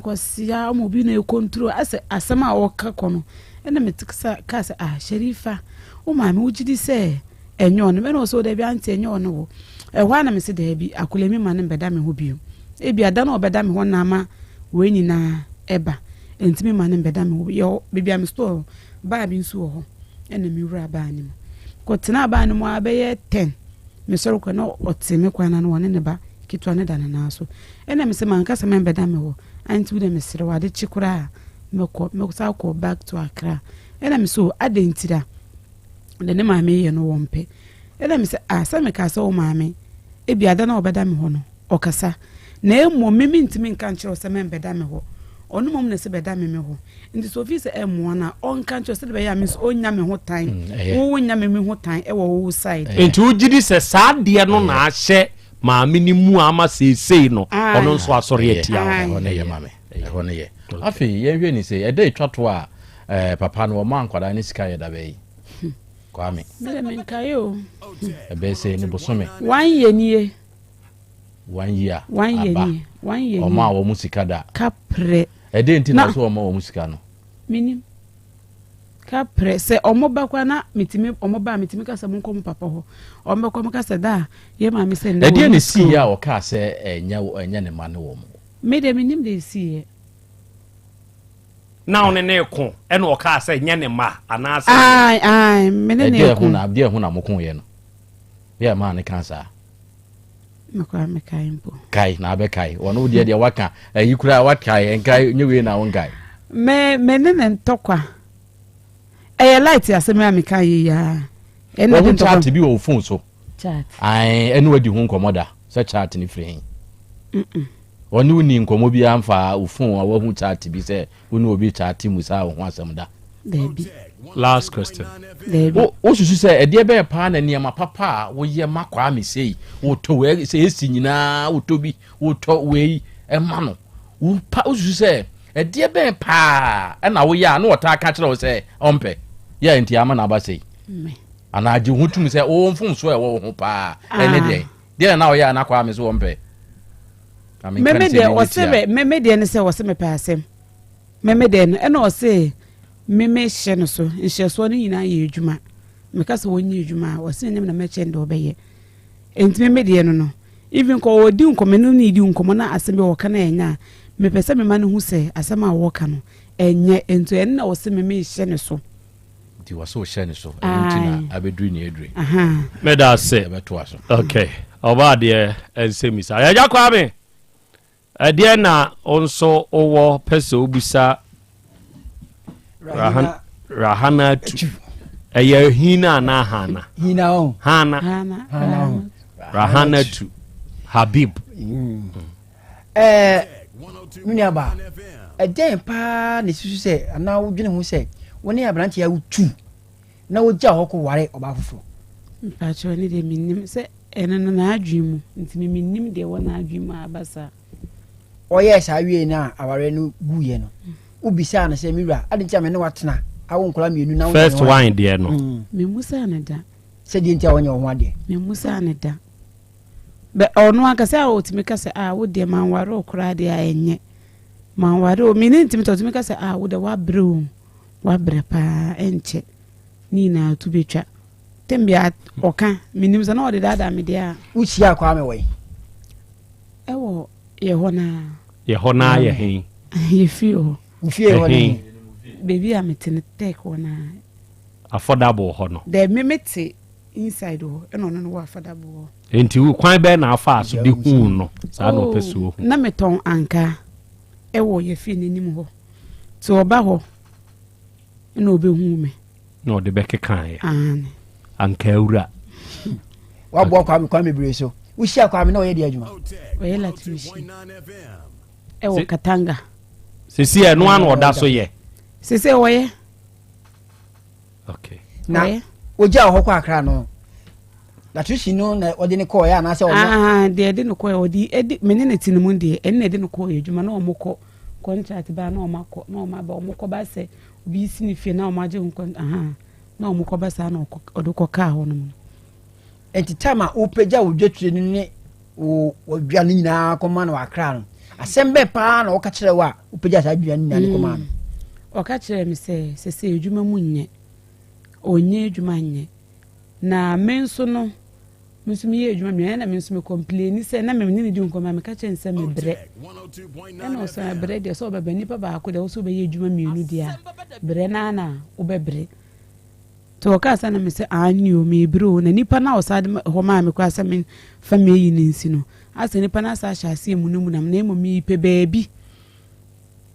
S11: kwasiya mo bi na control asema wo ka kono ena metiksa kasa Sherifa o maame wugidi se enyo no me no so da bi anti enyo no wo ehwa na me se da bi akulemi ma ne beda me ho bio e bi ada na obeda me ho na ma we nyina eba entimi ma ne beda me ho yo bibia me store ba bi nsu ho ena me wura ba anim ko tena ba anim abeye 10 me soro ko na otime kwana na wone ne ba kitwa ne dana na so ena me se man kasa me beda me ho anti wo de me sere wade chikura me sa ko back to Accra ena me so adentira de ne maame ye no wompe ena me se asa me kasa o maame e bi ada na obeda me ho no okasa na emo me ntimi nka nche o se me beda me ho onu mom ne se beda me ho ndi so fi se emo na on kan nche o se be ya me so onya me ho tan wo nya me ho tan e wo wo side
S17: enti ugidi se saa de no na ahye maame ni mu ama sesei no ono nso asori etia
S10: ono ye maame ono ye afi ye hwe ni se e dey twato a papa no ma nkwada ni sika ye da be kwa me
S11: me nkayo
S10: e be se ni bosome
S11: 1 year nie
S10: 1 year
S11: 1 year nie 1 year
S10: o ma wo musika da
S11: kapre
S10: e dey ntina so o ma wo musika no
S11: minim kapre se omoba kwa na mitimi omoba mitimi kasa munko papa ho omba kwa kasa da ye ma mi se
S10: e dey ne si ya o ka se enya ne ma ne wo mo
S11: me de minim de si
S17: na one ne ko e no ka se nya ne ma ana se
S11: ai me ne ko
S10: na abde hu na mokon ye no ye ma ne kansa
S11: makwa me kai mpo
S10: kai na be kai wono de waka yikura wakai enkai nyewe na won kai
S11: me ne ntokwa light asemi amika yi ya
S10: ena de chat bi wo phone so
S11: chat
S10: enu wadi hu nkomoda so chat ni free wonu ni nkomo bi amfa wo phone wo hu chat bi se wonu obi chat musa wo hu asem da
S11: debi
S17: last question
S11: debi
S10: o susu se ede be pa na niam papa wo ye makwa me sei wo to we se esi nyina wo to bi wo to we e ma no wo pa o susu se ede be pa na wo ya na wota ka kire wo se ompe ya enti ama na ba sei ana agi hutum se o mfun so e wo ho pa ene de na wo ya na kwa me so ompe
S11: meme de o se meme de ne se wo se me pa asem meme de no e na o se meme hye no so nhye so no nyina ye adwuma me ka se wonye adwuma wo se nyem na me chende obeye enti meme de no even ko odi nkomenu ni di nkomo na asem be wo ka na enya me pese me ma ne hu se asem a wo ka no enye ento en na wo se meme hye ne so
S10: ti waso hye ne so enti na abedru ni edru
S17: me da se
S10: beto aso
S17: okay oba de ensemisa ya jakwa me ade na onso owo pese obusa rahana tu eye hina na hana rahana tu habib
S9: miniaba den pa ne susu se ana wodwene hu se woni abrante ya wutu na wogya hoko ware oba foforo
S11: mpacho ni de minim se eno na adwimu ntimi minim de wona adwimu abasa
S9: oye sa wie na aware no guye no ubisa na se miwra adintia me ne watena awo nkola mienu na
S17: first wine de no
S11: me musa na da
S9: se de ntia wonye ho ade
S11: me musa na da be ono akase a otimi kase wo de manware okura de a enye manware o mini ntimi to otimi kase wo de wabre pa enche ni na tu betwa tembia oka minim za na ode dada me de a
S9: uchi akwa me we
S11: ewo yehona
S17: ye hin
S11: ye fio
S9: ufie woni
S11: baby am tin tek wona
S17: affordable ho no
S11: the mimete inside ho eno no wa affordable ho
S17: enti kwan be na afa so de hu no sa no pesuo
S11: na meton anka e wo ye fi nanim ho to oba ho na obehu me
S17: no de beke kan ya
S11: an
S17: anka ewura
S9: wa bo kwa me bre so wo hia kwa me na o ye de adwuma
S11: o ye latishi e wo katanga
S17: sisi e no an oda so ye
S11: sisi wo ye
S17: okay
S9: na oja ho kwa akra no latishi no na odi ne ko ya na se o
S11: de no ko odi menene tinimu de enne de no ko ye adwuma na o moko contract ba na o mako na o ma ba o moko ba se obi si ni fie na o ma je nkon na o moko ba sa na o do ko ka ho no
S9: enti tama o peja o dwetire ni o dwa ni nyina ko ma na akra no asem be pa na o ka kire wa o peja sa dwa ni nyina ko ma no
S11: o ka kire mi se adwuma mu nye onye adwuma nye na menso no musumi ye adwuma me na menso me complain se na me ni di nkoma me ka kire nse me bre na o sa bre de so baba nipa ba ko de o so be ye adwuma mienu dia bre na o be bre to ka sa na me se anyo me bro na nipa na o sa de ho ma me kwa sa me fa me yi ninsi no asa nipa na sa sha ase mu no na mo mi pe baabi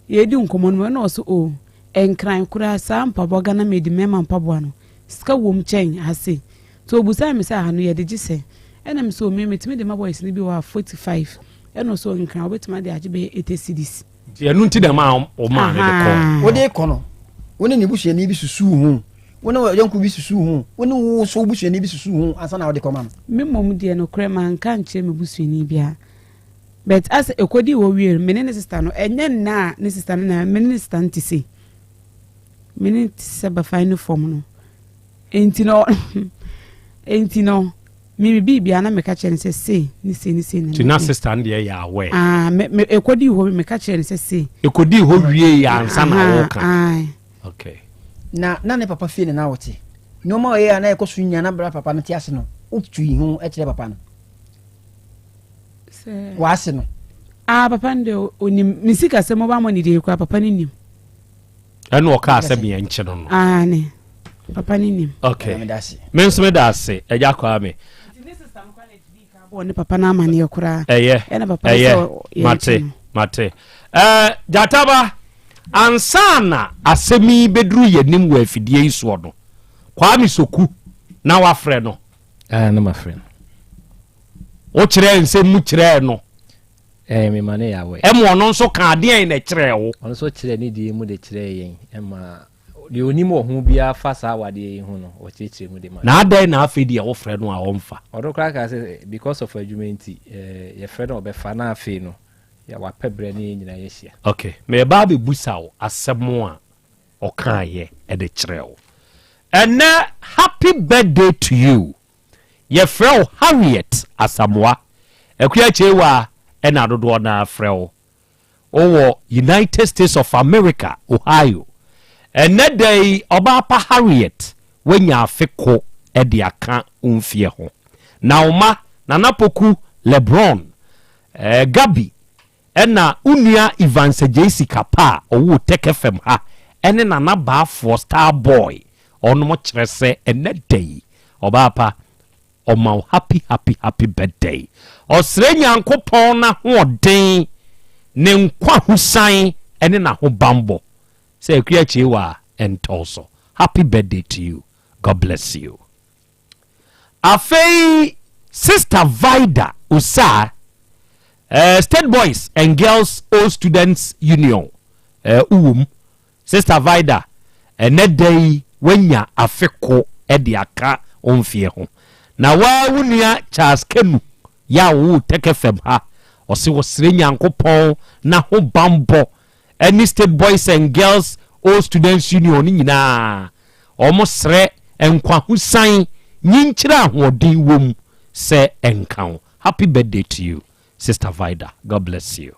S11: ye di nkomo no na o so o enkran kura sa mpa boga na me di mema mpa bo no ska wom chen ase to obusa me sa ha no ye de gise ena me so me metime de ma boys ni bi wa 45 ena so nkran obetima de agebe 80 cedis
S17: ye nu nti de ma o ma me de ko
S9: wo de ko no woni ni buhye ni bi susu hu woni yonku bi susu hu woni wo so buhye ni bi susu hu ansa na wo de ko ma
S11: me mom de no krema nka nche me busu ni bia but as ekodi wo wier me ne sister no enye na ne sister na me ne sister ntisi me ne seba fine form no enti no mi bibia na me ka kire nse se ni se na
S17: ti na sister ndie ya we
S11: me ekodi ho me ka kire nse se
S17: ekodi ho wie ya ansa na wo ka okay
S9: na ne papa fie ne na wote no ma ye na ekosu nya na bra papa no ti ase no utui hu e kire papa no
S11: se
S9: wa ase no
S11: papa ndo onim misika se mo ba mo ni de kwa papa ni nim
S17: eno o ka ase me enche no
S11: ne papa ni nim
S17: okay me nso me da ase eja kwa me
S11: woni papa na amane yakura
S17: ena papa so mate jataba ansana asemi bedru yenim wa afidie iso no kwa mi soku na wa frɛ no
S10: na ma frɛ
S17: o kyerɛ nsɛm mu kyerɛ no
S10: me mane ya we
S17: emo no nso ka ade na kyerɛ wo
S10: ono so kyerɛ ni die mu de kyerɛ yen ema de onim wo hu bia fa sa wade yen hu no o kyerɛ mu de ma
S17: na adai na afedi ya wo frɛ no a wo mfa
S10: odo kra ka say because of argumenti ye frɛ no obefa na afi no ya wa pebre ni nyina ye hia
S17: okay me ba be busa wo asɛm a ɔka ye e de kyerɛ wo ene happy birthday to you ye frɛ wo Harriet Asamoah akua chewa ena dodo na frɛ wo owo United States of America Ohio ene day oba pa Harriet wenya afeko e de aka umfie ho na uma nanapoku LeBron Gabi ena unua Ivanse Jessica pa owo Tech FM ha ene nana ba for Star Boy ono mo kyerɛ sɛ ene day oba pa oma happy birthday osre nyankopɔn na hoɔden ne nkwa husan ene na ho bambo sɛ akua chewa entoso happy birthday to you, god bless you. Afei Sister Vida Usa State Boys and Girls All Students Union Sister Vida ene day wenya afeko e de aka omfie ho na wa wunua Charles Kenu ya wo Tech FM ha ose wo sire nyankopon na ho bambo any State Boys and Girls All Students Union nyina omo sre enkwa husan nyinkyira ahodin wom se enkan. Happy birthday to you Sister Vida, god bless you.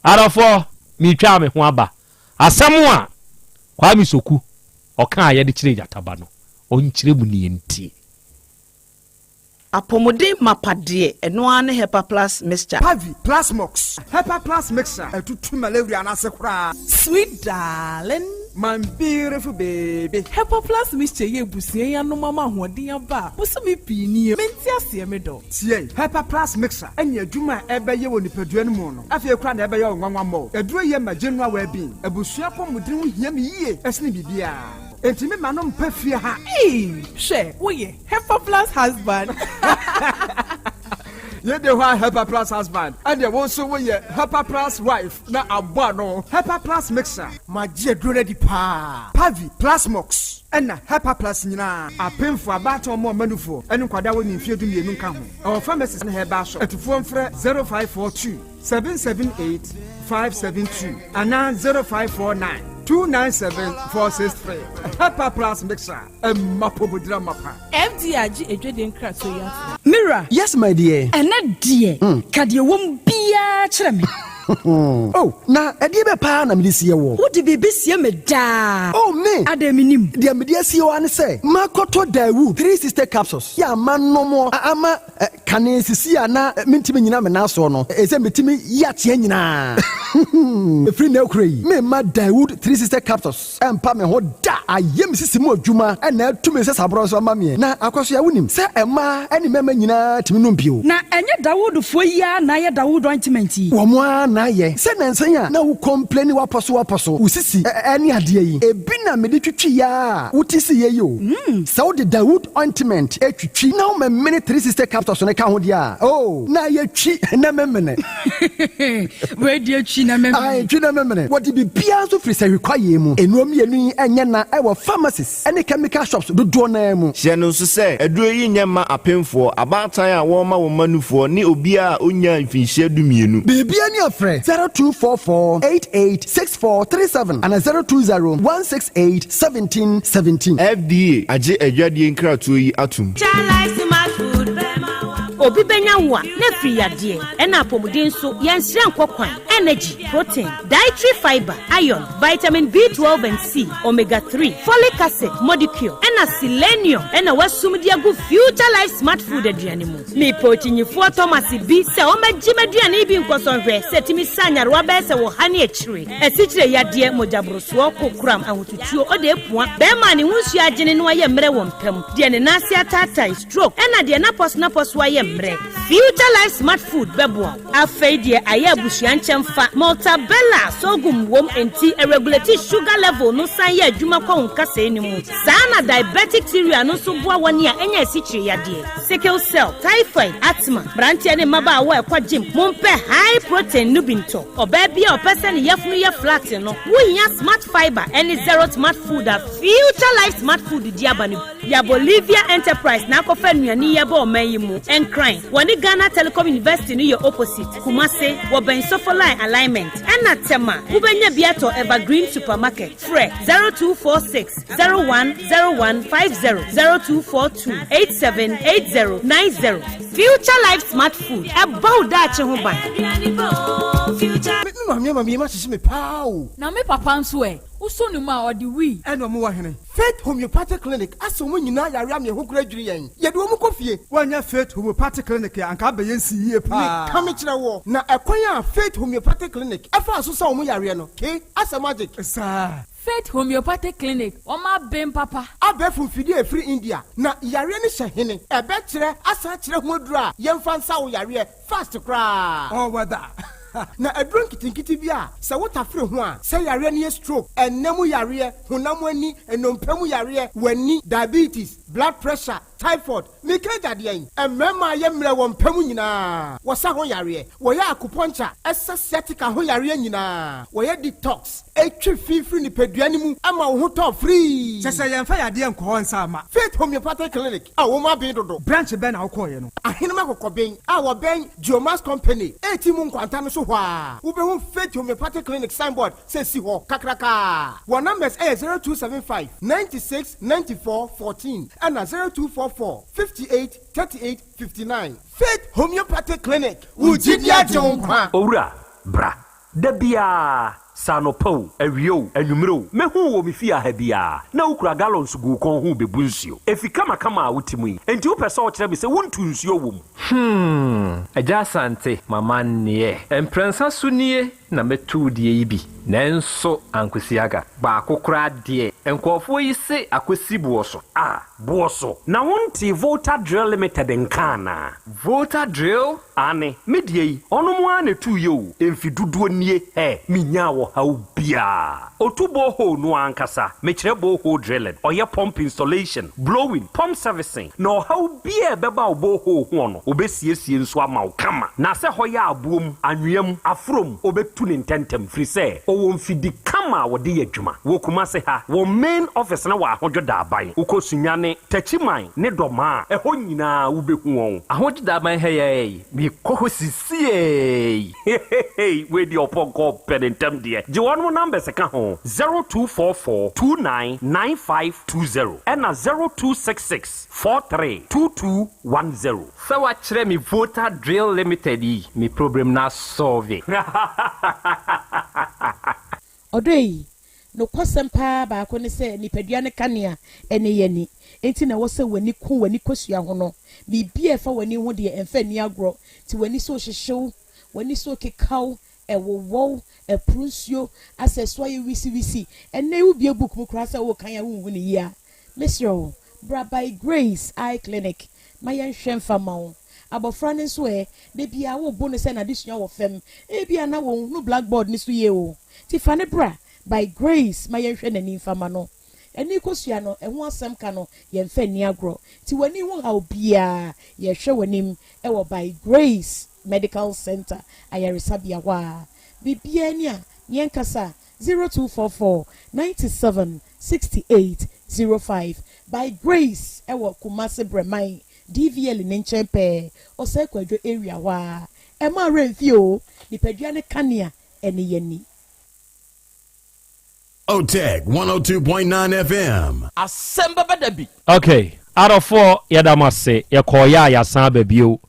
S17: Arafo mi twa me ho aba asɛm a kwa mi soku ɔka ye de kyire jataba no onkyire mu ne enti
S12: apomode mapade eno ane Hepa Plus mixture
S13: Pavi Plus Mox Hepa Plus mixture etutu malaria na sekura
S14: sweet darling my beautiful baby. Hepa Plus Mr. Yebusi and no mama Wadia Ba. Musumi Pini, Mentia Siemedo.
S13: See, Hepa Plus mixer, and your Juma Ebe ye woni peduen mono. After you cry ebe yo one more. A drew ye my general well being. A bushiapo mudrin yemi ye, a snibby beer. And to me, manon perfia ha.
S14: Hey, share, we Hepa Plus husband.
S13: Ye de wa Hepa Plus husband, and there also we Hepa Plus wife. Na abano Hepa Plus mixer. My dear ready pa. Pavi Plus Mox. And Hepa Plus nina. A pen for a battle more manufo. And kwada woni fie du mienu ka ho. Our pharmacist na heba shop. At phone for 0542 778 572 and 0549 297-463. Hepa Plus mixer. Mapobudra mapa.
S14: FDRG Ejeden Kratoya.
S15: Mira.
S13: Yes, my dear.
S15: And that dear. Kadia won bia chreme.
S13: Oh, na edibe pa na medisi wo.
S15: Wo de bebe sie me da.
S13: Oh me.
S15: Ademinim.
S13: De medisi wo an say. Makoto dawu 3 sister capsules. Ya manomo ama kane sisi ana mintimi nyina me na so no. Ese metimi yatie nyina. Free na ukrai. Me ma Dawood 3 sister capsules. Empa me ho da. Ayem sisi mu adwuma na tumi se sabro so ma me. Na akoso ya wonim. Se ema eni mema nyina timi no mpio.
S15: Na enye Dawood fo ya na ye Dawood ointment yi.
S13: Wo mo na ye. Se nansan na wo complain waposo. Usisi eni ade yi. Ebi na me de twitwi ya. Wutisi ye yo. Se wo de Dawood ointment etwitwi na wo me 3 sister capsules ne ka ho dia. Oh, na ye twi na memene.
S15: We de twi na memene.
S13: Ai twi na memene. What be bia so free say require mu. Enuom yenu enye na e wo pharmacies ene chemical shops do na mu.
S18: Hye no so say aduro yi nyema apemfo abatan a wo ma wo manufo ni obi a onya mfinhye dumienu.
S13: Bibia ni afre 0244886437 and 0201681717.
S18: FDA age adwadie nkratoyi atum.
S19: Obi benya wa na free yade e na apomuden so yenhire nkokwan energy protein dietary fiber iron vitamin B12 and C omega 3 folic acid molecule and selenium and wasumdi agu future life smart food aduane mu me potinyifo Thomas bi se o magime aduane bi nkosonhwe setimi sanyare wa be se wo hane akire esichire yade mojabroso kokram ahotutuo ode epua be ma ne hunsu agene no aye mre wo mpam de ne nase atata stroke and de na pos wa ye future life smart food bebo afei de aya busuanchem fa multabella sogum wom enti regulate sugar level no san ya adwuma kwa nkasa enimu sana diabetic theory no so boa woni a enya esichire yade sickle cell typhoid asthma brantia ne maba wa kwa gym mompe high protein nubinto oba bia opese ne yefunu ye flat no wohia smart fiber any zero smart food a future life smart food diabani ya Bolivia enterprise na kofa nuani ye ba o mayimu crime. Wani Ghana Telecom University ni your opposite. Kumase, waben softline alignment. Ena tema, ubenya biato Evergreen Supermarket. Fre 0246 010150 0242 878090. Future Life Smart Food. About that huban.
S13: Mami ma sisi me pao.
S20: Na me papa nso e. Uso ni ma odi wi.
S13: Eno mo wa hene. Faith Homeopathic Clinic aso mo nyina yare am ye ho kura dwiri yen. Ye de wo mo kofie. Wanya Faith Homeopathic Clinic anka ba yen si yie pa. Ka me kire wo. Na ekwan a Faith Homeopathic Clinic afa aso sa wo mo yare no. Ke asa magic. Sa
S20: Faith Homeopathic Clinic oma bem papa
S13: abefu fidie free India na yare ni hye ebe kire asa kire hoduru a yemfa nsa wo yare fast kra oh wada na adron kitinkiti bia se wotafre ho a se yare ni stroke enemu yare honam ani enompemu yare wani diabetes blood pressure typhoid mikaja de yen emema yemre wo mpemu nyina wosa ho yare wo ya acupuncture sciatica ho yare nyina wo ya detox etwi fifiri ni peduani mu ama wo ho to free sese yemfa yade enko nsa ama Faith Homeopathic Clinic a wo ma ben dodo branch ben na wo koye no ahenema kokoben a wo ben Geomas Company etimu nkwanta no so ho a wo be ho Faith Homeopathic Clinic signboard se si ho kakraka wo numbers 0275 96 94 14 and 0244 58 38 59 Faith Homeopathic Clinic Ujidia Jonkwa
S17: Owura bra dabia sanopo awio anwumro mehu wo mefia ha bia na ukura gallons gu kon hu bebunsuo efika makama wotimi enti wo pese o kire be se wontu nsuo wom Yaw Asante mama nie emprensa sunie
S21: na metu die yi bi nanso ankwesiaga baako kra die enkofo yi se akwesi buoso buoso na wonti Volta Drill Limited nkana Volta Drill ane medie yi onomo ane tu ye o emfiduduo nie minya wo hawo bia otubo ho no ankasa mekire bo ho drilling oye pump installation blowing pump servicing no hawo bia beba obo ho no obesiesie nso ama wo kama na se hoya abuom anwem afrom obetu ne ntentem free say o mfidi kama wo de adwuma wo kuma se ha wo main office na wa ahodwo da aban ukosunyane tachiman ne doma eho nyina wo behu won ahodwo da aban heye mi koho sisie we di oponko pedentem de je won number se ka ho 0244299520 and 0266432210 so wa kire mi Volta Drill Limited mi problem na solve
S16: Odoi no kwasem pa ba ko ne se nipadua ne kanea ene yeni enti na wo se wani ku wani kosua ho no bibia fa wani ho de emfa ni agro ti wani so hyehyew wani so kekaw ewowo eprunsio aseso ye wisi ene u bia book mu kra se wo kan ya hu ni ya Mr. Bra by Grace Eye Clinic mayen hwemfa mawo abofra ne so de bia wo bo ne se na disua wo fem e bia na wo no blackboard ni so ye o ti fa ne bra by Grace mayen hwe nani fama no eni kosua no eho asem ka no ye mfa ni agro ti wani ho ha obia ye hwe wanim e wo by Grace Medical Center ayaresabia wa bibia ni a yen kasa 0244976805 by Grace e wo Kumase Bremai DVL ne nchempe ose kwadwo area wa e ma renfio nipadua ne kanea ene yeni
S4: OTEC 102.9 FM.
S10: Asem Beba Dabi.
S17: Okay, out of 4 yadamase yakoya yasan babio.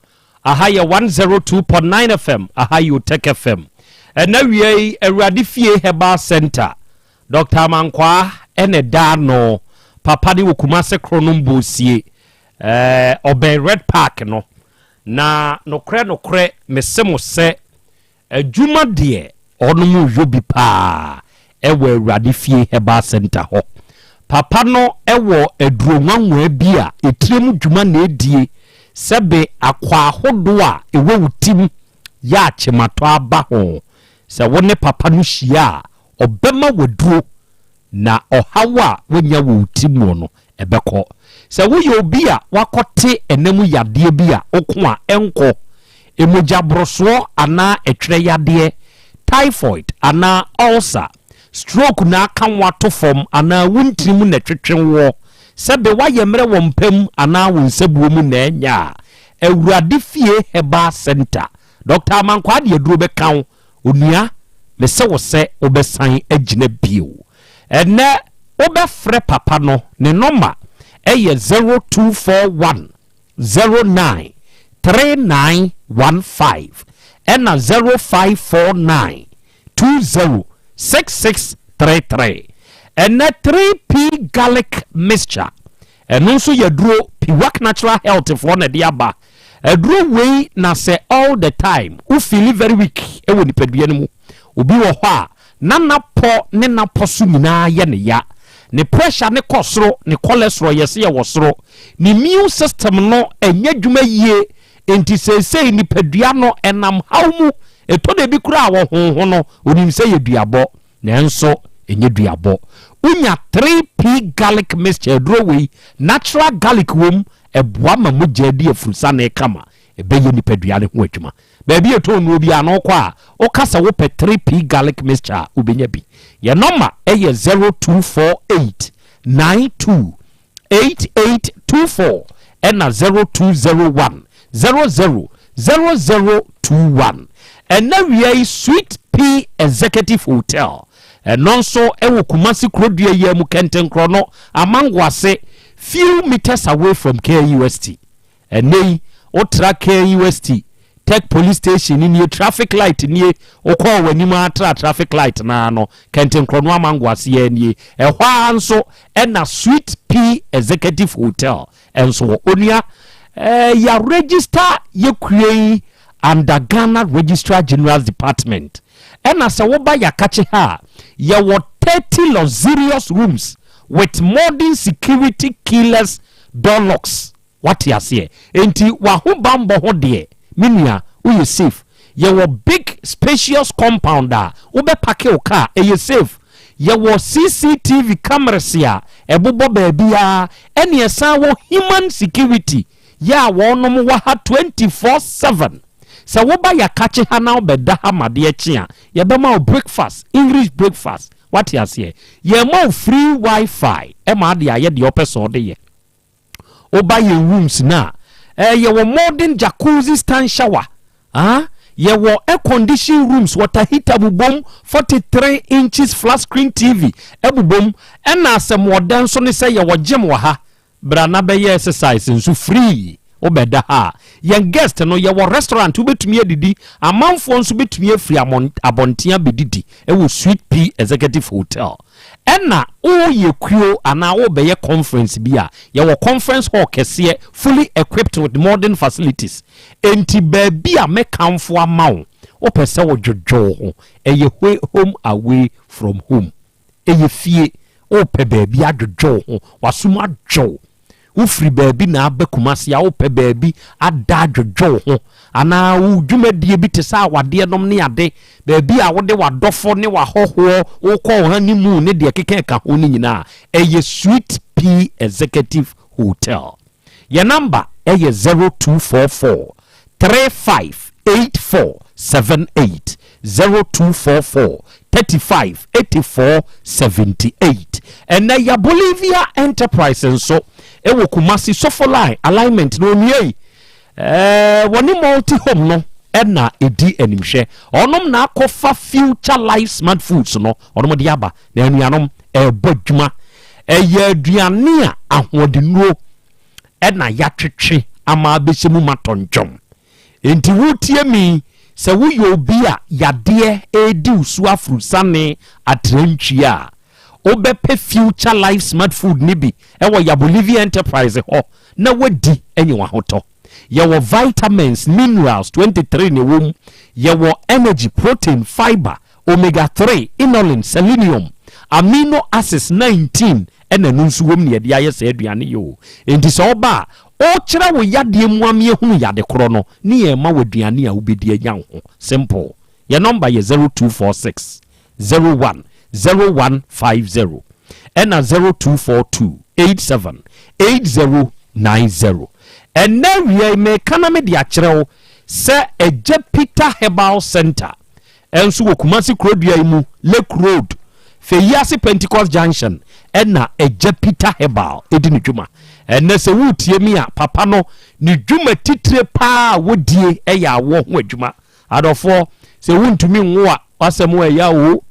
S17: Aha ye 102.9 FM, aha you Tech FM. And now we Awurade fie Herbal Center. Dr. Mankwa ene dano papa di Kumase Kronumbo sie. Oben Red Park no. Na nokre mesemo se adwuma de onomu yobi pa. Ewe Awurade fie Herbal Center ho. Papa no ewo eduro nwanwa bia etirem dwuma na edie sebe akwa hodo a ewe utim ya chemato aba ho se wone papa no hia obema waduro na ohawa wonya wo utim no ebeko se wo ye obi a wakote enemu yade bia okwo a enko emoja broso ana etwere yade typhoid ana ulcer stroke na kan wato form ana wuntirim na twetwenwo sebe wayemre wo mpam ana wonsabuo mu na enya Awurade fie Herbal Center Dr. Mankwa de aduro be kan onua me se wo se obesan agina bio ene obefre papa no ne number eye 0241 09 3915 ena 0549 20 6633 and 3P garlic mixture and also yadro Piwak Natural Health for na diaba adro we na say all the time u feel very weak e woni padua mu obi wo ho a na napo ne napo so nyina ye ne ya ne pressure ne kosoro ne cholesterol yese ye wosoro ne immune system no enya dwuma yie enti sesei ni padua no enam hawmu eto de bi kura wo honho no onim se ye duabo nanso enye duabo unya 3P garlic mixture droway natural garlic wom eboa ma mogya di afurusa na kama ebeye ni padua ne ho adwuma ba bi eto no bi ano kwa o kasa wo pe 3P garlic mixture ubenya bi ye number eye 0248 928824 and 0201 000021 and now we are Sweet P Executive Hotel and also ewo Kumasi Krobea ye mu kenten krono amangwase few meters away from KUST and nei otra KUST Tech Police Station in traffic light ni okwa wanima traffic light na no kenten krono amangwase ye ni ehwa anso na Sweet P Executive Hotel and so onia ya register ye create under Ghana Registrar General's Department ɛna sɛ woba yɛakakye ha yɛwɔ 30 luxurious rooms with modern security killers door locks. What aseɛ enti waho bambɔ ho deɛ menua woyɛ safe yɛwɔ big spacious compound a wobɛpake wo car ɛyɛ safe yɛwɔ CCTV cameras a ɛbobɔ baabia ɛne ɛsan wɔ human security yɛ a wɔnom wɔ ha 24/7 sɛ woba yɛakakye ha na wobɛda ha madeɛ kye a yɛbɛma wo breakfast English breakfast. What aseɛ yɛma wo free Wi-Fi ɛma ade ayɛ deɛ ɔpɛ sɛ ɔde yɛ oba ye rooms na yɛwɔ modern jacuzzi stand shower yɛwɔ air conditioned rooms water heater bubom 43 inches flat screen TV ebubom ɛna asɛm wɔdan so ne sɛ yɛwɔ gym wɔ ha bra na bɛyɛ exercise nso free obɛda ha yɛn guest no yɛwɔ restaurant wobɛtumi adidi amanfoɔ nso bɛtumi afiri abɔntea bɛdidi ɛwɔ Sweet P Executive Hotel ɛna woyɛ kuo anaa wobɛyɛ conference bi a yɛwɔ conference hall kɛseɛ fully equipped with modern facilities enti baabi a mɛkamfo ama wo wopɛ sɛ wodwodwo ho ɛyɛ home away from home ɛyɛ fie wopɛ baabi adwodwo ho wasom adwo wofiri baabi na abɛkumase a wopɛ baabi ada adwodwo ho ana wo dwumadie bi te sa wadeɛ nom ne ade baabi a wode wadɔfo ne wahɔhoɔ wokɔ honeymoon ne deɛ keka ka ho ne nyinaa ɛyɛ Sweet P Executive Hotel. Your number ɛyɛ 0244 358478 0244 358478 ɛnɛ ya Bolivia Enterprise nso ɛwɔ Kumasi Sofolai alignment no onwie wɔne multi home no ɛna edi animhwɛ ɔnom na akɔfa Future Life Smart Foods no ɔnom de aba na anuanom ɛbɔ dwuma ɛyɛ aduane a ahoɔdennuo ɛna yatwetwe ama abɛhyɛ mu matɔndwom enti wotie mi sɛ woyɛ obi a yadeɛ edi usu afurusane atrantwi a obɛpɛ Future Life Smart Food ne bi ɛwɔ ya Bolivia Enterprise hɔ na wadi enye wahotɔ yɛwɔ vitamins minerals 23 ne wom yɛwɔ energy protein fiber omega 3 inulin selenium amino acids 19 ɛna no nso wom ne yɛde ayɛ sɛ aduane yo enti sɛ ɔba o kyerɛ wo yadeɛ mu amie hunu yade korɔ no ne yɛ ma waduane a wobɛdi anya ho simple your number yɛ 0246 01 0150 ɛna 0242 87 8090 ɛnɛ wie me kana me de akyerɛ wo sɛ Agya Peter Herbal Center ɛnso wɔ Kumasi Krobea mu Lake Road Feyasi Pentecost Junction ɛna Agya Peter Herbal edi ne dwuma ɛnɛ sɛ wotie mi a papa no ne dwuma titire paa wodie ɛyɛ awɔ ho adwuma adɔfo sɛ wontumi nwo a wasɛm ɛyɛ wo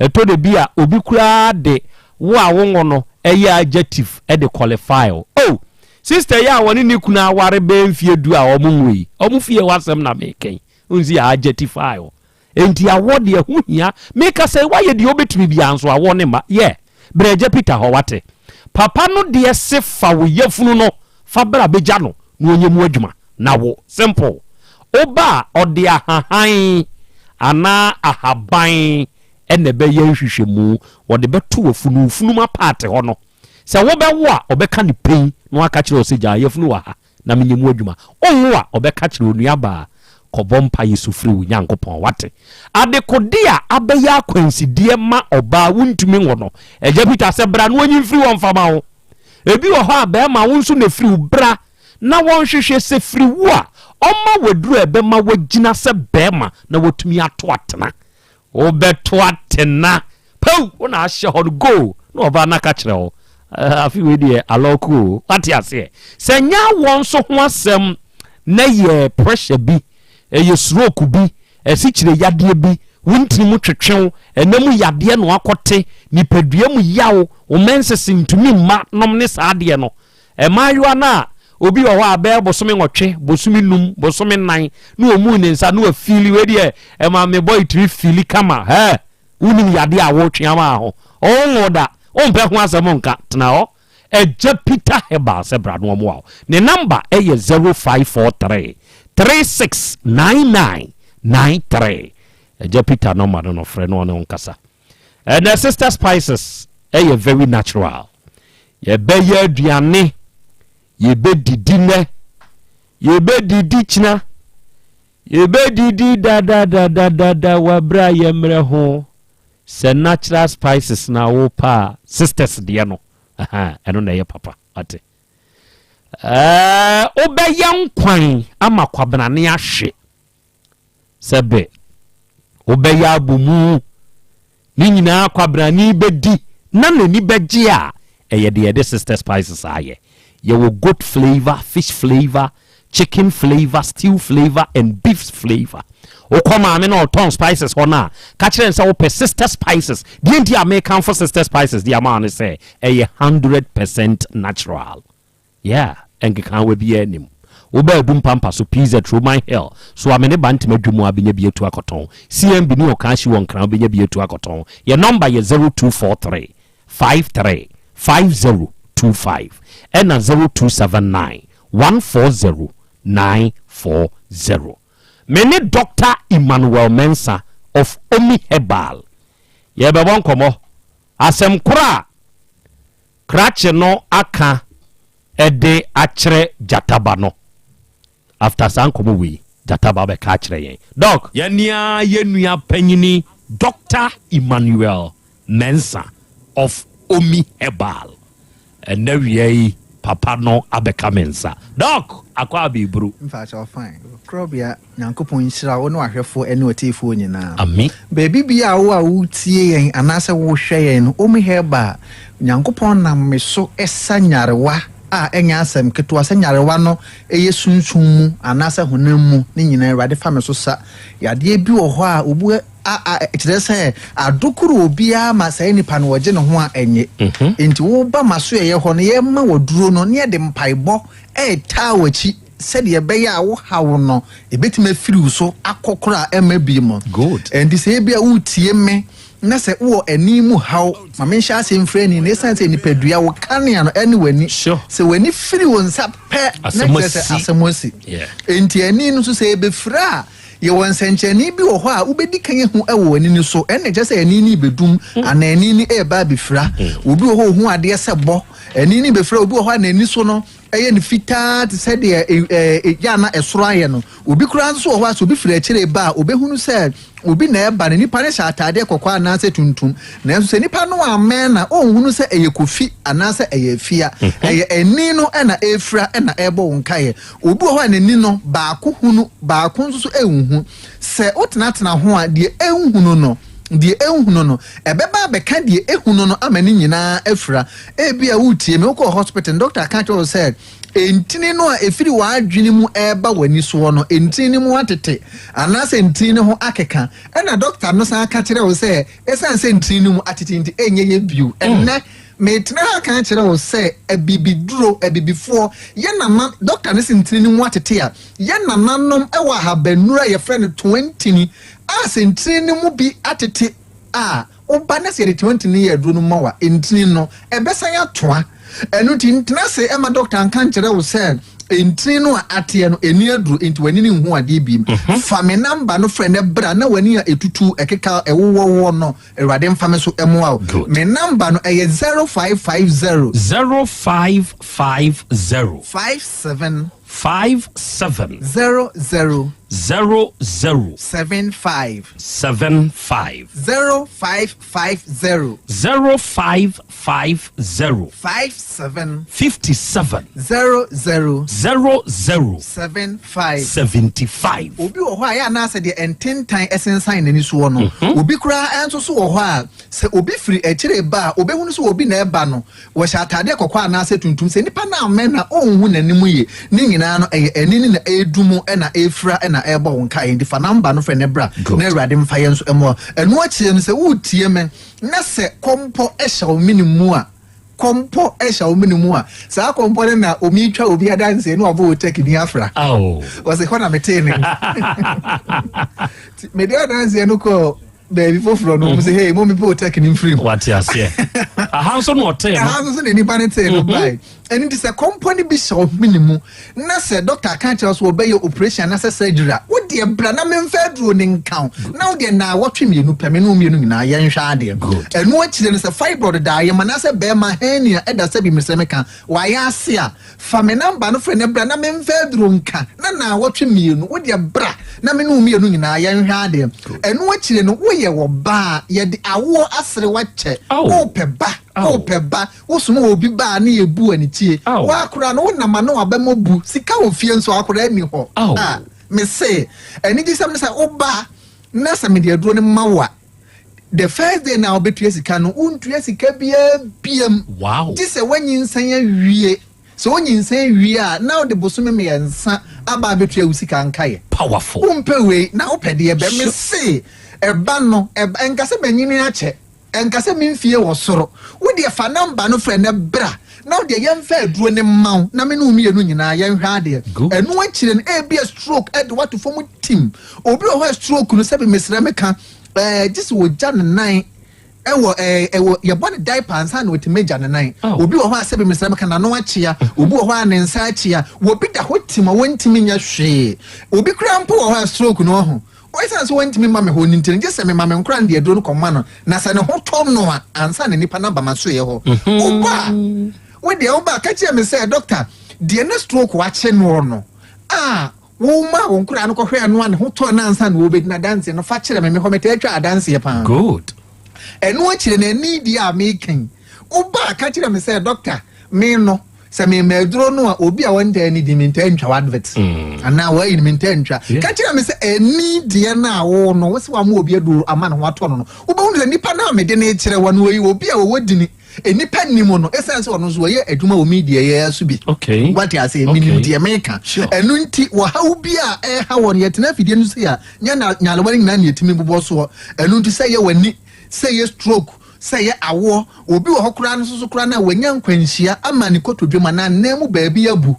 S17: ɛtɔ de bi a obi kura de wo a wongo no ɛyɛ adjective ɛde qualify oh sister ya woni ni kuna aware be mfie du a omunwe omufie wasem na meken unzi adjective o enti awode hu hia meka say waye de obetumi bia nso awo ne ma ye Agya Peter ho wate papa no de se fa wo yafunu no fa bra beja no na onyemu adwuma na wo simple oba ode ahahan ana ahaban ene be ye hwehwemu wode beto wafunu funuma part ho no se wo be wo a obeka ne pen no aka kire osegya yafunu wa ha na menyemu adwuma onwo a obeka kire onuaba kobompa yesufri wo nyankopon wate adekode a abeya akwansidie ma oba wuntumi ngo no Agya Peter se bra no onyimfiri won fama wo ebi wo ho aba ma wo nso na firi bra na won hwehwe se firi wo a omma waduru ebe ma wagina se bema na wotumi ato atena obeto atena pau ona ahye ho go na oba na ka kire wo afi we die aloku wate ase se nya won so ho asem na ye pressure bi eye stroke bi esikyire yade bi wuntini mu twetwew enamu yade no akote nipadua mu yawo o mensese ntumi ma nom ne saade no emayiwa na obi wo ha be bosome nwotwe bosome num bosome nan na omu ne nsa na afili we die ema me boy tri fili kama he unim yade a wo tweama ho onwoda ompe ho asem nka tena ho Agya Peter Herbal sebra no mo ne number eye 0543 369993 eja Peter no ma no frɛ no on kasa and the sister spices are very natural ye be ye aduane ye be didi ne ye be didi china ye be didi da wabra ye mre ho se natural spices na wo pa sisters de no eno na ye papa ate obeyan kwan ama kwabna ne ahwe sebe obeya abumu ni nyina kwabna ni bedi na nani beje a eye de sister spices aye ye will good flavor, fish flavor, chicken flavor, stew flavor and beef flavor. O come on, no ton spices hona. Catch them say o sister spices. The India American for sister spices. The amount say 100% natural. Yeah, and can we be any. Oba dum pampa so pizza through my hell. So amene bant madwumu abenye bie to akoton. CMB ni o kan hye won kran abenye bie to akoton. Your number is 0243 53 5025 and 0279 140 940. Many Dr. Emmanuel Mensah of Omi Herbal. Ye be won komo. Asem kura. Krache no aka ede achre jataba no. After san komo we jataba be ka achre yen. Doc, yenia yenua panyini Dr. Emmanuel Mensah of Omi Herbal. And now we papa no abeka mensa. Doc, akwa bi bru.
S1: In fact, all fine. Krobea, nyankopon nhyira wo no ahwefo ene otifo nyina.
S17: Amen.
S1: Baby bia wo a wutie yen anase wo hwe yen Omi Herbal. Nyankopon nam me so esa nyarewa a enya asem keto asa nyarewa no eye sunsun mu anase honam mu ne nyina Awurade fa me so sa. Yade bi wo ho a obu ekirese adukuru obia ma sai nipa no woje ne ho a enye enti wo ba maso ye ho no ye ma woduro no ne de mpaibo ta wachi said ye be ya wo hawo no ebetima firi so akokora ema bi mo good enti se bia wutie me na se wo ani mu haw ma me hya se mfrani ne san se nipadua wo kanea no ani wani se wani firi won sa pe na se asemosi enti ani no so se be fra ye won senchani bi wo ho a ubedi kan hu ewo ani ni so ene je se ani ni bedum ana ani ni e ba be fra obi wo ho hu ade se bo ani ni be fra obi wo ho na ani so no eye ni fita te se de ya na esoro aye no obi kura nso wo ho aso obi fra kire ba obehunu se obi na eba ne nipa ne shatade kokwa na se tuntum na enso se nipa no amen na ohunu se eye kofi ana se eye fia eye eni no na efra na ebo wonkaye obi wo ho na ni no ba ko hunu ba ko nso so ehunu se otenatena ho a de ehunu no die ehunu no ebeba beka die ehunu no amani nyina efra ebia wutie me ko hospital doctor can't say entini no a efiri wa adwene mu eba wani so no entini mu atete anase entini ho akeka na doctor no san aka kire wo say esan se entini mu atete nti enyenye biu enne me tena aka kire wo say abibiduro abibifo ye na doctor ne entini mu atete a ye na nanom ewa ha banura ye friend 20 ni asentini mu bi atete oba na se 20 ni ye duro no mawa entini no ebesan ya toa enu tintina se ema doctor ankan kire wo say entini no atie no eni aduru enti wani ni hu ade bi fa me number no friend bra na wani a etutu ekeka ewowo no Awurade mfa me so emo me number no eye 0550 57 00 75 0550
S17: 0550
S1: 57 00
S17: 75
S1: obi wo ho a ya na se de ententan esensan nani so no obi kura enso so wo ho a se obi firi ekire ba obi hunu so obi na eba no wo sha atade kokwa na se tuntum se nipa na amen na onhu nanimu ye ni nyina no enini na edumu na efra na ebo wonka ndi fa number no frɛ ne bra na Awurade mfa ye nso emo enu akie no se wutie me na se kompo ehya minimu a kompo ehya minimu a sa kompo na omi twa obi adanse no abo take ni afra was it na metene me dey adanse no ko baby for no say hey mommy put take him free
S17: what you say a house no hotel
S1: a house no ni ba say no buy and it is a company be so minimum na say doctor can't just obey your operation na say surgery what de bra na memfa duro ne nkan na wo de na wotwe mienu peme no mienu nyina yen hwa ade eno akire ne se fibroid da ye mana se be ma henia eda se bi meseme kan wa ya ase a fa me number no fre ne bra na memfa duro nka na wotwe mienu wo de bra na me no mienu nyina yen hwa ade eno akire no wo ye wo ba ye de awo asere wache wo peba o peba wo sumo obi ba na yebu anitie wa akura no na ma no abemo bu sika wo fie nso akura ni ho me say eni ji sam say oba na sam de aduro ne mawa the first day na obetua sika no untua sika biem wow ji say wanyi nsan awie so wanyi nsan awie a na de bosome me yansa aba betua usika nkaye powerful umpe we na opede be me say eba no enka se banyini ache enka se memfie wo soro wo de fa number no frɛ ne bra now de yemfa aduro ne maw na me no mienu nyina yenhwa ade enu akire no e be a stroke e de what to form team obi o ho stroke no se be mesra meka just wo ja ne nan ewo ye body diaper ansa na weti meja ne nan obi o ho a se be mesra meka na no achia obi o ho a ne nsa achia wo bi da ho team a wontimi nya hwe obi kra mpo o ho stroke no ho oisa so wontimi ma me ho nintin je se me ma me nkra de aduro no koma no na se ne ho tom no a ansa ne nipa na ba maso ye ho oba we de oba ka che me say doctor de na stroke wa che no wo ma won kura no kohwe no an ho to na ansa na wo be na dance no fa kire me ho meta atwa dance ye pa good eno akire na ni di a making oba ka kire me say doctor me no se me medro no a obi a won da ni di me ntwa advert ana wa ni me ntwa ka kire me say eni di na wo no wo se wa mo obi aduru ama na ho ato no wo ba hu nipa na me de na kire wa no yi obi a wo wodini enipa nimo no essence ono so ye adwuma wo media ye so bi okay what I say media maker enu nti wo ha ubi a ha won ye tena fidie no so ya nya na nyalewani na na etimi bobo so enu nti say ye wani say ye stroke say ye awo obi wo hokura no so kura na wanya nkwanhia ama ni kotodwuma na nemu baabi abu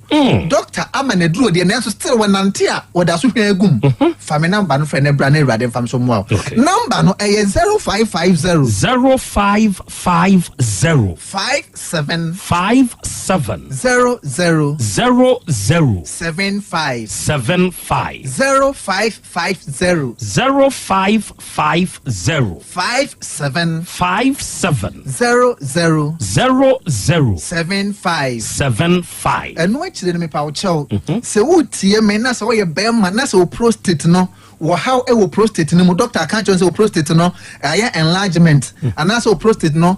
S1: doctor ama na duro de na so still wanante a woda so hwan agum fa me number no frɛ ne bra na irade fam so mo number no 0550 0550 57 00 75 0550 57 0075 eno akire me pa wo chew se wo tie me na se wo ye bema na se wo prostate no wo how e wo prostate no mo doctor kan chon se wo prostate no aye enlargement anase wo prostate no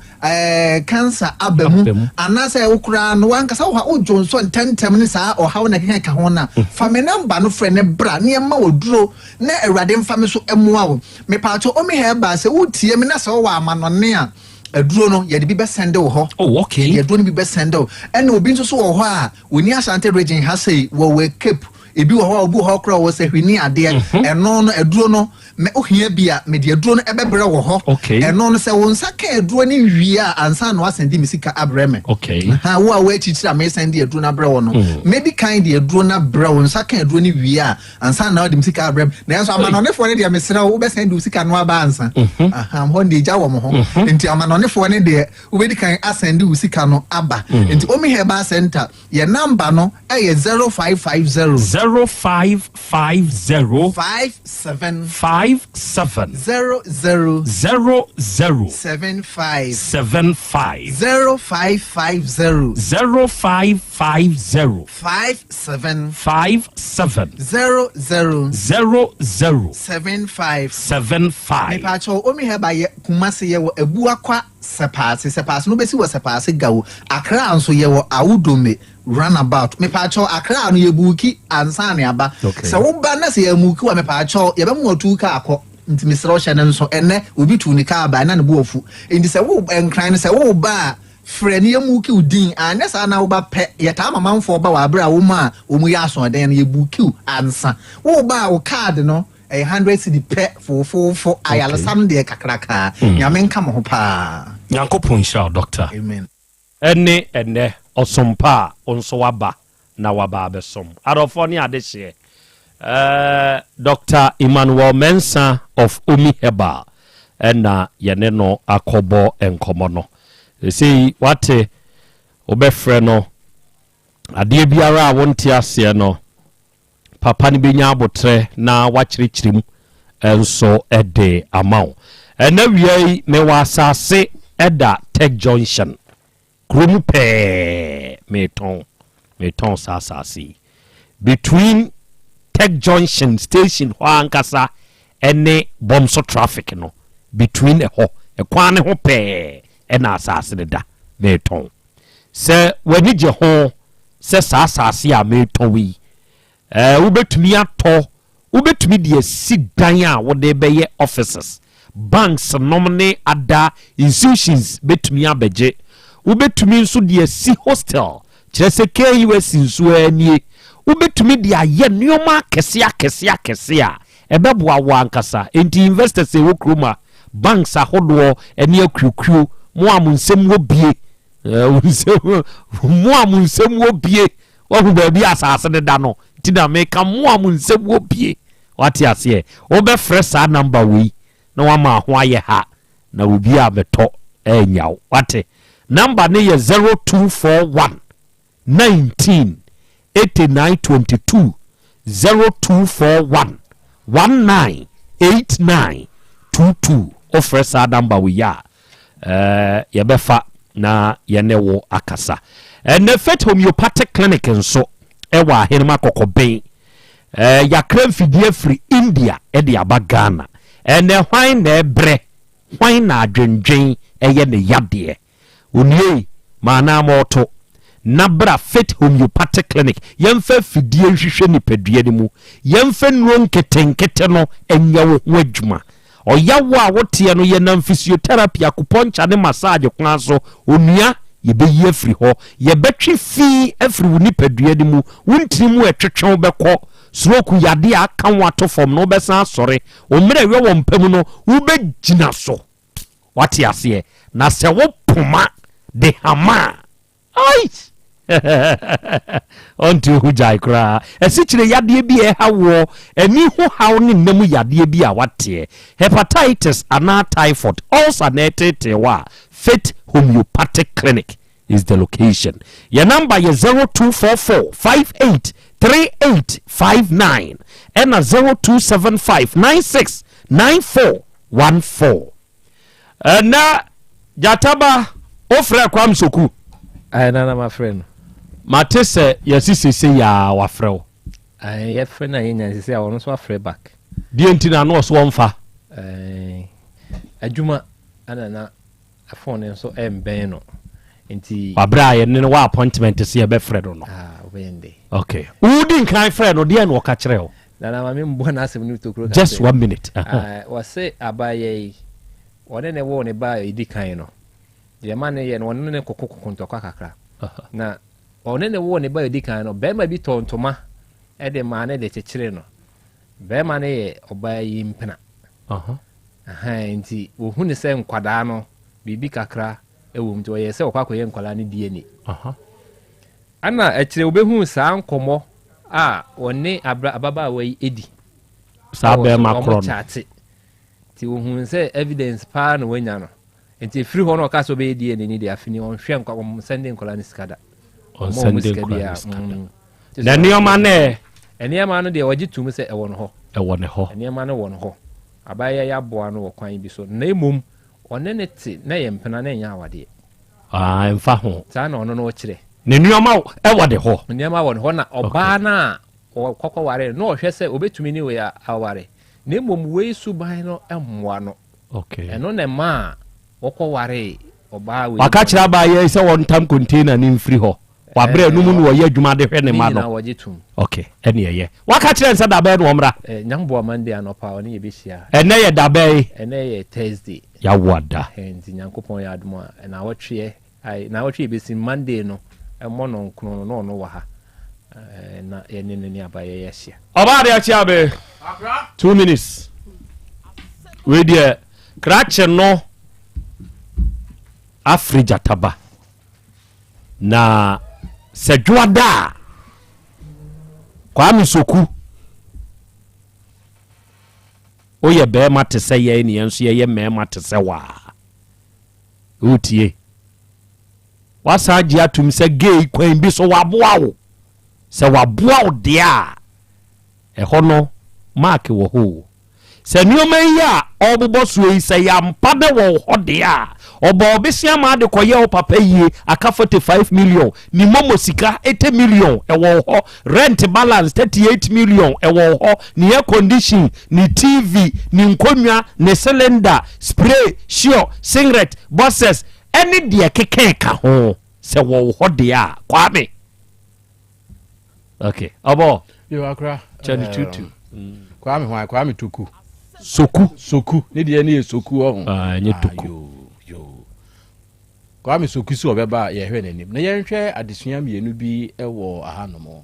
S1: cancer abamu anase wo kura no wankasa wo Johnson tentem ni sa o how na ka ho na fa me number no frɛ ne bra ne ma wo duro na awurade mfa me so emoa wo me pa to o me he ba se wo tie me na se wo amanone a aduro no ye de bi be send wo ho okay ye aduro no bi be send wo ene obi nso so wo ho a oni Asante region ha sei wo we cape ebi wo ho obu ho kra wo se hwini ade eno no aduro no me ohia bia me de aduro no ebebre wo ho eno no se won saka aduro ni wia ansa no asendi misika abreme ha wo a we chichira me sendi aduro na bre wo no maybe kind de aduro na bre won saka aduro ni wia ansa na de misika abreme na enso amanonefo ne de mesira wo be sendi usika no aba ansa aha ho de ja wo mo ho enti amanonefo ne de wo be kan asendi usika no aba enti omi heba center ye number no 0550 0550 57 00 75 0550 57 00 75 me pa cho omi heba ye kumase ye wo abu akwa sepase no besi wo sepase gawo akra anso ye wo awudome runabout me pa cho akra no ye buki ansa ne aba se wo ba na se ye muki wa me pa cho ye be mu otu ka akọ nti misro hye ne nso enne obi tu ni ka ba na ne bo ofu enti se wo enkran se wo ba frɛ ne ye muki udin anya sa na wo ba pɛ ye ta mamanfo ba wa bra wo ma wo mu ya so den ye buki ansa wo ba wo card no 100 cedi pɛ fo ayala sam de kakraka nyame nka mo ho pa
S17: nyankopon sha doctor
S1: amen
S17: ene osompa onso waba na waba abesom adofo ni adehye Dr. Emmanuel Mensah of Omi Heba ena yene no akobo enkomo no sei wate obefre no ade biara a wonte ase no papa no benya abotre na wakyerɛkyerɛm enso ede amount na wiei me wasase eda Tech Junction krom pe meton sasasi between Tech Junction station ho ankasa ene bomso traffic no between ho ekwan ne ho pe na asase ne da meton se wani je ho se sasasi a meton wi wobetumi atɔ wobetumi de si dan a wode bɛyɛ offices banks nomne ada institutions betumi abɛgye wobetumi nso de si hostel kyerɛ sɛ KUS nso anie wobetumi de ayɛ nneɛma akɛse a ɛbɛboa wo ankasa enti investors ɛwɔ kroma banks ahodoɔ ɛne akukuo mo a mo nsɛm wɔ bie mo a mo nsɛm wɔ bie wɔn baabi asase ne da no ti na meka mo a mo nsɛm wɔ bie wate aseɛ wobɛfrɛ saa number wei na wama ho ayɛ ha na obi a bɛtɔ ɛnyaw wate number ne yɛ 0241 19 8922 0241 19 8922 ofrɛ saa number wei a yɛbɛfa na yɛne wo akasa ɛnɛ Faith Homeopathic Clinic nso ɛwɔ ahenema kɔkɔbɛn yakra mfidie firi India ɛde aba Ghana ɛnɛ hwan na ɛbrɛ hwan na adwendwen ɛyɛ ne yadeɛ onie maana moto nabra Faith Homeopathic Clinic yɛmfa fidie hwehwɛ nipadua ne mu yɛmfa nuro nketenkete no ɛnyɛ wo ho adwuma ɔyawo a woteɛ no yɛnam physiotherapy acupuncture ne massage kwan so onua yɛbɛyi afiri hɔ yɛbɛtwe fii afiri wo nipadua ne mu wontiri mu ɛtwetwe bɛkɔ stroke yade a aka wo ato fam no wobɛsan asɔre ommerɛ wɛ wɔ mpam no wobɛgyina so wate aseɛ na sɛ wo poma de hama ai onto hu jai kra esikyire yadeɛ bi ɛha wo ani ho haw ne nam yadeɛ bi a wate hepatitis ana typhoid ulcer na etete wa Faith Homeopathic Clinic is the location. Your number is 0244 58 3859 and 0275 96 9414. Na Jataba ofre kwam soku.
S2: Nana my friend.
S17: Mate se yesi se ya wafrɛ.
S2: Ye friend na yenya se I want so afre back.
S17: Die ntina no so wonfa.
S2: Adwuma ana phone nso emben no. Nti
S17: Babra ye ne wa appointment se ye be frɛ do no.
S2: Wende.
S17: Okay. Udi nkan frɛ no de na wo ka kyerɛ o.
S2: Nana ma me mbo na asem ni tokuro ka.
S17: Just 1 minute.
S2: Was say abaye one ne wo ne ba edi kan no. Ye ma ne ye no one ne kokoko ntokwa kakra. Na one ne wo ne ba edi kan no be ma bi tontoma e de ma ne de kyekere no. Be ma ne ye obayi mpena. Nti wo hu ne se nkwada no bibi kakra ewo mto ye se okwa koye nkwala ne die ni. Ana ekire obehu saa nkomo a one ababa we edi
S17: saa be makro
S2: ti wo hu se evidence pa no wanya no enti free ho no ka so be die ni de afini on hwe nkwa sending nkwala ne skada
S17: on sending nkwala skada na nioma ne
S2: eniema no de wagitum se ewo no ho eniema no wo no ho abaya ya boa no wo kwan bi so na emom one ne ti na ye mpena na nya awade
S17: mfa ho
S2: saa na ono no wo kire
S17: ne nioma ɛwɔ de hɔ
S2: nioma wɔ hɔ na ɔbaa na ɔkɔkɔ ware no ɔhwɛ sɛ obetumi ni we aware na emom we suban no ɛmmoa no
S17: okay
S2: ɛno na ma ɔkɔ ware ɔbaa we
S17: waka kyerɛ ba yɛ sɛ wɔn tam container ni mfiri hɔ wabrɛ no mu no wɔyɛ adwuma de hwɛ ne ma no okay ɛne ɛyɛ waka kyerɛ nsa dabɛ no ɔmra
S2: nyamboa monday anɔpa ɔne yɛbɛhyia
S17: ɛnɛ yɛ dabɛ
S2: ɛnɛ yɛ thursday
S17: yawada
S2: nti nyankopɔn yɛ adom a na wɔtwe yɛbɛsi monday no ɛmɔ no nkono no no wɔ ha na yɛne ne aba yɛ yɛhyia
S17: ɔba de akyia be 2 minutes we deɛ krakye no afrija taba na sɛdwoada Kwame Soku oyɛ bɛɛma te sɛ yɛ ne nso yɛ mɛɛma te sɛ waa otie wasa gye atum sɛ gay kwan bi so waboa wo sɛ waboa wo de a ɛhɔ no mark wɔ ho sɛ nneɛma yi a ɔbobɔ so yi sɛ yampa de wɔ hɔ de a ɔbɔ ɔbɛsia ma de kɔyɛ wo papa yie aka 45 million ni momo sika 80 million ɛwɔ hɔ rent balance 38 million ɛwɔ hɔ ni air condition ni TV ni nkonnwa ni cylinder spray sure cigarette boxes ɛne deɛ keke ka ho sɛ wɔ hɔ de a kwame okay ɔbɔ
S10: yo akra
S17: chani tutu
S10: kwame tuku
S17: soku
S10: ne deɛ ne yɛ soku ɔho
S17: nye tuku
S10: kwame soku so ɔbɛba yɛhwɛ n'anim na yɛnhwɛ adesua mmienu bi ɛwɔ ahanom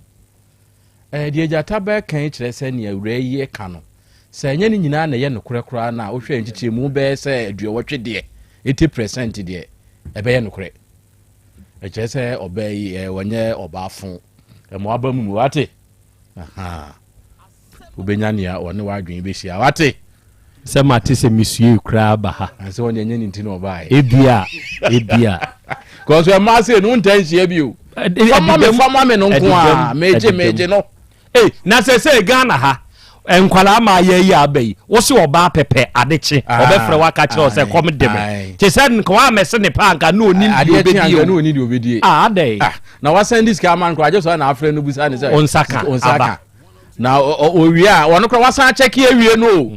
S10: deɛ gyata bɛkan kyerɛ sɛ nea awura yi ka no sɛ ɛnyɛ ne nyinaa na ɛyɛ nokorɛ koraa na wohwɛ nkyekyɛ mu bɛyɛ sɛ aduɔwɔtwe deɛ 80% deɛ ɛbɛyɛ nokorɛ ɛkyerɛ sɛ ɔbaa yi wɔnyɛ ɔbaafo ɛmoaba mu wate wobɛnya nea ɔne wadwen bɛhyia wate
S17: sɛ mate sɛ misue koraa ba ha
S10: sɛ wɔne ɛnyɛ ne nti na ɔbaeɛ
S17: ebia
S10: kɔso ɛma se no nta nhyia bio fama me no nko a megye no
S17: na sɛ Ghana ha nkwalaa ma yɛ yi aba yi wo se ɔbaa pɛpɛ adekye ɔbɛfrɛ waka kyerɛ sɛ kɔm de me kyɛ sɛ nka wa mɛse ne panka na oni
S10: de obedie
S17: adɛ
S10: na wasan dis ka man kora so na afrɛ no busa ne sɛ
S17: onsaka
S10: na owie a wɔno kora wasan check awie no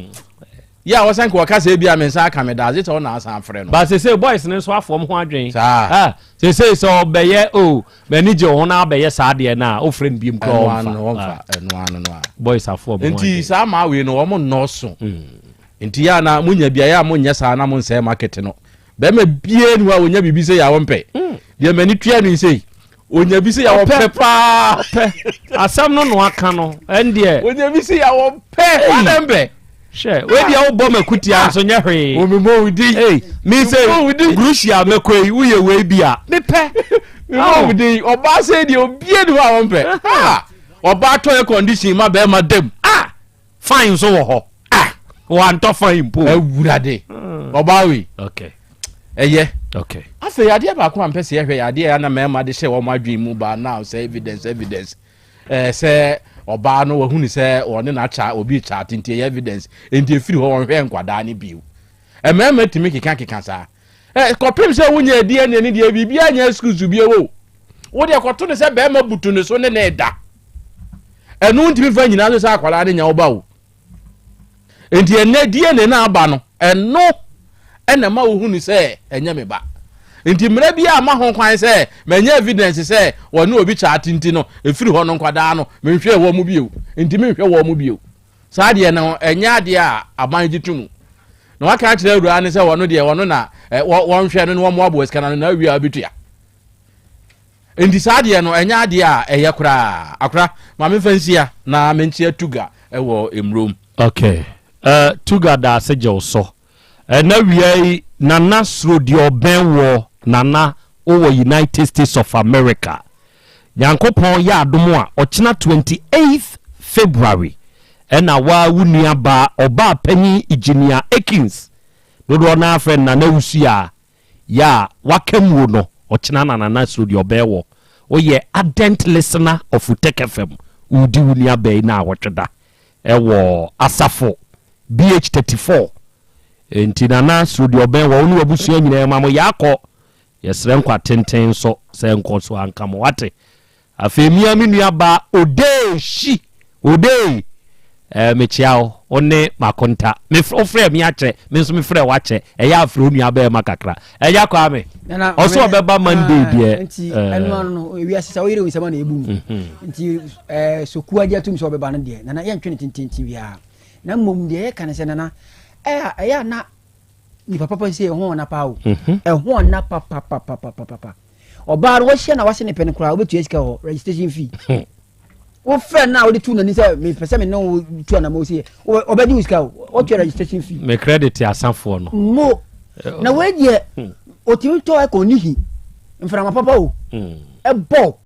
S10: ya wasan ka wakasa bia me nsa aka me da ze to na asan afrɛ no
S17: ba se boys ne so afɔm ho adwen se so bɛyɛ manager ho na bɛyɛ saa de na o friend bi mkɔ
S10: no
S17: boys afɔm ho
S10: nti saa ma we no wɔn nɔɔso nti ya na munya bia ya munya saa na mun sɛ market no bɛma bie no a onya bibi sɛ ya wɔmpɛ de mani tua no sɛ onya bi sɛ ya wɔpɛ pa
S17: asɛm no aka no ɛndeɛ
S10: onya bi sɛ ya wɔpɛ adɛmbɛ
S17: Sure. When you bomb a kutia so nyahwe.
S10: O me mo udi.
S17: Me say Grucia mekwe wo ye we bia. Me pe.
S10: Me mo udi. Oba say di obie du a won pe. Oba to air condition ma be ma dem.
S17: Fine so wo ho. Wan to fine po.
S10: Awurade. Oba we.
S17: Okay.
S10: Eye.
S17: Okay.
S10: Afa ya de ba ko am pese yehwe ya de ya na me ma de hye wo ma dwen mu ba now say evidence. Say ọba no wahuni sɛ ɔne na cha obi cha tintie evidence enti efiri hɔ wɔhwɛ nkwada ne biu ɛmɛmɛ timi keka saa kɔpem sɛ wonya DNA ne deɛ bibia nya excuse bi wo wo de kɔto ne sɛ bɛma butu ne so ne na ɛda ɛno ntimi fa nyina so sɛ akwala ne nya wo ba wo enti ɛnɛ DNA na aba no ɛno ɛna ma wo hunu sɛ ɛnya me ba nti mmerɛ bi a ma ho kwan sɛ manya evidence sɛ wɔne obi cha tinti no efiri hɔ no nkwadaa no menhwɛ wɔ mu bio nti menhwɛ wɔ mu bio saa deɛ no ɛnya deɛ a aban gitumu na waka kyerɛ awura ne sɛ wɔno deɛ wɔno na wɔnhwɛ no wɔn abo sika no na awia abitua nti saa deɛ no ɛnya deɛ a ɛyɛ koraa akora ma me fansia na menkyia tuga ɛwɔ emrom
S17: okay tuga da se gyew so na wiai nana sro deɛ ɔbɛn wɔ nana over United States of America yankopon ya adom a ɔkyena 28th February ɛna wa wunua ba ɔba panyi engineer Ekins dodo na afɛ nana wusia ya wakamuo no ɔkyena nana sro deɛ ɔbɛn wɔ oyɛ ardent listener of Tech FM udi wunua bɛn na wɔtweda ɛwɔ asafo BH34 enti nana sro deɛ ɔbɛn wɔ onu abusua nyina ma mo yakɔ yɛsrɛ nkwa tenten so sɛ nkɔ so anka mo wate afemia me nua ba odeshi mechiao one makonta me frɛ me akyɛ me nso me frɛ wakyɛ ɛyɛ afrɛ onua ba ma kakra ɛya kwa me ɔso ɔbɛba Monday deɛ
S9: nti ɛno no wi asesa oyire wi sama na ebu nti soku agya tum so ɔbɛba no deɛ nana yɛntwe ne tenten wia na mmom deɛ yɛka ne sɛ nana ɛyɛ na ni papa say ho na pa o ho na papa oba ro hye na wase ne pen kura obetu esika ho registration fee wo friend na wo de tu na ni say me pese me no tu na mo say obedi esika o tu registration fee
S17: me credit asafo no
S9: mo na we die o ti to e ko ni hi mfra ma papa o e bo